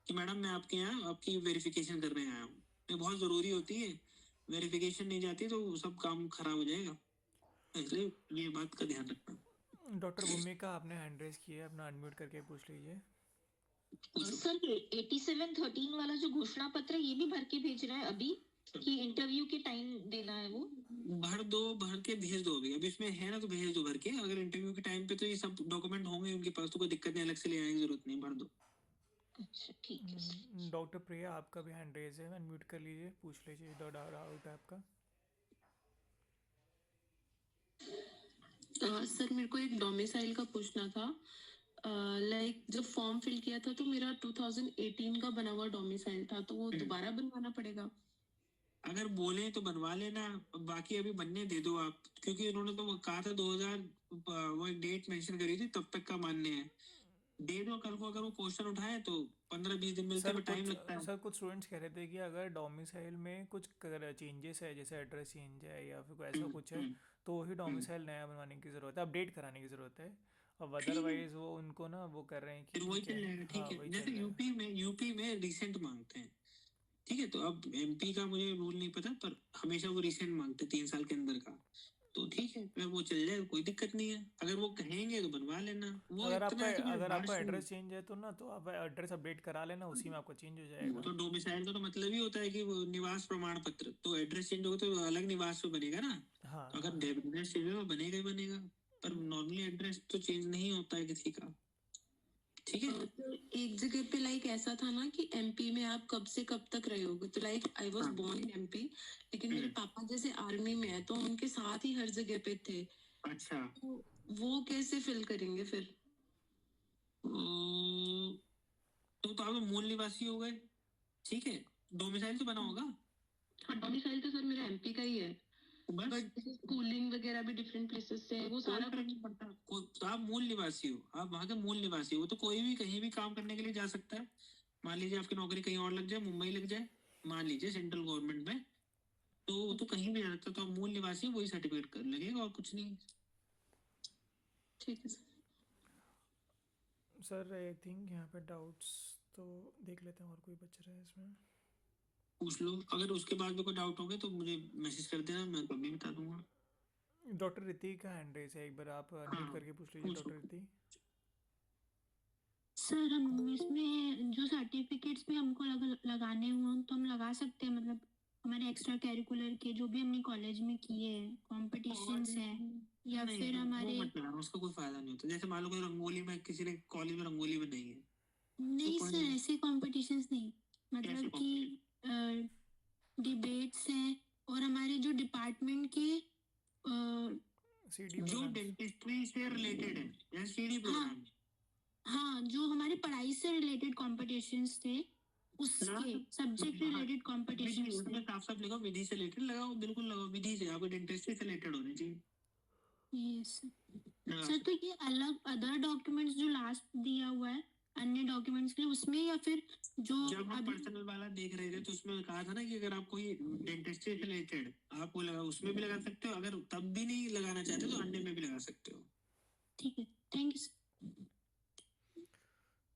कि मैडम मैं आपके यहाँ आपकी वेरिफिकेशन करने आया हूँ, ये बहुत जरूरी होती है, वेरिफिकेशन नहीं जाती तो सब काम खराब हो जाएगा, इसलिए ये बात का ध्यान रखना। डॉक्टर भूमिका आपने हैंड रेज किया है, अपना अनम्यूट करके पूछ लीजिए। सर 8713 वाला जो घोषणा पत्र है ये भी भर के भेज रहा है अभी कि इंटरव्यू के टाइम देना है, वो भर दो, भर के भेज दो, अभी इसमें है ना तो भेज दो भर के, अगर इंटरव्यू के टाइम पे तो ये सब डॉक्यूमेंट होंगे उनके पास, तो कोई दिक्कत नहीं, अलग से ले आने की जरूरत नहीं, भर दो। अच्छा ठीक है। डॉक्टर प्रिया आपका भी हैंड रेज है, अनम्यूट कर लीजिए, पूछ लीजिए डाउट है आपका। सर मेरे को एक डोमिसाइल का पूछना था, लाइक जब फॉर्म फिल किया था तो मेरा 2018 का बना हुआ डोमिसाइल था, तो वो दोबारा बनवाना पड़ेगा? अगर बोले तो बनवा लेना, बाकी अभी बनने दे दो आप, क्योंकि उन्होंने तो वो कहा था 2000, वो एक डेट मेंशन करी थी, तब तक का मानने हैं, दे दो। कल को अगर वो क्वेश्चन उठाए तो 15-20 दिन मिलते हैं, टाइम लगता है। सर कुछ स्टूडेंट्स कह रहे थे कि अगर डोमिसाइल में कुछ चेंजेस है, जैसे एड्रेस चेंज है या फिर कोई ऐसा कुछ है, तो वही डोमिसाइल नया बनवाने की ज़रूरत है, अपडेट कराने की ज़रूरत है, और अदरवाइज वो उनको ना वो कर रहे हैं कि फिर वही चल जाएगा, ठीक है, जैसे यूपी में रिसेंट मांगते हैं, ठीक है, तो अब एमपी का मुझे रूल नहीं पता, पर हमेशा वो रिसेंट मांगते 3 साल के अंदर का, तो ठीक है, अगर वो चल जाए कोई दिक्कत नहीं है, अगर वो कहेंगे तो बनवा लेना। वो अगर इतना आपका एड्रेस चेंज है तो ना, तो आप एड्रेस अपडेट करा लेना, उसी में आपका चेंज हो जाएगा। तो डोमिसाइल का तो मतलब ही होता है कि वो निवास प्रमाण पत्र, तो एड्रेस चेंज होगा तो अलग निवास पे बनेगा ना, हाँ, तो अगर एड्रेस चेंज होगा बनेगा ही बनेगा, पर नॉर्मली एड्रेस तो चेंज नहीं होता है किसी का, ठीक है। तो एक जगह पे लाइक ऐसा था ना कि एमपी में आप कब से कब तक रहे होगे, तो लाइक आई वाज हाँ। बोर्न इन एमपी, लेकिन मेरे पापा जैसे आर्मी में है तो उनके साथ ही हर जगह पे थे, अच्छा, तो वो कैसे फिल करेंगे फिर? तो आप मूल निवासी हो गए, ठीक है। डोमिसाइल तो बना होगा। हाँ, डोमिसाइल तो सर मेरा एमपी का ही है, बस बट स्कूलिंग वगैरह भी डिफरेंट प्लेसेस से है, वो कोई सारा फर्क नहीं पड़ता। तो आप मूल निवासी हो, आप वहाँ के मूल निवासी हो, तो कोई भी कहीं भी काम करने के लिए जा सकता है। मान लीजिए आपकी नौकरी कहीं और लग जाए, मुंबई लग जाए, मान लीजिए सेंट्रल गवर्नमेंट में, तो वो तो कहीं भी जा सकता है। तो आप मूल निवासी हो, वही सर्टिफिकेट लगेगा और कुछ नहीं। ठीक है सर आई थिंक यहाँ पे डाउट्स तो देख लेते हैं, और कोई बच रहा है इसमें? पूछ लो, अगर उसके बाद भी कोई डाउट होगा तो मुझे मैसेज कर देना, मैं तभी बता दूंगा। डॉक्टर रिति का हैंड रेस है, एक बार आप अनम्यूट करके पूछ लीजिए पूछो। डॉक्टर रिति। सर हम इसमें जो सर्टिफिकेट्स भी हमको लगाने हुए तो हम लगा सकते हैं, मतलब हमारे एक्स्ट्रा कैरिकुलर के जो भी हमने कॉलेज में किए हैं, कॉम्पिटिशन्स है, या नहीं, फिर वो हमारे मत लगाना, उसका कोई फायदा नहीं होता। जैसे मान लो कोई रंगोली में, किसी ने कॉलेज में रंगोली बनाई है, नहीं कोई सर नहीं। ऐसे कॉम्पिटिशन्स नहीं, कैसे मतलब competition? कि डिबेट्स हैं और हमारे जो डिपार्टमेंट के सीडी जो प्रोग्राम्स। डेंटिस्ट्री से रिलेटेड है, जैसे सीडी प्रोग्राम। हाँ जो हमारे पढ़ाई से रिलेटेड कॉम्पिटिशन्स थे, उसके सब्जेक्ट रिलेटेड कॉम्पिटिशन्स थे। उसमें साफ साफ लिखो विधि से रिलेटेड, लगाओ, बिल्कुल लगाओ विधि से, आपको डेंटिस्ट्री से रिलेटेड होनी चाहिए। यस हाँ। सर, तो ये अलग अदर डॉक्यूमेंट्स जो लास्ट दिया हुआ है अन्य डॉक्यूमेंट्स के लिए उसमें, या फिर जो जब हम अभी पर्सनल वाला देख रहे थे तो उसमें कहा था ना कि अगर आप कोई डेंटिस्ट्री से रिलेटेड आपको लगा, उसमें भी लगा सकते हो, अगर तब भी नहीं लगाना चाहते तो अन्य में भी लगा सकते हो। ठीक है, thank you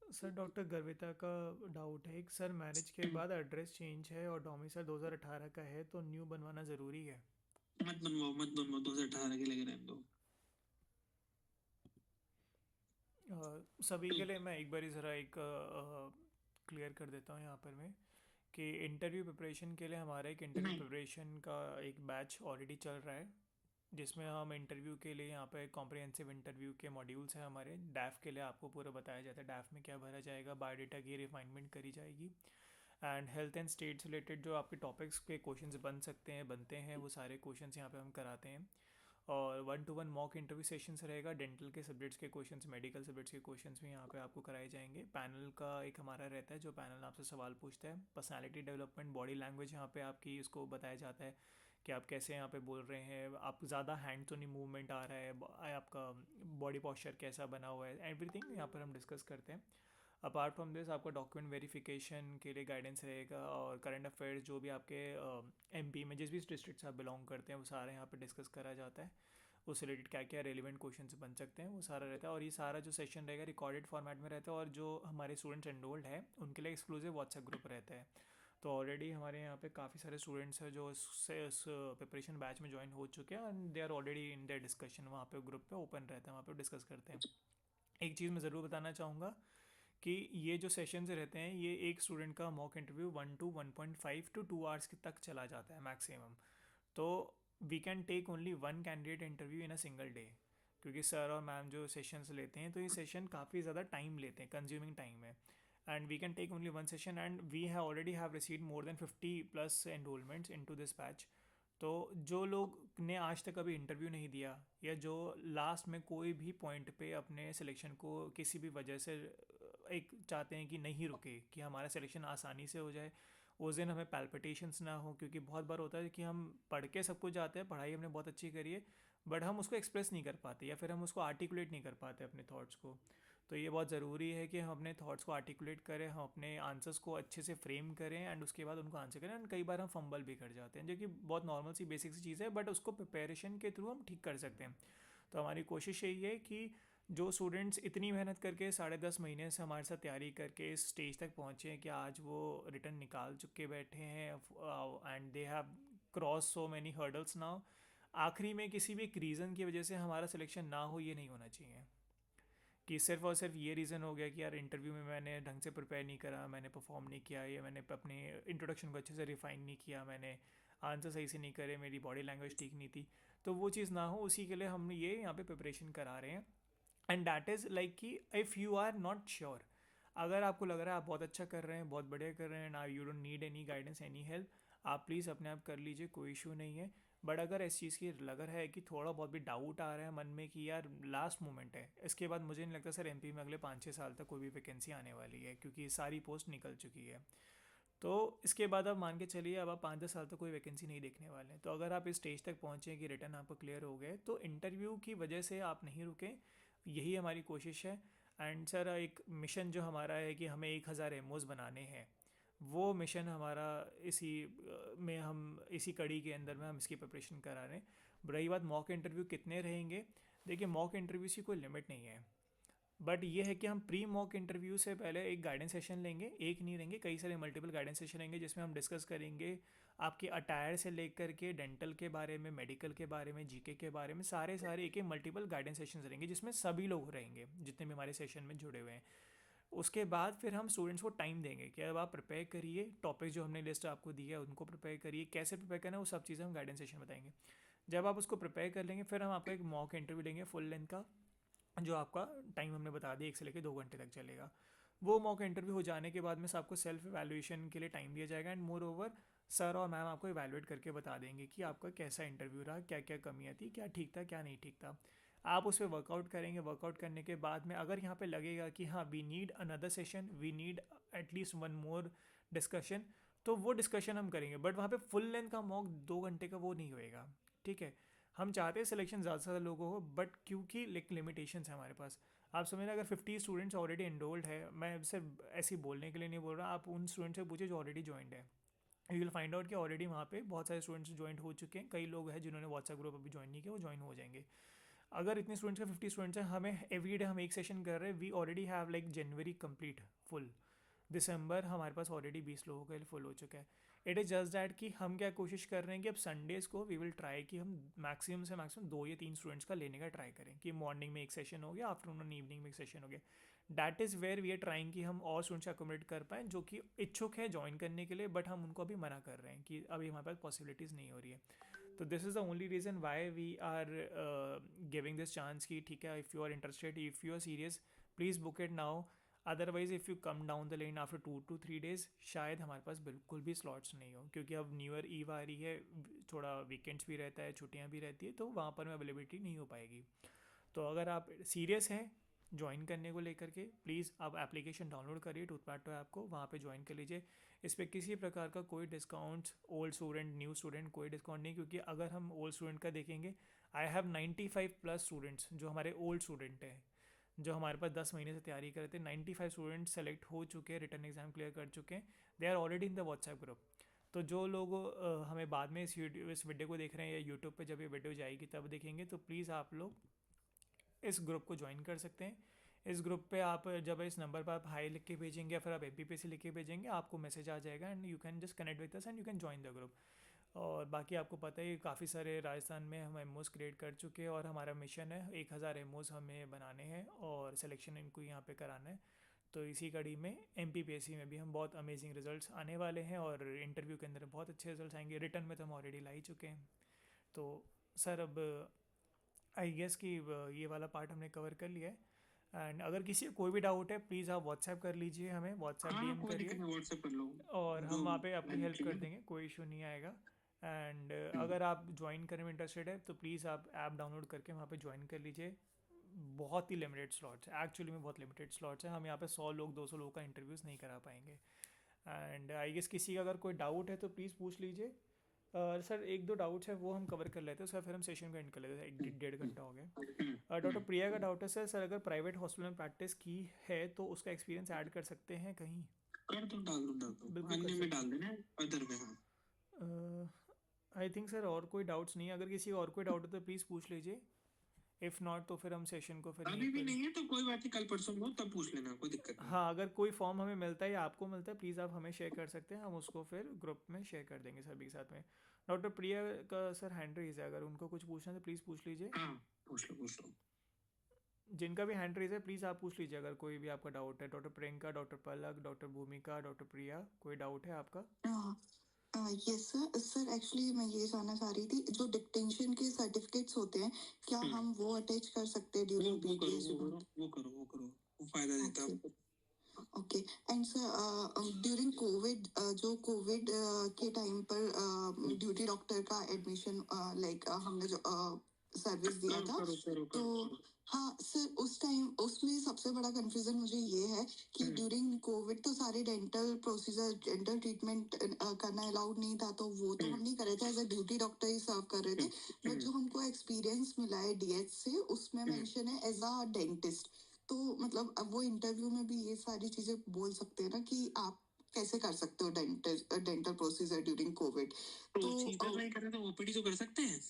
sir doctor Garvita का डाउट है एक, सर मैरिज के बाद एड्रेस चेंज है और डोमिसाइल 2018 का है, तो न्यू बनवाना ज़रूरी है? मत बनवाओ, मत बनवाओ, 2018 के लगे रहने दो। सभी के लिए मैं एक बार ज़रा एक क्लियर कर देता हूँ यहाँ पर मैं, कि इंटरव्यू प्रिपरेशन के लिए हमारा एक इंटरव्यू प्रिपरेशन का एक बैच ऑलरेडी चल रहा है, जिसमें हम इंटरव्यू के लिए यहाँ पे कॉम्प्रिहेंसिव इंटरव्यू के मॉड्यूल्स हैं हमारे। डैफ के लिए आपको पूरा बताया जाता है, डैफ में क्या भरा जाएगा, बायोडाटा की रिफाइनमेंट करी जाएगी, and health and state related जो आपके टॉपिक्स के क्वेश्चंस बन सकते हैं, बनते हैं, वो सारे क्वेश्चंस यहाँ पे हम कराते हैं। और 1-to-1 मॉक इंटरव्यू सेशंस रहेगा, डेंटल के सब्जेक्ट्स के क्वेश्चंस, मेडिकल सब्जेक्ट्स के क्वेश्चंस भी यहाँ पे आपको कराए जाएंगे। पैनल का एक हमारा रहता है, जो पैनल आपसे सवाल पूछता है। पर्सनालिटी डेवलपमेंट, बॉडी लैंग्वेज यहाँ पे आपकी उसको बताया जाता है कि आप कैसे यहाँ पे बोल रहे हैं, आप ज़्यादा हैंड तो नहीं मूवमेंट आ रहा है, आपका बॉडी पॉस्चर कैसा बना हुआ है, एवरीथिंग यहाँ पर हम डिस्कस करते हैं। अपार्ट फ्रॉम दिस आपका डॉक्यूमेंट वेरिफिकेशन के लिए गाइडेंस रहेगा, और करंट अफेयर्स जो भी आपके एमपी में जिस भी डिस्ट्रिक्ट से आप बिलोंग करते हैं वो सारे यहाँ पे डिस्कस करा जाता है। उससे रिलेटेड क्या क्या रेलिवेंट क्वेश्चन बन सकते हैं वो सारा रहता है, और ये सारा जो सेशन रहेगा रिकॉर्डेड फॉर्मेट में रहता है, और जो हमारे स्टूडेंट्स एनरोल्ड है उनके लिए एक्सक्लूसिव व्हाट्सएप ग्रुप रहता है। तो ऑलरेडी हमारे यहाँ पे काफ़ी सारे स्टूडेंट्स हैं जो इस प्रिपरेशन बैच में ज्वाइन हो चुके हैं, and they are already in their discussion, वहाँ पे ग्रुप पे ओपन रहता है, वहाँ पे डिस्कस करते हैं। एक चीज़ मैं ज़रूर बताना चाहूँगा कि ये जो सेशंस रहते हैं, ये एक स्टूडेंट का mock interview 1 to 1.5 to 2 hours तक चला जाता है मैक्सिमम। तो we can take only 1 candidate interview in a single day, क्योंकि सर और मैम जो सेशंस लेते हैं तो ये सेशन काफ़ी ज़्यादा टाइम लेते हैं, कंज्यूमिंग टाइम है, and we can take only 1 session, and we have already have received more than 50+ enrolments into this batch. तो जो लोग ने आज तक अभी इंटरव्यू नहीं दिया, या जो लास्ट में कोई भी पॉइंट पे अपने सिलेक्शन को किसी भी वजह से एक चाहते हैं कि नहीं रुके, कि हमारा सिलेक्शन आसानी से हो जाए, उस दिन हमें पैल्पिटेशंस ना हो, क्योंकि बहुत बार होता है कि हम पढ़ के सब कुछ जाते हैं, पढ़ाई हमने बहुत अच्छी करी है, बट हम उसको एक्सप्रेस नहीं कर पाते, या फिर हम उसको आर्टिकुलेट नहीं कर पाते अपने थॉट्स को। तो ये बहुत ज़रूरी है कि हम अपने थॉट्स को आर्टिकुलेट करें, हम अपने आंसर्स को अच्छे से फ्रेम करें, एंड उसके बाद उनको आंसर करें। एंड कई बार हम फंबल भी कर जाते हैं, जो कि बहुत नॉर्मल सी बेसिक सी चीज़ है, बट उसको प्रिपरेशन के थ्रू हम ठीक कर सकते हैं। तो हमारी कोशिश यही है कि जो स्टूडेंट्स इतनी मेहनत करके 10.5 महीने से हमारे साथ तैयारी करके इस स्टेज तक पहुँचे हैं कि आज वो रिटर्न निकाल चुके बैठे हैं, and they have cross so many hurdles now, आखिरी में किसी भी एक रीज़न की वजह से हमारा सिलेक्शन ना हो, ये नहीं होना चाहिए कि सिर्फ और सिर्फ ये रीज़न हो गया कि यार इंटरव्यू में मैंने ढंग से प्रिपेयर नहीं करा, मैंने परफॉर्म नहीं किया, या मैंने अपने इंट्रोडक्शन को अच्छे से रिफाइन नहीं किया, मैंने आंसर सही से नहीं करे, मेरी बॉडी लैंग्वेज ठीक नहीं थी। तो वो चीज़ ना हो, उसी के लिए हम ये यहाँ पे प्रिपरेशन करा रहे हैं। एंड दैट इज़ लाइक कि if you are not sure, अगर आपको लग रहा है आप बहुत अच्छा कर रहे हैं, बहुत बढ़िया कर रहे हैं ना, you don't need any guidance any help, आप प्लीज़ अपने आप कर लीजिए, कोई इशू नहीं है। बट अगर इस चीज़ की लग रहा है कि थोड़ा बहुत भी डाउट आ रहा है मन में कि यार लास्ट मोमेंट है, इसके बाद मुझे नहीं लगता सर एमपी में अगले 5-6 साल तक कोई भी वैकेंसी आने वाली है, क्योंकि सारी पोस्ट निकल चुकी है। तो इसके बाद आप मान के चलिए अब आप 5-10 साल तक कोई वैकेंसी नहीं देखने वाले हैं। तो अगर आप इस स्टेज तक पहुँचे कि रिटर्न आपको क्लियर हो गए, तो इंटरव्यू की वजह से आप नहीं रुकें, यही हमारी कोशिश है। एंड सर एक मिशन जो हमारा है कि हमें 1000 एमओज बनाने हैं, वो मिशन हमारा इसी में हम इसी कड़ी के अंदर में हम इसकी प्रिपरेशन करा रहे हैं। रही बात मॉक इंटरव्यू कितने रहेंगे, देखिए मॉक इंटरव्यूज़ की कोई लिमिट नहीं है, बट ये है कि हम प्री मॉक इंटरव्यू से पहले एक गाइडेंस सेशन लेंगे, एक नहीं लेंगे, कई सारे मल्टीपल गाइडेंस सेशन लेंगे, जिसमें हम डिस्कस करेंगे आपके अटायर से लेकर के डेंटल के बारे में, मेडिकल के बारे में, जीके के बारे में, सारे एक एक मल्टीपल गाइडेंस सेशन रहेंगे, जिसमें सभी लोग रहेंगे जितने भी हमारे सेशन में जुड़े हुए हैं। उसके बाद फिर हम स्टूडेंट्स को टाइम देंगे कि अब आप प्रिपेयर करिए, टॉपिक जो हमने लिस्ट आपको दी है उनको प्रिपेयर करिए, कैसे प्रिपेयर करना है वो सब चीज़ें हम गाइडेंस सेशन बताएंगे। जब आप उसको प्रिपेयर कर लेंगे, फिर हम आपका एक मॉक इंटरव्यू लेंगे फुल लेंथ का, जो आपका टाइम हमने बता दिया 1 से लेकर 2 घंटे तक चलेगा। वो मॉक इंटरव्यू हो जाने के बाद में आपको सेल्फ एवेल्यूएशन के लिए टाइम दिया जाएगा, एंड मोर ओवर सर और मैम आपको इवैल्यूएट करके बता देंगे कि आपका कैसा इंटरव्यू रहा, क्या क्या कमियाँ थी, क्या ठीक था क्या नहीं ठीक था। आप उस पर वर्कआउट करेंगे, वर्कआउट करने के बाद में अगर यहाँ पे लगेगा कि हाँ we need another session, we need at least 1 more discussion, तो वो डिस्कशन हम करेंगे। बट वहाँ पे फुल लेंथ का मॉक 2 घंटे का वो नहीं होएगा, ठीक है। हम चाहते हैं सिलेक्शन ज़्यादा से ज़्यादा लोगों हो, बट क्योंकि लिमिटेशंस है हमारे पास। आप समझ रहे, अगर 50 स्टूडेंट्स ऑलरेडी एनरोल्ड है, मैं सिर्फ ऐसे ही बोलने के लिए नहीं बोल रहा, आप उन स्टूडेंट्स से पूछिए जो ऑलरेडी ज्वाइंट है, यू विल फाइंड आउट कि ऑलरेडी वहाँ पे बहुत सारे स्टूडेंट्स ज्वाइन हो चुके हैं। कई लोग हैं जिन्होंने व्हाट्सएप ग्रुप अभी ज्वाइन नहीं किया, वो ज्वाइन हो जाएंगे। अगर इतने स्टूडेंट्स का 50 स्टूडेंट्स हैं, हमें एवरी डे हम एक सेशन कर रहे हैं, we already have like January complete full, दिसंबर हमारे पास ऑलरेडी 20 लोगों का फुल हो चुका है। इट इज़ जस्ट दैट कि हम क्या कोशिश कर रहे हैं कि अब संडेज़ को वी विल ट्राई कि हम मैक्सिमम से मैक्सिमम 2 या 3 स्टूडेंट्स का लेने का ट्राई करें, कि मॉर्निंग में एक सेशन हो गया, आफ्टरनून और इवनिंग में एक सेशन हो गया। That is where we are trying कि हम और स्टूडेंट्स अकोमोडेट कर पाएँ जो कि इच्छुक है ज्वाइन करने के लिए, बट हम उनको अभी मना कर रहे हैं कि अभी हमारे पास पॉसिबिलिटीज़ नहीं हो रही है। तो this is the only reason why we are giving this chance कि ठीक है, if you are interested, if you are serious, please book it now. Otherwise if you come down the line after 2 to 3 days, शायद हमारे पास बिल्कुल भी slots नहीं हो, क्योंकि अब न्यू ईयर ईव आ रही है, थोड़ा वीकेंड्स भी रहता है, छुट्टियां भी रहती है, तो वहाँ पर में अवेलेबिलिटी नहीं हो पाएगी। तो अगर आप सीरियस हैं ज्वाइन करने को लेकर के, प्लीज़ आप एप्लीकेशन डाउनलोड करिए टूथपैड ऐप को, वहाँ पे ज्वाइन कर लीजिए। इस पर किसी प्रकार का कोई discount, old student new student कोई डिस्काउंट नहीं, क्योंकि अगर हम ओल्ड स्टूडेंट का देखेंगे, आई हैव 95+ स्टूडेंट्स जो हमारे ओल्ड स्टूडेंट हैं, जो हमारे पास 10 महीने से तैयारी कर रहे थे। 95 स्टूडेंट्स सेलेक्ट हो चुके हैं, रिटर्न एग्जाम क्लियर कर चुके हैं, they are already in the WhatsApp group. तो जो लोग हमें बाद में इस वीडियो को देख रहे हैं या यूट्यूब पे जब ये वीडियो जाएगी तब देखेंगे, तो प्लीज़ आप लोग इस ग्रुप को ज्वाइन कर सकते हैं। इस ग्रुप पे आप जब इस नंबर पर आप हाई लिख के भेजेंगे या फिर आप MPPC लिख के भेजेंगे, आपको मैसेज आ जाएगा and you can just connect with us and you can join the group. और बाकी आपको पता है काफ़ी सारे राजस्थान में हम एमओज क्रिएट कर चुके हैं, और हमारा मिशन है 1000 एमओज हमें बनाने हैं और सिलेक्शन इनको यहाँ पे कराना है। तो इसी कड़ी में MPPSC में भी हम बहुत अमेजिंग रिजल्ट्स आने वाले हैं, और इंटरव्यू के अंदर बहुत अच्छे रिजल्ट्स आएंगे, रिटर्न में तो हम ऑलरेडी ला ही चुके हैं। तो सर अब आई गेस कि ये वाला पार्ट हमने कवर कर लिया है। एंड अगर किसी को कोई भी डाउट है, प्लीज़ आप व्हाट्सएप कर लीजिए, हमें व्हाट्सएप हाँ, DM कोई दिक्कत करिए, नहीं, व्हाट्सएप कर लो। और हम जो वहाँ पे आपकी हेल्प कर चाहिए। देंगे, कोई इशू नहीं आएगा। एंड अगर आप ज्वाइन करने में इंटरेस्टेड है, तो प्लीज़ आप ऐप डाउनलोड करके वहाँ पे ज्वाइन कर लीजिए। बहुत ही लिमिटेड स्लॉट्स है, एक्चुअली में बहुत लिमिटेड स्लॉट्स है, हम यहाँ पे 100 लोग 200 लोगों का इंटरव्यूज़ नहीं करा पाएंगे। एंड आई गेस किसी का अगर कोई डाउट है तो प्लीज़ पूछ लीजिए। सर 1-2 डाउट्स है वो हम कवर कर लेते हैं, उसका फिर हम सेशन को एंड कर लेते हैं, 1-1.5 घंटा हो गया। डॉक्टर प्रिया का डाउट है सर अगर प्राइवेट हॉस्पिटल में प्रैक्टिस की है तो उसका एक्सपीरियंस ऐड कर सकते हैं कहीं? कर दो, डाल दो, बिल्कुल कर अन्य में सकते डाल देना, अदर में। हाँ, आई थिंक सर और कोई डाउट्स नहीं है, अगर किसी और कोई डाउट है तो प्लीज़ पूछ लीजिए, इफ़ नॉट तो फिर हम सेशन को फिर अभी यहीं भी पर। नहीं है तो कोई बात नहीं, कल परसों में हो तब पूछ लेना, कोई दिक्कत नहीं। हाँ, अगर कोई फॉर्म हमें मिलता है या आपको मिलता है, प्लीज़ आप हमें शेयर कर सकते हैं, हम उसको फिर ग्रुप में शेयर कर देंगे सभी के साथ में। डॉक्टर प्रिया का सर हैंड रेज है, अगर उनको कुछ पूछना है तो प्लीज़ पूछ लीजिए। हाँ, पूछ लो। जिनका भी हैंड रेज है प्लीज़ आप पूछ लीजिए, अगर कोई भी आपका डाउट है। डॉक्टर प्रियंका, डॉक्टर पलक, डॉक्टर भूमिका, डॉक्टर प्रिया, कोई डाउट है आपका? यस सर सर एक्चुअली मैं ये जानना चाह रही थी जो डिक्टेंशन के सर्टिफिकेट्स होते हैं क्या हम वो अटैच कर सकते हैं ड्यूरिंग पीटीएस वो करो वो फायदा देता है आपको। Okay and sir during Covid जो कोविड के टाइम पर ड्यूटी डॉक्टर का एडमिशन लाइक हमने जो सर्विस दिया था तो हाँ सर उस टाइम उसमें सबसे बड़ा कंफ्यूजन मुझे ये है कि ड्यूरिंग कोविड तो सारे डेंटल प्रोसीजर डेंटल ट्रीटमेंट करना अलाउड नहीं था तो वो तो हम नहीं कर रहे थे एज अ ड्यूटी डॉक्टर ही सर्व कर रहे थे बट जो हमको एक्सपीरियंस मिला है डीएच से उसमें मेंशन है एज अ डेंटिस्ट तो मतलब अब वो इंटरव्यू में भी ये सारी चीजें बोल सकते हैं ना कि आप कैसे कर सकते हो डेंटल प्रोसीजर ड्यूरिंग कोविड तो नहीं कर रहे तो ओपीडी तो कर सकते हैं।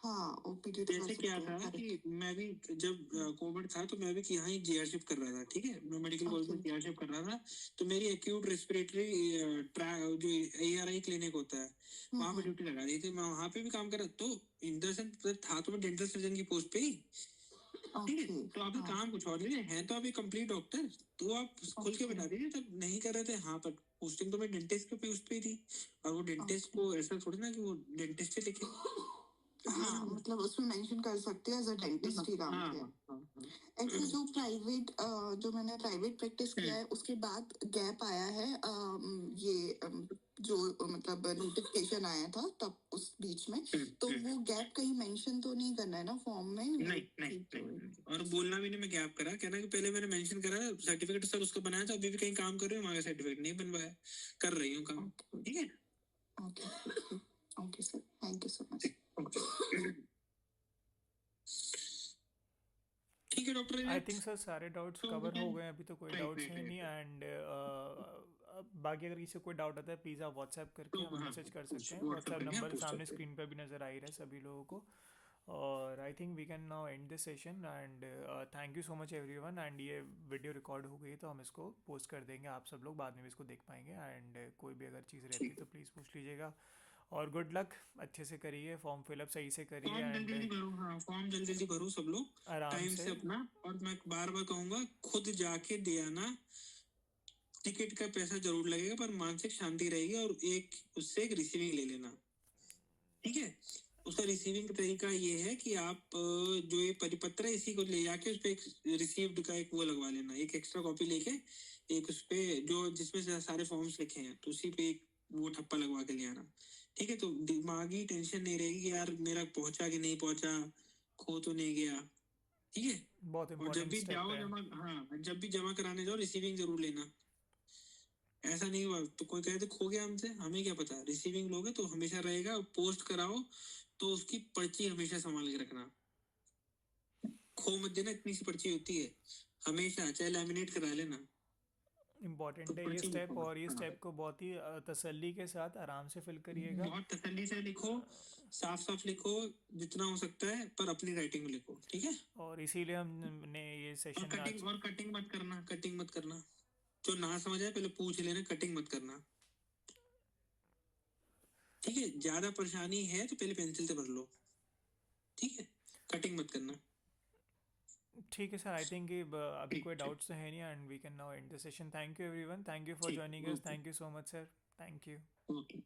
हाँ ओपीडी जैसे क्या था कि मैं भी जब कोविड था तो मैं भी यहाँ ही जीआरशिप कर रहा था, ठीक है, मैं मेडिकल कॉलेज में जीआरशिप कर रहा था तो मेरी एक्यूट रेस्पिरेटरी जो एआरआई क्लिनिक होता है वहां पे ड्यूटी लगा दी थी, मैं वहां पे भी काम कर रहा तो इन द सेंस था तो मैं डेंटल सर्जन की पोस्ट पे ही, ठीक है, तो आप काम कुछ और ले हैं तो आप एक कंप्लीट डॉक्टर तो आप खुल के बता दीजिए तब नहीं कर रहे थे। हाँ पर पोस्टिंग तो मैं डेंटिस्ट के पोस्ट पे ही थी और वो डेंटिस्ट को ऐसा थोड़ी ना कि वो डेंटिस्ट ही लिखे। हाँ मतलब उसमें मेंशन कर सकते हैं एज अ डेंटिस्ट ही काम किया। ऐसे जो प्राइवेट जो मैंने प्राइवेट प्रैक्टिस किया है उसके बाद गैप आया है ये जो मतलब नोटिफिकेशन आया था तब उस बीच में तो वो गैप कहीं मेंशन तो नहीं करना है ना फॉर्म में नहीं और बोलना भी नहीं मैं गैप करा कहना कि पहले मैंने मेंशन करा सर्टिफिकेट सर उसका बनाया था अभी भी कहीं काम कर रही हूँ वहां सर्टिफिकेट नहीं बनवाया कर रही हूँ काम, ठीक है। Okay sir thank you so much. ठीक है डॉक्टर आई थिंक सर सारे डाउट्स कवर हो गए अभी तो कोई डाउट्स है नहीं एंड बाकी अगर किसी को कोई डाउट आता है प्लीज़ आप व्हाट्सएप करके हमें मैसेज कर सकते हैं। व्हाट्सएप नंबर सामने स्क्रीन पर भी नज़र आ ही रहा है सभी लोगों को और I think we can now end this session and thank you so much everyone and ये वीडियो रिकॉर्ड हो गई तो हम इसको पोस्ट कर देंगे आप सब लोग बाद में भी इसको देख पाएंगे एंड कोई भी अगर चीज़ रहती है तो प्लीज़ पूछ लीजिएगा और गुड लक अच्छे से करिए फॉर्म फिलअप सही से करिए एंड फॉर्म जल्दी भरो सब लोग आराम टाइम से अपना और मैं बार बार कहूँगा खुद जाके दे आना, टिकट का पैसा जरूर लगेगा पर मानसिक शांति रहेगी और एक उससे एक रिसीविंग ले लेना, ठीक है। उसका रिसीविंग का तरीका ये है कि आप जो ये परिपत्र है इसी को ले जाके उस पर एक रिसीव्ड का एक वो लगवा लेना, एक एक्स्ट्रा कॉपी लेके एक उस पे जो जिसमें से सारे फॉर्म्स लिखे हैं तो उसी पे एक वो ठप्पा लगवा के ले आना, ठीक है। तो दिमागी टेंशन नहीं रहेगी कि यार मेरा पहुंचा कि नहीं पहुंचा, खो तो नहीं गया, ठीक है। बहुत और जब भी जाओ जब भी जमा कराने जाओ रिसीविंग जरूर लेना, ऐसा नहीं हुआ तो कोई कहे तो खो गया हमसे, हमें क्या पता, रिसीविंग लोगे तो हमेशा रहेगा। पोस्ट कराओ तो उसकी पर्ची हमेशा संभाल के रखना, खो मत देना, इतनी सी पर्ची होती है हमेशा, चाहे लैमिनेट करा लेना। इम्पॉर्टेंट है ये स्टेप और ये स्टेप को बहुत ही तसल्ली के साथ आराम से फिल करिएगा, बहुत तसल्ली से लिखो, साफ साफ लिखो जितना हो सकता है पर अपनी राइटिंग में लिखो, ठीक है। और इसीलिए हमने ये सेशन कटिंग मत करना जो ना समझ आए पहले पूछ लेना, कटिंग मत करना, ठीक है। ज्यादा परेशानी है तो पहले पेंसिल से भर लो, ठीक है, कटिंग मत करना, ठीक है सर। आई थिंक अभी कोई डाउट्स तो है नहीं and we can now end the session. Thank you everyone, thank you for joining us, thank you so much sir, thank you. Okay.